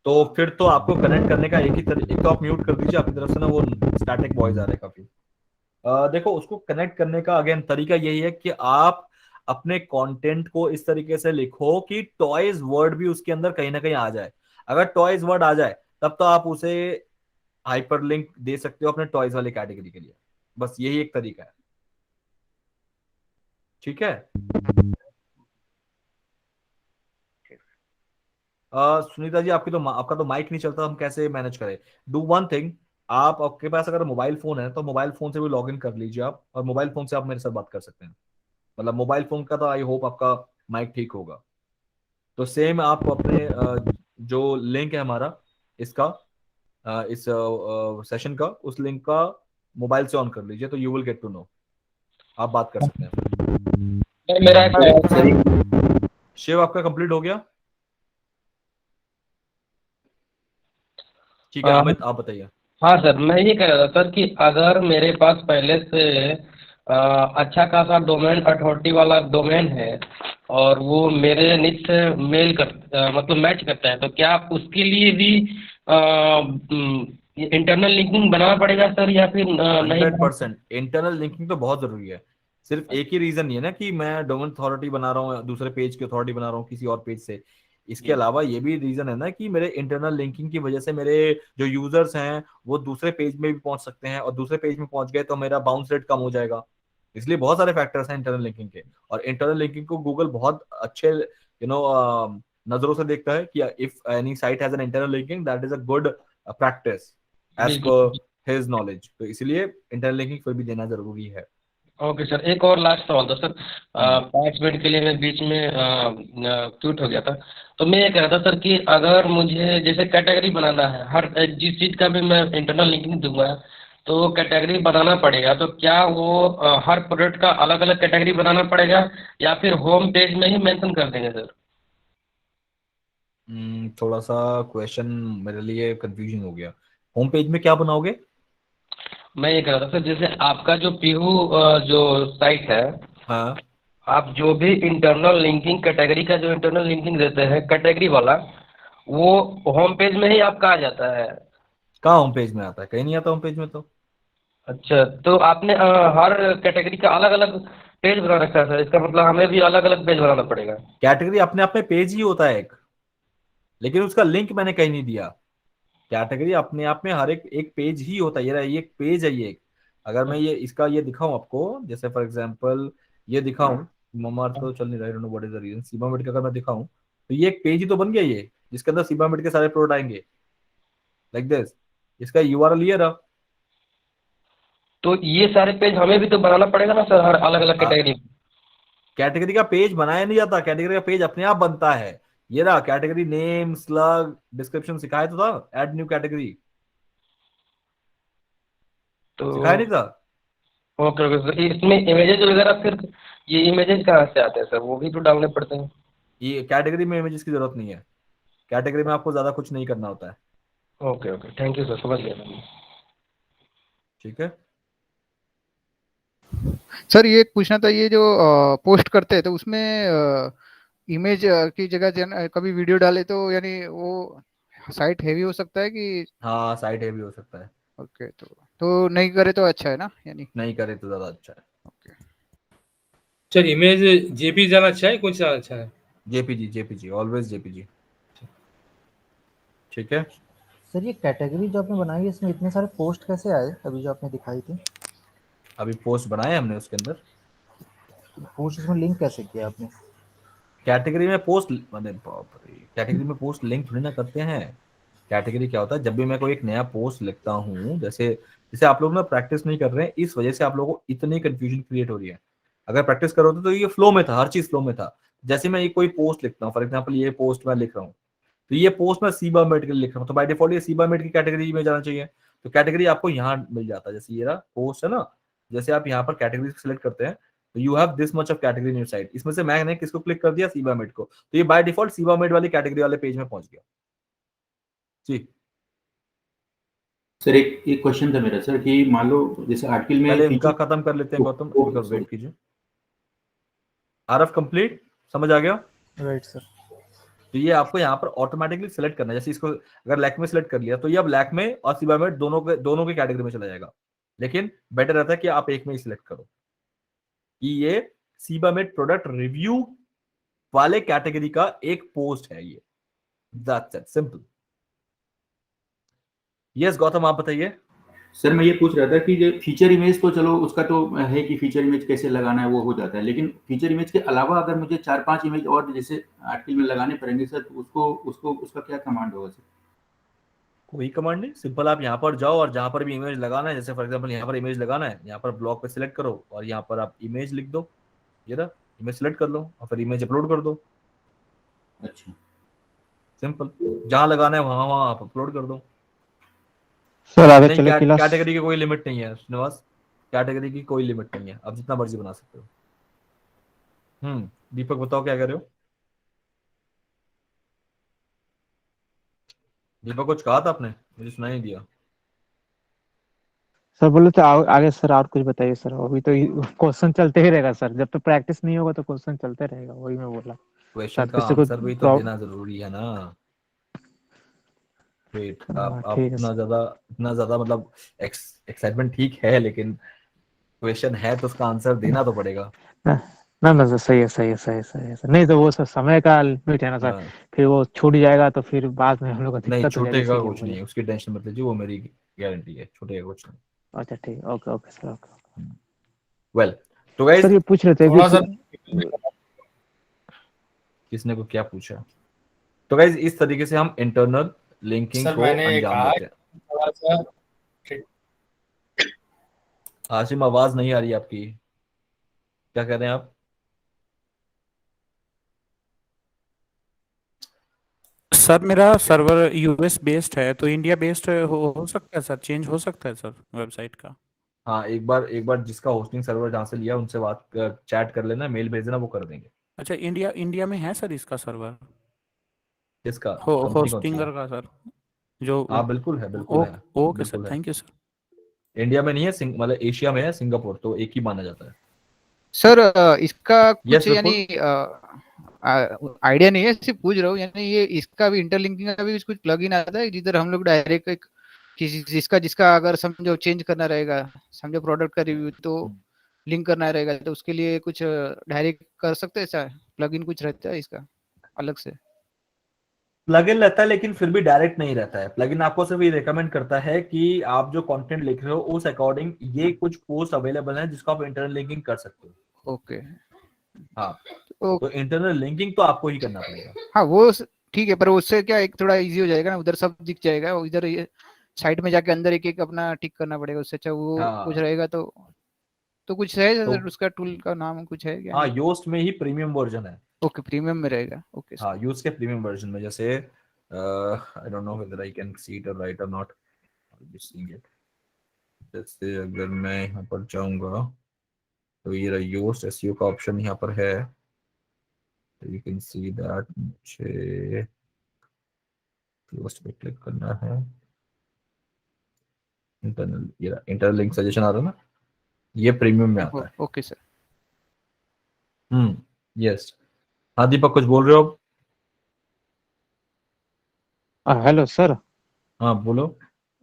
तो फिर तो आपको कनेक्ट करने का एक तो आप म्यूट कर दीजिए, आपकी तरफ से ना वो स्टैटिक वॉइस आ रहा है काफी। देखो उसको कनेक्ट करने का अगेन तरीका यही है कि आप अपने कंटेंट को इस तरीके से लिखो कि टॉयज वर्ड भी उसके अंदर कहीं ना कहीं आ जाए। अगर टॉयज वर्ड आ जाए तब तो आप उसे हाइपरलिंक दे सकते हो अपने टॉयज वाली कैटेगरी के लिए। बस यही एक तरीका है, ठीक है। सुनीता जी, आपका तो माइक नहीं चलता, हम कैसे मैनेज करें? डू वन थिंग, आपके पास अगर मोबाइल फोन है तो मोबाइल फोन से भी लॉग इन कर लीजिए आप, और मोबाइल फोन से आप मेरे साथ बात कर सकते हैं। मतलब मोबाइल फोन का तो आई होप आपका माइक ठीक होगा। तो सेम आप अपने जो लिंक है हमारा इसका इस सेशन का, उस लिंक का मोबाइल से ऑन कर लीजिए तो you will get to know, आप बात कर सकते हैं। मेरा शिव आपका कंप्लीट हो गया? ठीक है, अमित आप बताइए। हाँ सर, मैं ये कह रहा था सर कि अगर मेरे पास पहले से अच्छा खासा डोमेन अथॉरिटी वाला डोमेन है और वो मेरे निच से मतलब मैच करता है, तो क्या उसके लिए भी इंटरनल लिंकिंग बनाना पड़ेगा सर, या फिर नहीं? 100% इंटरनल लिंकिंग तो बहुत जरूरी है। सिर्फ एक ही रीजन नहीं है ना कि मैं डोमेन अथॉरिटी बना रहा हूँ, दूसरे पेज की अथॉरिटी बना रहा हूँ किसी और पेज से। इसके अलावा ये भी रीजन है ना कि मेरे इंटरनल लिंकिंग की वजह से मेरे जो यूजर्स हैं वो दूसरे पेज में भी पहुंच सकते हैं, और दूसरे पेज में पहुंच गए तो मेरा बाउंस रेट कम हो जाएगा। इसलिए बहुत सारे फैक्टर्स हैं इंटरनल लिंकिंग के, और इंटरनल लिंकिंग को गूगल बहुत अच्छे नजरों से देखता है कि if any site has an internal linking that is a good practice as per his knowledge. तो इसलिए इंटरनल लिंकिंग फिर भी देना जरूरी है। ओके सर, एक और लास्ट सवाल था सर। 5 मिनट के लिए मैं बीच में क्यूट हो गया था। तो मैं ये कह रहा था सर कि अगर मुझे जैसे कैटेगरी बनाना है, हर जिस चीज़ का भी मैं इंटरनल लिंकिंग दूंगा तो कैटेगरी बनाना पड़ेगा, तो क्या वो हर प्रोडक्ट का अलग अलग कैटेगरी बनाना पड़ेगा या फिर होम पेज में ही मेंशन कर देंगे सर? थोड़ा सा क्वेश्चन मेरे लिए कंफ्यूजिंग हो गया। होम पेज में क्या बनाओगे? मैं ये कह रहा था सर, जैसे आपका जो पीहू जो साइट है, हाँ, आप जो भी इंटरनल लिंकिंग कैटेगरी का जो इंटरनल लिंकिंग देते हैं कैटेगरी वाला, वो होम पेज में ही आपका आ जाता है? कहाँ होम पेज में आता है? कहीं नहीं आता होम पेज में तो। अच्छा, तो आपने हर कैटेगरी का अलग अलग पेज बना रखा है सर, इसका मतलब हमें भी अलग अलग पेज बनाना पड़ेगा? कैटेगरी अपने आप में पेज ही होता है एक, लेकिन उसका लिंक मैंने कहीं नहीं दिया। कैटेगरी अपने आप में हर एक एक पेज ही होता है। ये एक पेज है ये एक। अगर मैं ये इसका ये दिखाऊं आपको, जैसे फॉर एग्जांपल ये दिखाऊं, ममार्थ तो चल नहीं रहा है, don't know what is the reason. Sebamed का अगर मैं दिखाऊं तो ये एक पेज ही तो बन गया ये, जिसके अंदर सीबामेड के सारे प्रोडक्ट आएंगे लाइक दिस। इसका यूआरएल ये रहा। तो ये सारे पेज हमें भी तो बनाना पड़ेगा ना सर, हर अलग अलग कैटेगरी? कैटेगरी का पेज बनाया नहीं जाता, कैटेगरी का पेज अपने आप बनता है। ये रहा कैटेगरी नेम, स्लग, डिस्क्रिप्शन सिखाया तो था, ऐड न्यू कैटेगरी तो सिखाया नहीं था? ओके ओके सर, इसमें इमेजेस वगैरह फिर ये इमेजेस कहाँ से आते हैं सर, वो भी तो डालने पड़ते हैं? ये कैटेगरी में इमेजेस की जरूरत नहीं है। कैटेगरी में आपको ज्यादा कुछ नहीं करना होता है। Okay okay, thank you sir, समझ गया मैं। ठीक है सर, ये एक पूछना था, ये जो पोस्ट करते हैं तो उसमें इमेज की जगह कभी वीडियो डाले तो यानी वो साइट हेवी हो सकता है कि? हाँ, साइट हेवी हो सकता है। ओके, तो नहीं करे तो अच्छा है ना, यानी नहीं करे तो ज्यादा अच्छा है। ओके, सर इमेज जेपी जाना अच्छा है, कौन सा अच्छा है? JPG always JPG. ठीक है सर, ये कैटेगरी जो आपने बनाई है इसमें इतने सारे पोस्ट कैसे आए अभी जो आपने दिखाई थी? अभी पोस्ट बनाए हमने उसके अंदर। पोस्ट इसमें लिंक कैसे किया आपने? कैटेगरी में पोस्ट, कैटेगरी में पोस्ट लिंक थोड़ी ना करते हैं। कैटेगरी क्या होता है, जब भी मैं कोई एक नया पोस्ट लिखता हूँ, जैसे जैसे आप लोग ना प्रैक्टिस नहीं कर रहे हैं, इस वजह से आप लोगों को इतनी कंफ्यूजन क्रिएट हो रही है। अगर प्रैक्टिस करोगे तो ये फ्लो में था, हर चीज फ्लो में था। जैसे मैं ये कोई पोस्ट लिखता हूँ, फॉर एग्जाम्पल ये पोस्ट मैं लिख रहा हूँ, तो ये पोस्ट मैं सीबामेड के लिए लिख रहा हूँ, तो बाय डिफॉल्ट ये सीबामेड की कैटेगरी में जाना चाहिए। तो कैटेगरी आपको यहाँ मिल जाता है, जैसे ये रहा पोस्ट है ना, जैसे आप यहाँ पर कैटेगरी सेलेक्ट करते हैं तो you have this much of category in your site. इसमें से मैंने किसको क्लिक कर दिया? सीबामेड को, तो ये बाय डिफॉल्ट सीबामेड वाली कैटेगरी वाले पेज में पहुंच गया जी। सर एक क्वेश्चन था मेरा सर कि मान लो जैसे आर्टिकल में पहले इनका खत्म कर लेते हैं गौतम, वेट कीजिए। आरएफ कंप्लीट, समझ आ गया? Right sir. तो ये आपको यहाँ पर ऑटोमेटिकली सिलेक्ट करना है। जैसे इसको अगर लैक्मे सेलेक्ट कर लिया तो ये अब लैक्मे और सीबामेड दोनों के कैटेगरी में चला जाएगा, लेकिन बेटर रहता है कि आप एक में ही सिलेक्ट करो कि ये सीबामेड प्रोडक्ट रिव्यू वाले कैटेगरी का एक पोस्ट है ये। That's it, simple. Yes Gautam, आप बताइए। सर मैं ये पूछ रहा था कि जो फीचर इमेज तो चलो उसका तो है कि फीचर इमेज कैसे लगाना है वो हो जाता है, लेकिन फीचर इमेज के अलावा अगर मुझे 4-5 इमेज और जैसे आर्टिकल में लगाने पड़ेंगे सर, तो उसका क्या कमांड होगा सर? कोई कमांड नहीं, सिंपल आप यहाँ पर जाओ और जहां पर भी इमेज लगाना है, जैसे फॉर एग्जांपल यहाँ पर इमेज लगाना है, यहाँ पर ब्लॉक पे सिलेक्ट करो और यहाँ पर आप इमेज लिख दो, ये रहा इमेज सिलेक्ट कर लो और फिर इमेज अपलोड कर दो। अच्छा, सिंपल, जहां लगाना है वहां आप अपलोड कर दो। सर आगे चले कैटेगरी की कोई लिमिट नहीं है श्रीनिवास, कैटेगरी की कोई लिमिट नहीं है, आप जितना मर्जी बना सकते हो। दीपक बताओ क्या कर रहे हो? दीपक कुछ कहा था आपने, मुझे सुनाई नहीं दिया। सर बोले तो आगे सर और कुछ बताइए सर, अभी तो क्वेश्चन चलते ही रहेगा सर, जब तक प्रैक्टिस नहीं होगा तो क्वेश्चन चलते रहेगा, वही मैं बोला। क्वेश्चन शायद का किसी को आंसर भी तो देना जरूरी है ना। वेट, आप ठीक है सर। इतना ज्यादा मतलब एक्साइटमेंट ठीक है, लेकिन क्वेश्चन है तो उसका आंसर देना तो पड़ेगा। ना ना सर, सही है सही है सही है सही है सर, नहीं तो वो सर समय का लिमिट है ना सर, हाँ। फिर वो छूट जाएगा तो फिर बाद में हम लोग को नहीं दिक्कत हो जाएगी, छूटेगा इसीलिए कुछ बोला। नहीं, उसकी टेंशन मत लीजिए, वो मेरी गारंटी है, छूटेगा कुछ नहीं। अच्छा ठीक, okay okay sir, okay. Well तो गाइस, सर ये पूछ रहे थे थोड़ा सा कि किसने को क्या पूछा। तो गाइस इस तरीके से हम इंटरनल लिंकिंग सर को मैंने अंजाम कहा देते हैं। थोड़ा सा आसिम आवाज नहीं आ रही आपकी, क्या कह रहे हैं आप? सर मेरा सर्वर यूएस बेस्ड है, तो इंडिया बेस्ड हो सकता है सर, चेंज हो सकता है सर वेबसाइट का। हाँ एक बार जिसका होस्टिंग सर्वर जहाँ से लिया उनसे बात चैट कर लेना, मेल भेज देना, वो कर देंगे। अच्छा, इंडिया में है सर इसका सर्वर, किसका, कंपनी कौन सी है? होस्टिंगर का सर, जो हाँ बिल्कुल है, बिल्कुल है, ओके सर, बिल्कुल है। Thank you sir. इंडिया में नहीं है, मतलब एशिया में है, सिंगापुर, तो एक ही माना जाता है। सर इसका कुछ यस यानी विपुल। आइडिया नहीं है, सिर्फ पूछ रहा हूँ, यानी ये इसका भी इंटरलिंकिंग का भी कुछ प्लगइन आता है जिधर हम लोग डायरेक्ट एक किसी जिसका अगर समझो चेंज करना रहेगा, समझो प्रोडक्ट का रिव्यू तो लिंक करना रहेगा, तो उसके लिए कुछ डायरेक्ट कर सकते हैं सर, प्लगइन कुछ रहता है इसका अलग से? प्लगइन रहता है लेकिन फिर भी डायरेक्ट नहीं रहता है। प्लगइन आपको सिर्फ ये रिकमेंड करता है कि आप जो कंटेंट लिख रहे हो उस अकॉर्डिंग ये कुछ पोस्ट अवेलेबल है जिसको आप इंटरनल लिंकिंग कर सकते हो। ओके। हाँ तो इंटरनल लिंकिंग तो आपको ही करना पड़ेगा। हाँ वो ठीक है, पर उससे क्या एक थोड़ा इजी हो जाएगा ना, उधर सब दिख जाएगा, इधर ये साइट में जाके अंदर एक एक अपना टिक करना पड़ेगा, उससे अच्छा वो कुछ रहेगा तो कुछ है सर, उसका टूल का नाम कुछ है क्या? हाँ योस्ट में ही प्रीमियम वर्जन है। ओके, प्रीमियम में रहेगा, ओके। हाँ यूज के प्रीमियम वर्जन में, जैसे I don't know whether I can see it और राइट और नॉट, सीइंग इट। जैसे अगर मैं यहाँ पर जाऊंगा तो ये योस्ट एसईओ का ऑप्शन यहाँ पर है, तो यू कैन सी दैट मुझे योस्ट पे क्लिक करना है। इंटरनल लिंक सजेशन आ रहा है ना, ये प्रीमियम में आता है। Okay sir. यस। हाँ दीपक कुछ बोल रहे हो आप? Hello sir. हाँ बोलो।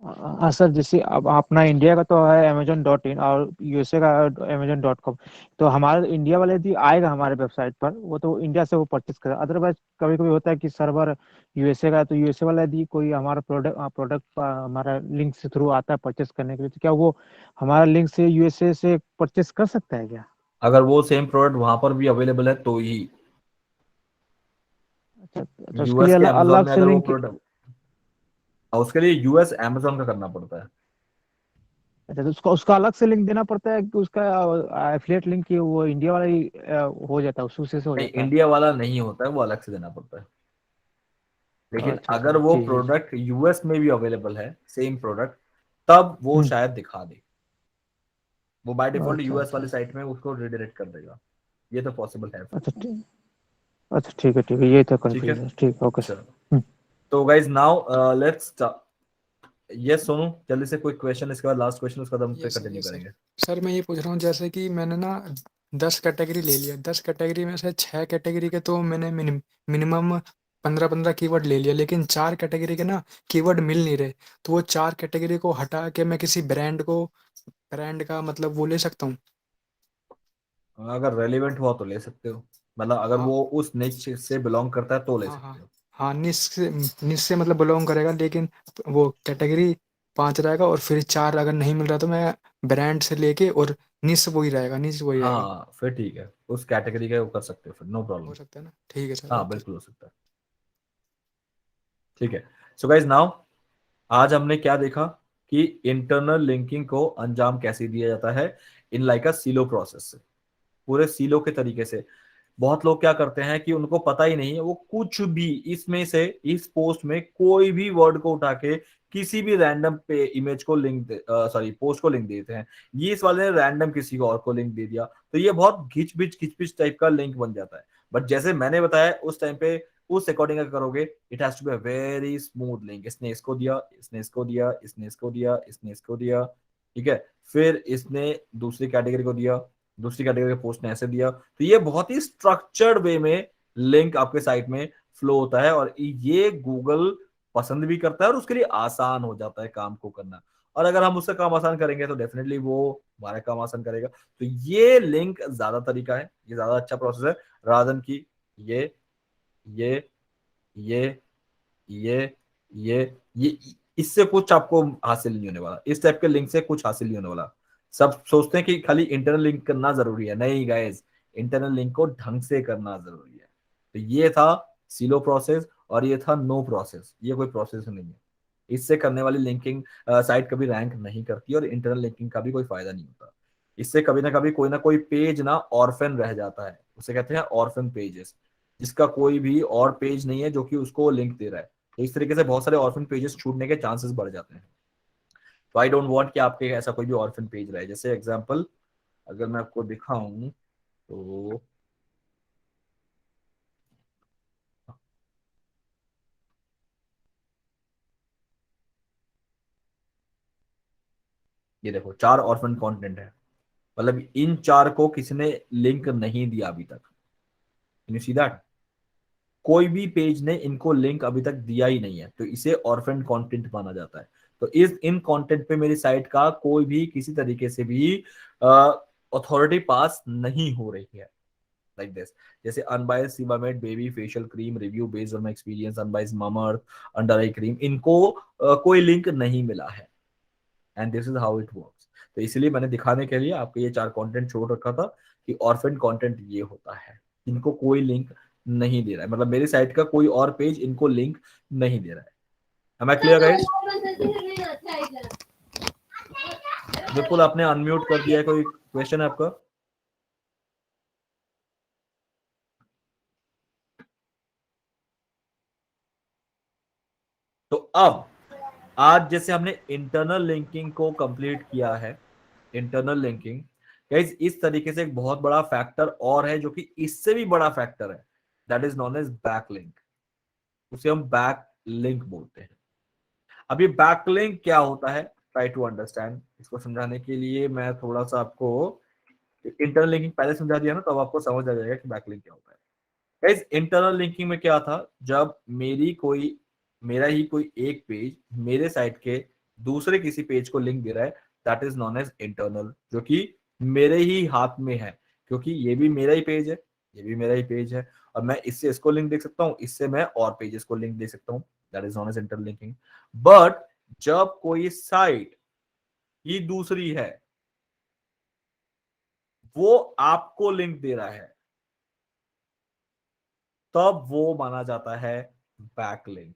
हाँ सर, जैसे अब अपना इंडिया का तो है Amazon.in और यूएसए का Amazon.com, तो हमारा इंडिया वाले भी आएगा हमारे वेबसाइट पर, वो तो इंडिया से वो परचेस करेगा। अदरवाइज कभी कभी होता है कि सर्वर यूएसए का है, तो यूएसए वाला यदि कोई हमारा प्रोडक्ट हमारा लिंक से थ्रू आता है परचेस करने के लिए, तो क्या वो हमारा लिंक से यूएसए से परचेस कर सकता है क्या? अगर वो सेम प्रोडक्ट वहां पर भी अवेलेबल है तो ही। अच्छा, तो उसके यूएस लिए के अमेजोन अलग में से अगर वो लिंक? प्रोडक्ट, उसके लिए यूएस अमेजोन का करना पड़ता है। अच्छा, तो उसका उसका अलग से लिंक देना पड़ता है कि उसका एफिलिएट लिंक की वो इंडिया वाला ही हो जाता है, उसी से हो नहीं जाता है? इंडिया वाला नहीं होता है, वो अलग से देना पड़ता है। लेकिन अच्छा अगर अच्छा, वो जी जी। प्रोडक्ट यूएस में भी अवेलेबल है सेम प्रोडक्ट, तब वो हम्म। शायद दिखा दे, वो बाय डिफॉल्ट अच्छा यूएस अच्छा वाली साइट में उसको रिडायरेक्ट कर देगा। ये तो पॉसिबल है। अच्छा अच्छा, ठीक है, ये तो ठीक है कंफ्यूज है, ठीक, ओके सर। चलो। तो guys now let's yes Sonu जल्दी से कोई क्वेश्चन, इसके बाद लास्ट क्वेश्चन, उसके बाद हम फिर कंटिन्यू यस सर। करेंगे। सर मैं ये पूछ रहा हूँ, जैसे कि मैंने ना 10 कैटेगरी ले लिया, 10 कैटेगरी में से 6 कैटेगरी के तो मैंने मिनिमम 15-15 कीवर्ड ले लिया, लेकिन 4 कैटेगरी के ना कीवर्ड मिल नहीं रहे, तो वो 4 कैटेगरी को हटा के मैं किसी ब्रांड का मतलब वो ले सकता हूँ? अगर रेलिवेंट हुआ तो ले सकते हो, मतलब अगर हाँ वो उस निच से बिलोंग करता है तो ले हाँ सकते हाँ हो। हाँ, निश से मतलब बिलोंग करेगा, लेकिन वो कैटेगरी 5 रहेगा, और फिर 4 अगर नहीं मिल रहा तो मैं ब्रांड से लेके और निश वही रहेगा, निश वही रहेगा। हाँ फिर ठीक है, उस कैटेगरी का वो कर सकते हो, फिर नो प्रॉब्लम। हो सकता है ना? ठीक है सर, हाँ ओके। बिल्कुल हो सकता है। ठीक है। सो गाइज नाउ आज हमने क्या देखा कि इंटरनल लिंकिंग को अंजाम कैसे दिया जाता है in like a silo process से, पूरे सीलो के तरीके से। बहुत लोग क्या करते हैं कि उनको पता ही नहीं है, वो कुछ भी इसमें से इस पोस्ट में कोई भी वर्ड को उठा के किसी भी रैंडम पे इमेज को लिंक सॉरी पोस्ट को लिंक देते हैं। ये इस वाले ने रैंडम किसी को और को लिंक दे दिया, तो ये बहुत घिच टाइप का लिंक बन जाता है। बट जैसे मैंने बताया उस टाइम पे उस अकॉर्डिंग अगर करोगे, it has to be a very smooth link. इसने इसको दिया, इसने इसको दिया, इसने इसको दिया, इसने इसको दिया, ठीक है, फिर इसने दूसरी कैटेगरी को दिया, दूसरी कैटेगरी के पोस्ट ने ऐसे दिया। तो ये बहुत ही स्ट्रक्चर्ड वे में लिंक आपके साइट में फ्लो होता है, और ये गूगल पसंद भी करता है और उसके लिए आसान हो जाता है काम को करना। और अगर हम उसका काम आसान करेंगे तो डेफिनेटली वो हमारा काम आसान करेगा। तो ये लिंक ज्यादा तरीका है, ये ज्यादा अच्छा प्रोसेस है रादन की ये ये ये ये ये इससे कुछ आपको हासिल नहीं होने वाला, इस टाइप के लिंक से कुछ हासिल नहीं होने वाला। सब सोचते हैं कि खाली इंटरनल लिंक करना जरूरी है, नहीं गाइस, इंटरनल लिंक को ढंग से करना जरूरी है। तो ये था सिलो प्रोसेस और ये था नो प्रोसेस। ये कोई प्रोसेस नहीं है, इससे करने वाली लिंकिंग साइट कभी रैंक नहीं करती और इंटरनल लिंकिंग का भी कोई फायदा नहीं होता। इससे कभी ना कोई पेज ना ऑर्फन रह जाता है, उसे कहते हैं ऑर्फन पेजेस, जिसका कोई भी और पेज नहीं है जो कि उसको लिंक दे रहा है। तो इस तरीके से बहुत सारे ऑर्फन पेजेस छूटने के चांसेस बढ़ जाते हैं। तो आई डोंट वांट कि आपके ऐसा कोई भी ऑर्फन पेज रहे। जैसे एग्जांपल अगर मैं आपको दिखाऊं तो ये देखो 4 ऑर्फन कंटेंट है, मतलब इन 4 को किसी ने लिंक नहीं दिया अभी तक। यू सी दैट, कोई भी पेज ने इनको लिंक अभी तक दिया ही नहीं है, तो इसे ऑर्फन कंटेंट माना जाता है। तो इन कंटेंट पे मेरी साइट का कोई भी किसी तरीके से भी अथॉरिटी पास नहीं हो रही है। लाइक दिस, जैसे unbiased Sebamed baby facial cream review based on my experience, unbiased Mamaearth under eye cream, इनको कोई लिंक नहीं मिला है। And this is how it works. तो इसलिए मैंने दिखाने के लिए आपको ये 4 कंटेंट छोड़ रखा था कि ऑर्फन कंटेंट ये होता है, इनको कोई लिंक नहीं दे रहा है, मतलब मेरी साइट का कोई और पेज इनको लिंक नहीं दे रहा है। Am I clear guys? बिल्कुल, आपने अनम्यूट कर दिया है, कोई क्वेश्चन है आपका? तो अब आज जैसे हमने इंटरनल लिंकिंग को कंप्लीट किया है, इंटरनल लिंकिंग गाइस, इस तरीके से एक बहुत बड़ा फैक्टर और है जो कि इससे भी बड़ा फैक्टर है, that is known as backlink. उसे हम बैक लिंक बोलते हैं। अब ये बैकलिंक क्या होता है, ट्राई टू अंडरस्टैंड। इसको समझाने के लिए मैं थोड़ा सा आपको इंटरनल लिंकिंग पहले समझा दिया ना, तो अब आपको समझ आ जाएगा कि बैकलिंक क्या होता है। गाइस, इंटरनल लिंकिंग में क्या था, जब मेरा ही कोई एक पेज मेरे साइट के दूसरे किसी पेज को लिंक दे रहा है, that is known as internal, जो कि मेरे ही हाथ में है, क्योंकि ये भी मेरा ही पेज है, ये भी मेरा ही पेज है, और मैं इससे इसको लिंक दे सकता हूं, इससे मैं और पेजेस को लिंक दे सकता हूं, that is known as interlinking. But जब कोई साइट ही दूसरी है, वो आपको लिंक दे रहा है, तब वो माना जाता है बैकलिंक।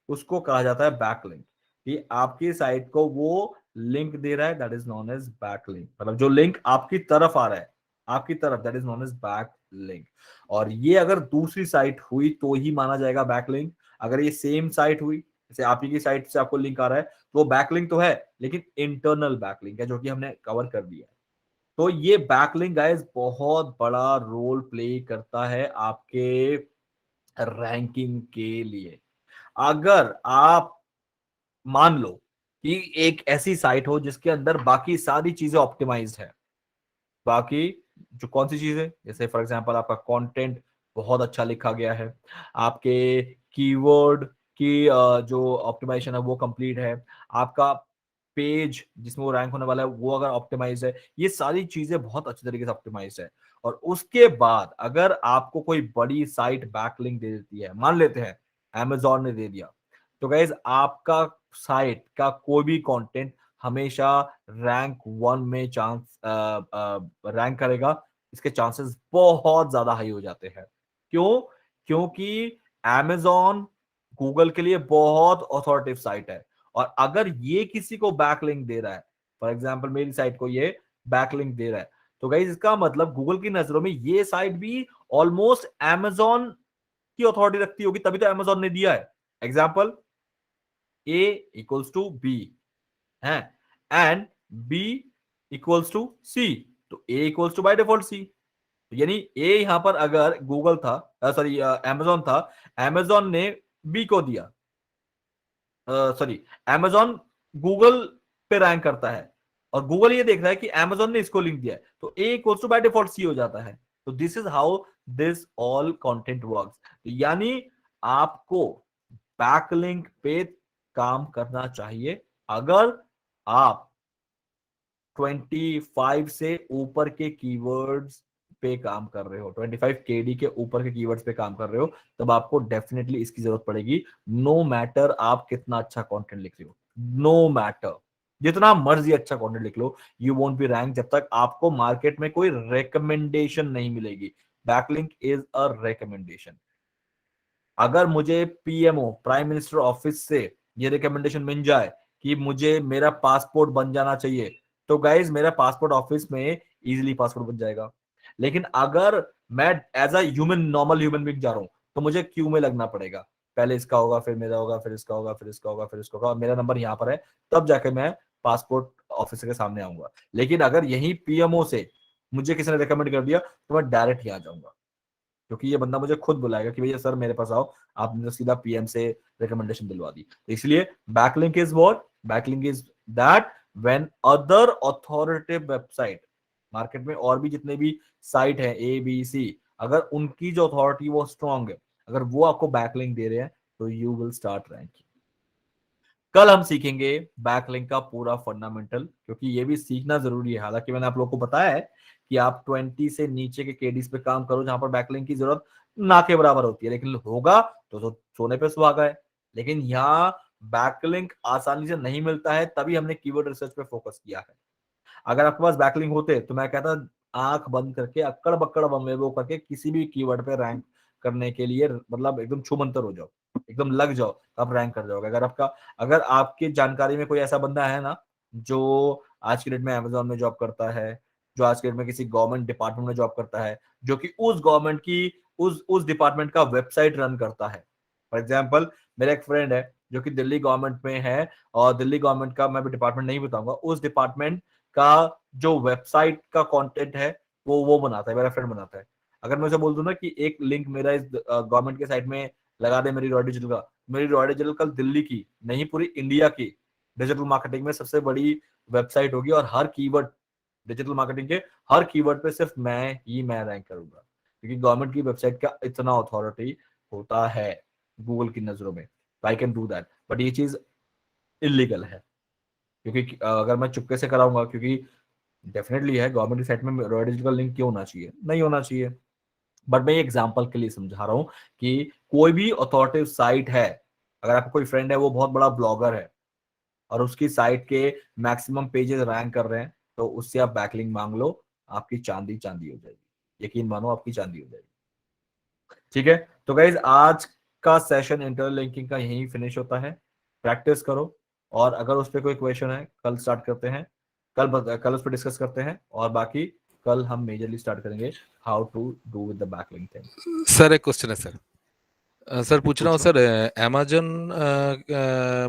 उसको कहा जाता है बैकलिंक, कि आपकी साइट को वो लिंक दे रहा है, that is known as backlink. मतलब जो लिंक आपकी तरफ आ रहा है, आपकी तरफ, that is known as backlink. और ये अगर दूसरी साइट हुई तो ही माना जाएगा बैकलिंक। अगर ये सेम साइट हुई, जैसे आप ही की साइट से आपको लिंक आ रहा है, तो वो बैकलिंक तो है, लेकिन इंटरनल बैकलिंक है, जो कि हमने कवर कर दिया है। तो ये बैकलिंक गाइस बहुत बड़ा रोल प्ले करता है आपके रैंकिंग के लिए। अगर आप मान लो कि एक ऐसी साइट हो जिसके अंदर बाकी सारी चीजें ऑप्टिमाइज्ड है, बाकी जो कौन सी चीजें, जैसे फॉर एग्जांपल आपका कंटेंट बहुत अच्छा लिखा गया है, आपके कीवर्ड की जो ऑप्टिमाइजेशन है वो कंप्लीट है, आपका पेज जिसमें वो रैंक होने वाला है वो अगर ऑप्टिमाइज है, ये सारी चीजें बहुत अच्छी तरीके से ऑप्टिमाइज है, और उसके बाद अगर आपको कोई बड़ी साइट बैकलिंक दे देती है, मान लेते हैं Amazon ने दे दिया, तो गाइज आपका साइट का कोई भी कंटेंट हमेशा रैंक 1 में रैंक करेगा। इसके चांसेस बहुत ज्यादा हाई हो जाते हैं। क्यों? क्योंकि Amazon गूगल के लिए बहुत अथॉरिटेटिव साइट है, और अगर ये किसी को बैकलिंक दे रहा है, फॉर एग्जांपल मेरी साइट को ये बैकलिंक दे रहा है, तो गाइज इसका मतलब गूगल की नजरों में ये साइट भी ऑलमोस्ट अमेजॉन की अथॉरिटी रखती होगी, तभी तो अमेजॉन ने दिया है। Example, A equals to B है and B equals to C, तो A equals to by default C। यानी A यहां पर अगर गूगल था, सॉरी अमेजॉन था, अमेजॉन ने B को दिया, सॉरी अमेजॉन गूगल पे रैंक करता है और गूगल ये देख रहा है कि अमेजॉन ने इसको लिंक दिया है, तो A equals to by default C हो जाता है। तो this is how this all content works. यानी आपको बैकलिंक पे काम करना चाहिए अगर आप 25 से ऊपर के कीवर्ड्स पे काम कर रहे हो, 25 KD के ऊपर के कीवर्ड्स पे काम कर रहे हो, तब आपको डेफिनेटली इसकी जरूरत पड़ेगी। नो मैटर आप कितना अच्छा कंटेंट लिख रहे हो, नो मैटर जितना मर्जी अच्छा कंटेंट लिख लो, यू वोंट बी रैंक जब तक आपको मार्केट में कोई रिकमेंडेशन नहीं मिलेगी। Backlink is a recommendation. अगर मुझे पीएमओ प्राइम मिनिस्टर ऑफिस से ये रिकमेंडेशन मिल जाए कि मुझे मेरा पासपोर्ट बन जाना चाहिए, तो गाइज मेरा पासपोर्ट ऑफिस में इजीली पासपोर्ट बन जाएगा। लेकिन अगर मैं as a human, normal human being जा रहा हूं, तो मुझे क्यू में लगना पड़ेगा। पहले इसका होगा, फिर मेरा होगा, फिर इसका होगा, फिर इसका होगा, फिर इसका होगा, और मेरा नंबर यहाँ पर है, तब जाके मैं पासपोर्ट ऑफिसर के सामने आऊंगा। लेकिन अगर यही पीएमओ से मुझे किसी ने रिकमेंड कर दिया, तो मैं डायरेक्ट ही आ जाऊंगा, क्योंकि ये बंदा मुझे खुद बुलाएगा कि भैया सर मेरे पास आओ, आपने सीधा पीएम से रिकमेंडेशन दिलवा दी। इसलिए backlink is what? Backlink is that when other authoritative website, market में और भी जितने भी साइट है ABC, अगर उनकी जो अथॉरिटी वो स्ट्रांग है, अगर वो आपको बैकलिंक दे रहे हैं, तो यू विल स्टार्ट रैंकिंग। कल हम सीखेंगे बैकलिंक का पूरा फंडामेंटल, क्योंकि ये भी सीखना जरूरी है। हालांकि मैंने आप लोगों को बताया है कि आप 20 से नीचे के केडीज पे काम करो जहां पर बैकलिंक की जरूरत ना के बराबर होती है, लेकिन होगा तो सोने पे सुहागा है। लेकिन यहाँ बैकलिंक आसानी से नहीं मिलता है, तभी हमने कीवर्ड रिसर्च पे फोकस किया है। अगर आपके पास बैकलिंक होते तो मैं कहता आंख बंद करके अक्कड़ बक्कड़ बम्बेबो करके किसी भी कीवर्ड पे रैंक करने के लिए, मतलब एकदम छूमंतर हो जाओ, एकदम लग जाओ, तो आप रैंक कर जाओगे। अगर आपकी जानकारी में कोई ऐसा बंदा है ना जो आज की डेट में अमेजोन में जॉब करता है, जो आज के डेट में किसी गवर्नमेंट डिपार्टमेंट में जॉब करता है, जो कि उस गवर्नमेंट की उस डिपार्टमेंट का वेबसाइट रन करता है। फॉर एग्जाम्पल, मेरा एक फ्रेंड है जो कि दिल्ली गवर्नमेंट में है, और दिल्ली गवर्नमेंट का मैं भी डिपार्टमेंट नहीं बताऊंगा, उस डिपार्टमेंट का जो वेबसाइट का कंटेंट है वो बनाता है, मेरा फ्रेंड बनाता है। अगर मैं उसे बोल दूं ना कि एक लिंक मेरा इस गवर्नमेंट के साइट में लगा दे मेरी रॉय डिजिटल का, मेरी रॉय डिजिटल कल दिल्ली की नहीं पूरी इंडिया की डिजिटल मार्केटिंग में सबसे बड़ी वेबसाइट होगी, और हर कीवर्ड, डिजिटल मार्केटिंग के हर कीवर्ड पे सिर्फ मैं रैंक करूंगा, क्योंकि गवर्नमेंट की वेबसाइट का इतना अथॉरिटी होता है गूगल की नजरों में। I can do that, but ये चीज इलीगल है, क्योंकि अगर मैं चुपके से कराऊंगा, क्योंकि डेफिनेटली है गवर्नमेंट की साइट में रॉय डिजिटल का लिंक क्यों होना चाहिए, नहीं होना चाहिए, बट मैं एग्जांपल के लिए समझा रहा हूं कि कोई भी अथॉरिटेटिव साइट है, अगर आपका कोई फ्रेंड है वो बहुत बड़ा ब्लॉगर है और उसकी साइट के मैक्सिमम पेजेस रैंक कर रहे हैं, तो उससे आप बैकलिंक मांग लो, आपकी चांदी चांदी हो जाएगी, यकीन मानो आपकी चांदी हो जाएगी। ठीक है, तो गाइज आज का सेशन इंटरलिंकिंग का यही फिनिश होता है। प्रैक्टिस करो, और अगर उस पर कोई क्वेश्चन है कल स्टार्ट करते हैं, कल उस पर डिस्कस करते हैं, और बाकी कल हम मेजरली स्टार्ट करेंगे how to do with the backlink thing. Sir एक क्वेश्चन है सर। सर पूछ रहा हूँ सर, अमेजन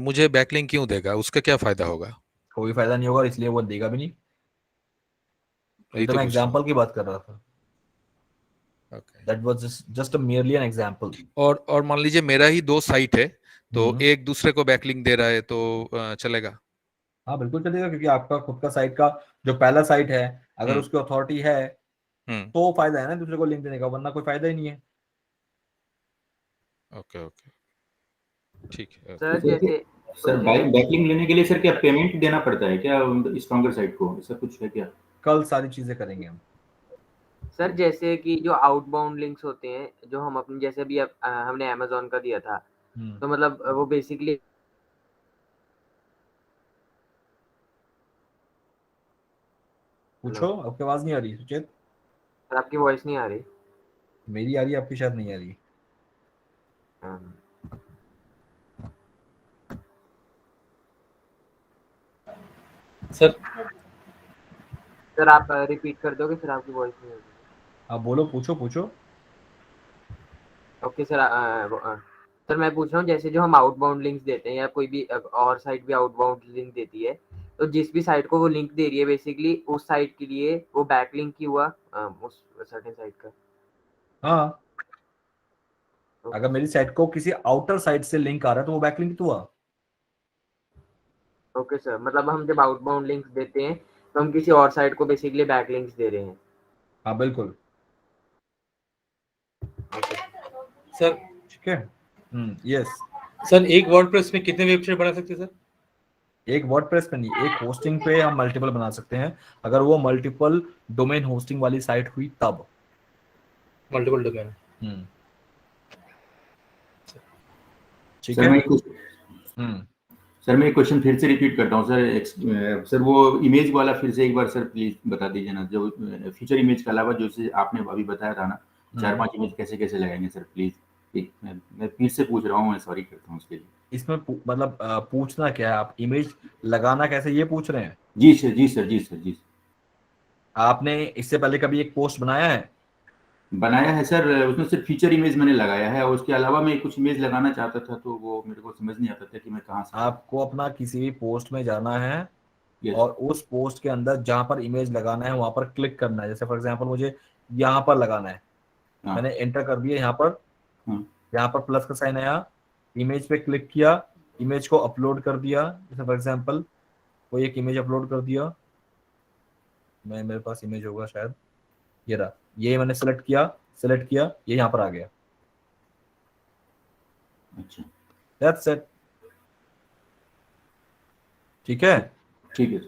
मुझे बैकलिंक क्यों देगा, उसका क्या फायदा होगा? कोई फायदा नहीं होगा, इसलिए वो देगा भी नहीं। तो मैं एग्जांपल की बात कर रहा था। That was just a merely an example. और मान लीजिए मेरा ही 2 साइट है, तो एक दूसरे को बैकलिंक दे रहा है, तो चलेगा? हाँ बिल्कुल चलेगा, क्योंकि आपका खुद का साइट का जो पहला साइट है, अगर उसकी अथॉरिटी है तो फायदा है ना दूसरे को लिंक देने का, वरना कोई फायदा ही नहीं है। ओके ओके, ठीक है। सर बैकलिंक लेने के लिए सर क्या पेमेंट देना पड़ता है क्या स्ट्रॉन्गर साइट को, ऐसा कुछ है क्या? कल सारी चीजें करेंगे हम। सर जैसे कि जो आउटबाउंड लिंक्स होते हैं, जो हम अपने, जैसे अभी हमने अमेजोन का दिया था, तो मतलब वो बेसिकली पूछो। आपकी आवाज नहीं आ रही सुचेत? सर आपकी वॉइस नहीं आ रही। मेरी आ रही है, आपकी शायद नहीं आ रही। सर आप रिपीट कर दोगे, फिर आपकी वॉइस नहीं आ रही। आप बोलो, पूछो। Okay sir. सर मैं पूछ रहा हूँ, जैसे जो हम आउटबाउंड लिंक्स देते हैं या कोई भी और साइट भी आउटबाउंड लिंक देती है, तो जिस भी साइट को वो लिंक दे रही है बेसिकली उस साइट के लिए वो बैकलिंक ही हुआ उस सर्टेन साइट का। हाँ, अगर मेरी साइट को किसी आउटर साइट से लिंक आ रहा है तो वो बैकलिंक तो हुआ। ओके सर, मतलब हम जब आउटबाउंड लिंक्स देते हैं तो हम किसी और साइट को बेसिकली बैकलिंक्स दे रहे हैं। हाँ बिल्कुल सर। ठीक है। यस सर, एक वर्डप्रेस में कितने वेबसाइट बना सकते हैं सर? एक वर्डप्रेस पे नहीं, एक होस्टिंग पे हम मल्टीपल बना सकते हैं, अगर वो मल्टीपल डोमेन होस्टिंग वाली साइट हुई तब। Multiple domain. ठीक है। सर मैं क्वेश्चन फिर से रिपीट करता हूँ सर। सर वो इमेज वाला फिर से एक बार सर प्लीज बता दीजिए ना, जो फीचर इमेज के अलावा जो आपने अभी बताया था ना 4-5 इमेज कैसे कैसे लगाएंगे सर प्लीज। मैं फिर से पूछ रहा हूँ, मैं सॉरी करता हूँ उसके लिए। इसमें मतलब पूछना क्या है, आप इमेज लगाना कैसे ये पूछ रहे हैं? जी सर, जी सर, जी सर, जी सर। आपने इससे पहले कभी एक पोस्ट बनाया है? बनाया है सर, उसमें सिर्फ फीचर इमेज मैंने लगाया है और उसके अलावा मैं कुछ इमेज लगाना चाहता था तो वो मेरे को समझ नहीं आता था कि मैं कहाँ से। आपको अपना किसी भी पोस्ट में जाना है Yes. और उस पोस्ट के अंदर जहां पर इमेज लगाना है वहां पर क्लिक करना है। जैसे फॉर एग्जांपल मुझे यहाँ पर लगाना है, मैंने एंटर कर दिया यहाँ पर, यहाँ पर प्लस का साइन आया, इमेज पे क्लिक किया, इमेज को अपलोड कर दिया। जैसे फॉर एग्जांपल कोई एक इमेज अपलोड कर दिया, मेरे पास इमेज होगा शायद, ये रहा, ये मैंने सेलेक्ट किया, ये यहाँ पर आ गया। अच्छा, दैट्स इट। ठीक है, ठीक है।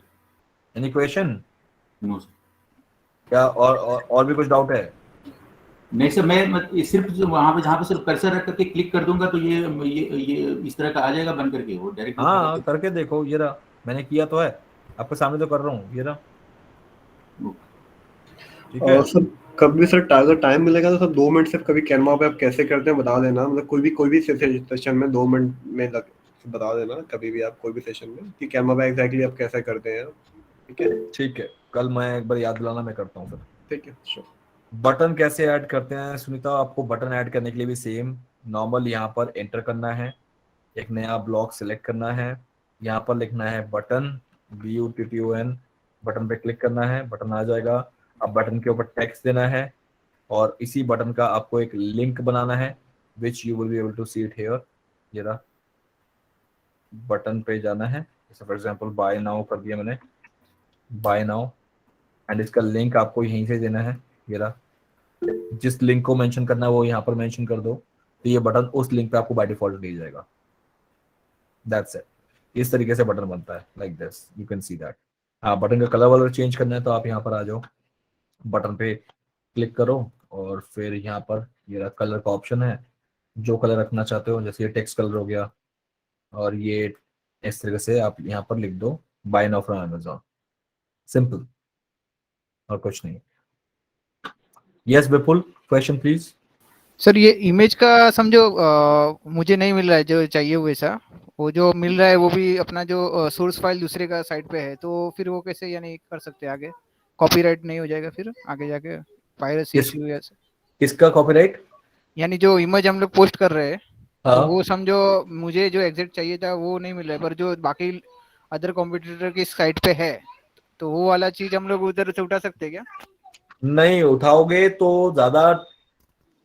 Any question? No sir. क्या और भी कुछ डाउट है? नहीं सर, मैं सिर्फ वहां पे जहाँ पे सिर्फ कर्सर रख करके क्लिक कर दूंगा तो ये इस तरह का आ जाएगा बन करके, वो डायरेक्ट। हाँ करके देखो, ये रहा, मैंने किया तो है, आपके सामने तो कर रहा हूँ, ये रहा। ठीक है। और सर कभी सर अगर टाइम मिलेगा तो सर 2 मिनट सिर्फ कभी कैनवा पे आप कैसे करते हैं बता देना, मतलब कोई भी सेशन में 2 मिनट में बता देना कभी भी आप कोई भी सेशन में कि कैनवा पे एग्जैक्टली आप कैसे करते हैं। ठीक है, ठीक है, कल मैं एक बार याद दिलाना, मैं करता हूँ सर। ठीक है, श्योर। बटन कैसे ऐड करते हैं सुनीता? आपको बटन ऐड करने के लिए भी सेम नॉर्मल यहाँ पर एंटर करना है, एक नया ब्लॉक सिलेक्ट करना है, यहाँ पर लिखना है बटन, BUTTON, बटन पे क्लिक करना है, बटन आ जाएगा। अब बटन के ऊपर टेक्स्ट देना है और इसी बटन का आपको एक लिंक बनाना है which you will be able to see it here. ये रहा, बटन पे जाना है, जैसे फॉर एग्जांपल बाय नाउ कर दिया मैंने, बाय नाउ, एंड इसका लिंक आपको यहीं से देना है। ये रहा, जिस लिंक को मेंशन करना है वो यहाँ पर मेंशन कर दो, तो ये बटन उस लिंक पे आपको बाय डिफॉल्ट ले जाएगा। That's it. इस तरीके से बटन बनता है, like this, you can see that. हाँ, बटन का कलर वालर चेंज करना है तो आप यहाँ पर आ जाओ, बटन पे क्लिक करो और फिर यहाँ पर ये कलर का ऑप्शन है, जो कलर रखना चाहते हो, जैसे ये टेक्स्ट कलर हो गया और ये इस तरीके से आप यहाँ पर लिख दो buy now from Amazon, simple, और कुछ नहीं। Yes Vipul, question please. Sir ये इमेज का समझो मुझे नहीं मिल रहा है जो चाहिए वैसा, वो जो मिल रहा है वो भी अपना जो सोर्स फाइल दूसरे का साइट पे है, तो फिर वो कैसे यानी कर सकते हैं आगे? कॉपीराइट नहीं हो जाएगा फिर आगे जाके पायरेसी इश्यू या किसका कॉपीराइट? यानी जो इमेज हम लोग पोस्ट कर रहे हैं हाँ। तो वो समझो मुझे जो एग्जैक्ट चाहिए था वो नहीं मिल रहा है, पर जो बाकी अदर कॉम्पिटिटर की साइट पे है तो वो वाला चीज हम लोग उधर से उठा सकते हैं क्या? नहीं उठाओगे तो ज्यादा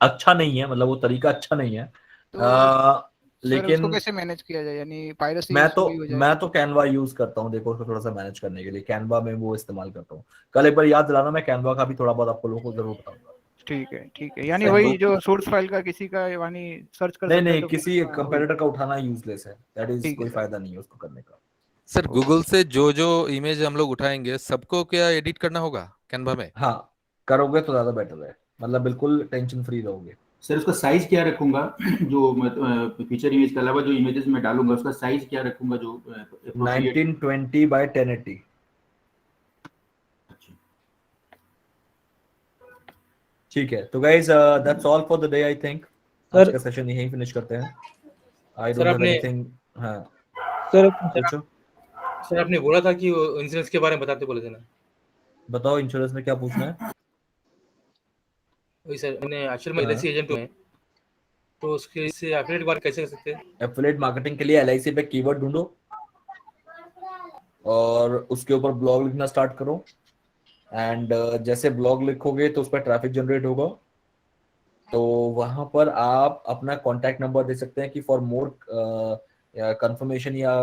अच्छा नहीं है, मतलब वो तरीका अच्छा नहीं है। तो लेकिन उसको कैसे मैनेज किया जाए, यानी पायरेसी मैं हो तो कैनवा यूज करता हूँ, देखो उसको थोड़ा सा मैनेज करने के लिए कैनवा में वो इस्तेमाल करता हूँ। कल एक बार याद दिलाना, मैं कैनवा का भी थोड़ा बहुत आपको लोगों को जरूर बताऊंगा। ठीक है, यानी वही जो सोर्स फाइल का किसी का यानी सर्च कर नहीं, तो किसी कंपैरेटर का उठाना यूजलेस है, दैट इज कोई फायदा नहीं है उसको करने का। सर गूगल से जो इमेज हम लोग उठाएंगे सबको क्या एडिट करना होगा कैनवा में? हाँ, करोगे तो ज्यादा बेटर है, मतलब बिल्कुल टेंशन फ्री रहोगे। सर उसका साइज क्या रखूंगा जो फीचर इमेज के अलावा जो इमेजेस में डालूंगा उसका साइज क्या रखूंगा? जो 1920 by 1080। ठीक है, तो guys that's all for the day, I think आज का सेशन यहीं फिनिश करते हैं। I don't have anything. हां सर आपने बोला था कि इंश्योरेंस के बारे में बताते बोले थे ना, बताओ इंश्योरेंस में क्या पूछना है? वही सर, मैंने एक्चुअली मैं एलआईसी एजेंट हूं, तो उसके से एफिलिएट मार्केटिंग कैसे कर सकते हैं? एफिलिएट मार्केटिंग के लिए LIC पे कीवर्ड ढूंढो और उसके ऊपर ब्लॉग लिखना स्टार्ट करो एंड जैसे ब्लॉग लिखोगे तो उस पर ट्रैफिक जनरेट होगा, तो वहां पर आप अपना कॉन्टैक्ट नंबर दे सकते हैं कि फॉर मोर कंफर्मेशन या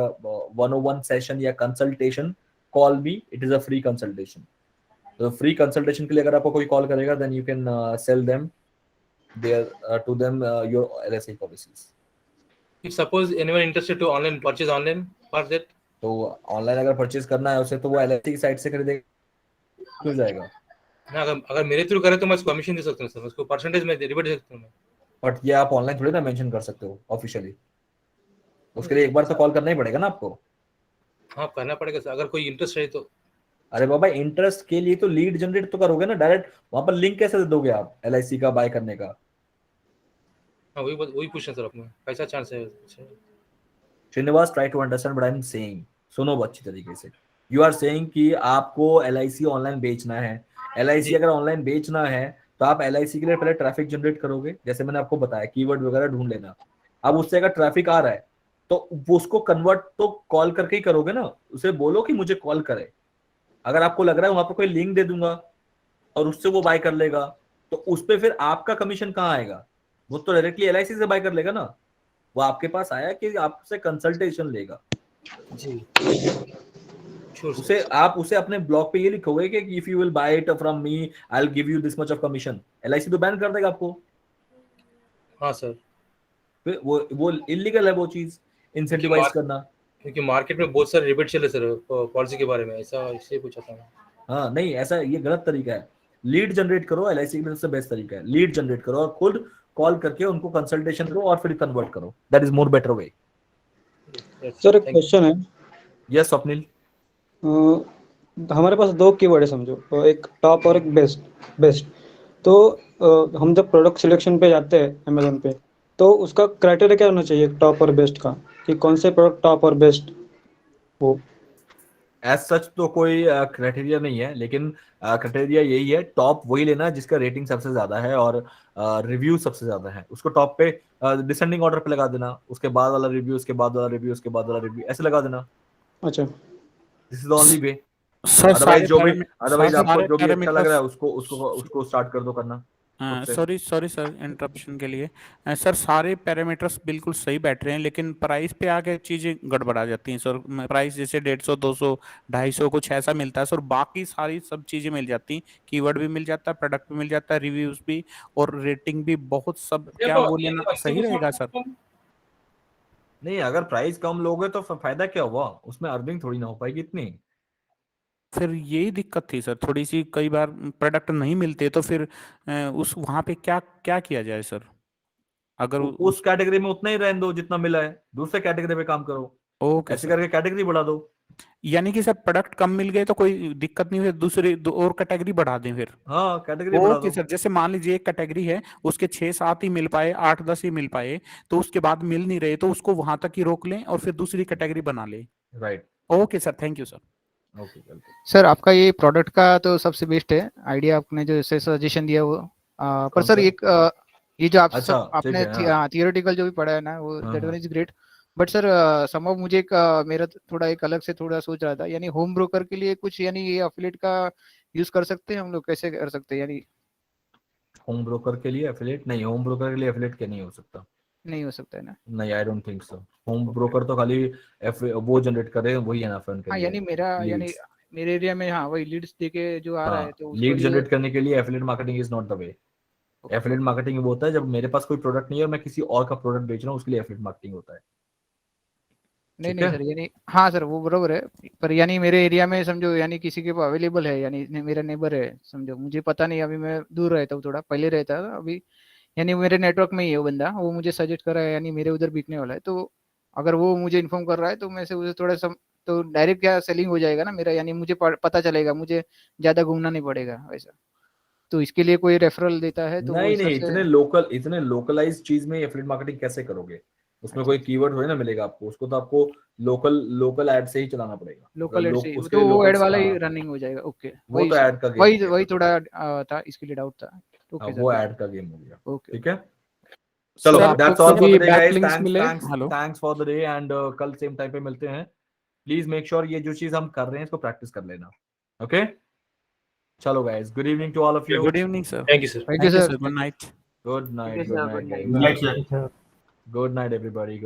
101 सेशन या consultation call me, it is a free consultation. तो फ्री कंसल्टेशन के लिए अगर आपको कोई कॉल करेगा then you can sell them there to them your LIC policies. If suppose anyone interested to online purchase online for that, तो ऑनलाइन अगर परचेज करना है उसे तो वो LIC की साइट से खरीदेगा, मिल जाएगा ना अगर मेरे थ्रू करे तो मैं उसको कमीशन दे सकता हूँ सर, उसको परसेंटेज में रिबेट दे सकता हूँ मैं। बट ये आप ऑनलाइन थोड़ी ना मेंशन कर सकते हो ऑफिशियली, उसके लिए एक बार तो कॉल करना ही पड़ेगा ना आपको। हाँ करना पड़ेगा सर, अगर कोई इंटरेस्ट है तो। अरे बाबा इंटरेस्ट के लिए तो लीड जनरेट तो करोगे ना, डायरेक्ट वहां पर लिंक कैसे दे दोगे आप LIC का बाय करने का? हाँ वही पूछ रहे सर अपने, कैसा चांस है? Srinivas try to understand what I am saying, सुनो अच्छी तरीके से। यू आर सेइंग कि आपको LIC ऑनलाइन बेचना है, LIC अगर ऑनलाइन बेचना है तो आप LIC के लिए पहले ट्रैफिक जनरेट करोगे, जैसे मैंने आपको बताया कीवर्ड वगैरह ढूंढ लेना। अब उससे अगर ट्रैफिक आ रहा है तो वो उसको कन्वर्ट तो कॉल करके ही करोगे ना, उसे बोलो कि मुझे कॉल करे। अगर आपको लग रहा है वहां पर कोई लिंक दे दूंगा और उससे वो बाय कर लेगा तो उस पर फिर आपका कमीशन कहाँ आएगा? वो तो डायरेक्टली LIC से बाय कर लेगा ना, वो आपके पास आया कि आपसे कंसल्टेशन लेगा जी। उसे अपने ब्लॉग पे ये लिखोगे कि if you will buy it from me I will give you this much of commission. LIC तो बैन कर देगा आपको। हाँ सर, फिर वो इलीगल है वो चीज इंसेंटिवाइज करना, क्योंकि मार्केट में बहुत सारे रिबेट चले सर पॉलिसी के बारे में, ऐसा इसलिए पूछा था मैं। हाँ नहीं, ऐसा ये गलत तरीका है। लीड जनरेट करो, LIC के लिए सबसे बेस्ट तरीका है लीड जनरेट करो और खुद कॉल करके उनको कंसल्टेशन दो और फिर कन्वर्ट करो, that is more better way. Sir एक क्वेश्चन है। यस स्वप्निल। हमारे पास दो कीवर्ड है समझो, एक टॉप और एक बेस्ट। तो हम जब प्रोडक्ट सिलेक्शन पे जाते हैं अमेजोन पे, तो उसका क्राइटेरिया क्या होना चाहिए टॉप और बेस्ट का, कि कौन से प्रोडक्ट टॉप और बेस्ट हो? एज सच तो कोई क्राइटेरिया नहीं है, लेकिन क्राइटेरिया यही है टॉप वही लेना जिसका रेटिंग सबसे ज्यादा है और रिव्यू सबसे ज्यादा है, उसको टॉप पे डिसेंडिंग ऑर्डर पे लगा देना, उसके बाद वाला रिव्यू, उसके बाद वाला रिव्यू, उसके बाद वाला रिव्यू, ऐसे लगा देना। अच्छा, this is the only way. Sir otherwise आपको जो भी अच्छा लग रहा है उसको स्टार्ट कर दो करना। सॉरी सर इंटरप्शन के लिए। सर सारे पैरामीटर्स बिल्कुल सही बैठ रहे हैं, लेकिन प्राइस पे आके चीजें गड़बड़ा जाती हैं सर। प्राइस जैसे 150, 200, 250 कुछ ऐसा मिलता है सर, बाकी सारी सब चीजें मिल जाती हैं, कीवर्ड भी मिल जाता है, प्रोडक्ट भी मिल जाता है, रिव्यूज भी और रेटिंग भी बहुत सब। क्या वो लेना सही रहेगा सर? नहीं, अगर प्राइस कम लोगे तो फायदा क्या हुआ, उसमें अर्निंग थोड़ी ना हो पाएगी इतनी। फिर यही दिक्कत थी सर थोड़ी सी, कई बार प्रोडक्ट नहीं मिलते तो फिर उस वहां पे क्या क्या किया जाए सर? अगर उस कैटेगरी में उतना ही रहने दो जितना मिला है, दूसरे कैटेगरी पे काम करो। ओके ऐसे सर, करके कैटेगरी बढ़ा दो। यानी कि सर प्रोडक्ट कम मिल गए तो कोई दिक्कत नहीं हुई, दूसरी और कैटेगरी बढ़ा दें फिर? हाँ कैटेगरी बढ़ा ओके दो। सर, जैसे मान लीजिए एक कैटेगरी है, उसके 6-7 ही मिल पाए, 8-10 ही मिल पाए, तो उसके बाद मिल नहीं रहे तो उसको वहां तक ही रोक लें और फिर दूसरी कैटेगरी बना लें। Right. Okay sir, thank you sir. Okay sir आपका ये प्रोडक्ट का तो सबसे बेस्ट है आइडिया, आपने जो सजेशन दिया वो। पर सर एक ये जो आप अच्छा, आपने थियोरेटिकल जो भी पढ़ा है ना वो that one is great, but sir somehow मुझे एक मेरा थोड़ा एक अलग से थोड़ा सोच रहा था, यानी होम ब्रोकर के लिए कुछ, यानी ये एफिलिएट का यूज कर सकते हैं हम लोग, कैसे कर सकते हैं? यानी होम ब्रोकर के लिए एफिलिएट नहीं, होम ब्रोकर के लिए एफिलिएट क्या नहीं हो सकता? नहीं हो सकता है ना? नहीं, I don't think so. Home broker तो खाली वो जनरेट करे, वही एनफ है उनके लिए। यानी मेरे एरिया में वही लीड्स देके जो आ रहा है तो लीड जनरेट करने के लिए affiliate marketing is not the way. Affiliate marketing वो होता है जब मेरे पास कोई प्रोडक्ट नहीं है और मैं किसी और का प्रोडक्ट बेच रहा हूँ, उसके लिए एफिलिएट मार्केटिंग होता है। नहीं सर, यानी हाँ सर वो बरोबर है, पर यानी मेरे एरिया में समझो, यानी किसी के पास अवेलेबल है, यानी मेरा नेबर है समझो, मुझे पता नहीं, अभी मैं दूर रहता हूँ, थोड़ा पहले रहता था, अभी यानी मेरे नेटवर्क में ही है वो बंदा, वो मुझे सजेस्ट कर रहा है, यानी मेरे उधर बिकने वाला है, तो अगर वो मुझे इन्फॉर्म कर रहा है तो मैं से उसे थोड़ा तो डायरेक्ट क्या सेलिंग हो जाएगा ना मेरा, यानी मुझे पता चलेगा, मुझे ज्यादा घूमना नहीं पड़ेगा वैसा। तो इसके लिए कोई रेफरल देता है तो नहीं, इतने लोकलाइज चीज में एफिलिएट मार्केटिंग कैसे करोगे? उसमें कोई कीवर्ड थोड़ी ना मिलेगा आपको, उसको तो आपको लोकल ऐड से ही चलाना पड़ेगा। लोकल ऐड से तो वो ऐड वाला ही रनिंग हो जाएगा। ओके, वो तो ऐड का गेम वही थोड़ा था, इसके लिए डाउट था। वो ऐड का गेम हो गया। ठीक है चलो सर, दैट्स आपको ऑल फॉर कभी the day guys, backlinks thanks मिले? Thanks hello thanks for the day एंड कल सेम टाइम पे मिलते हैं। प्लीज मेक श्योर ये जो चीज हम कर रहे हैं इसको प्रैक्टिस कर लेना। ओके चलो guys, good evening to all of you. Good evening sir. Thank you sir. Thank you sir. Good night. Good night, Thank you, good sir. Night Good night. Guys, Right, sir. Good night everybody.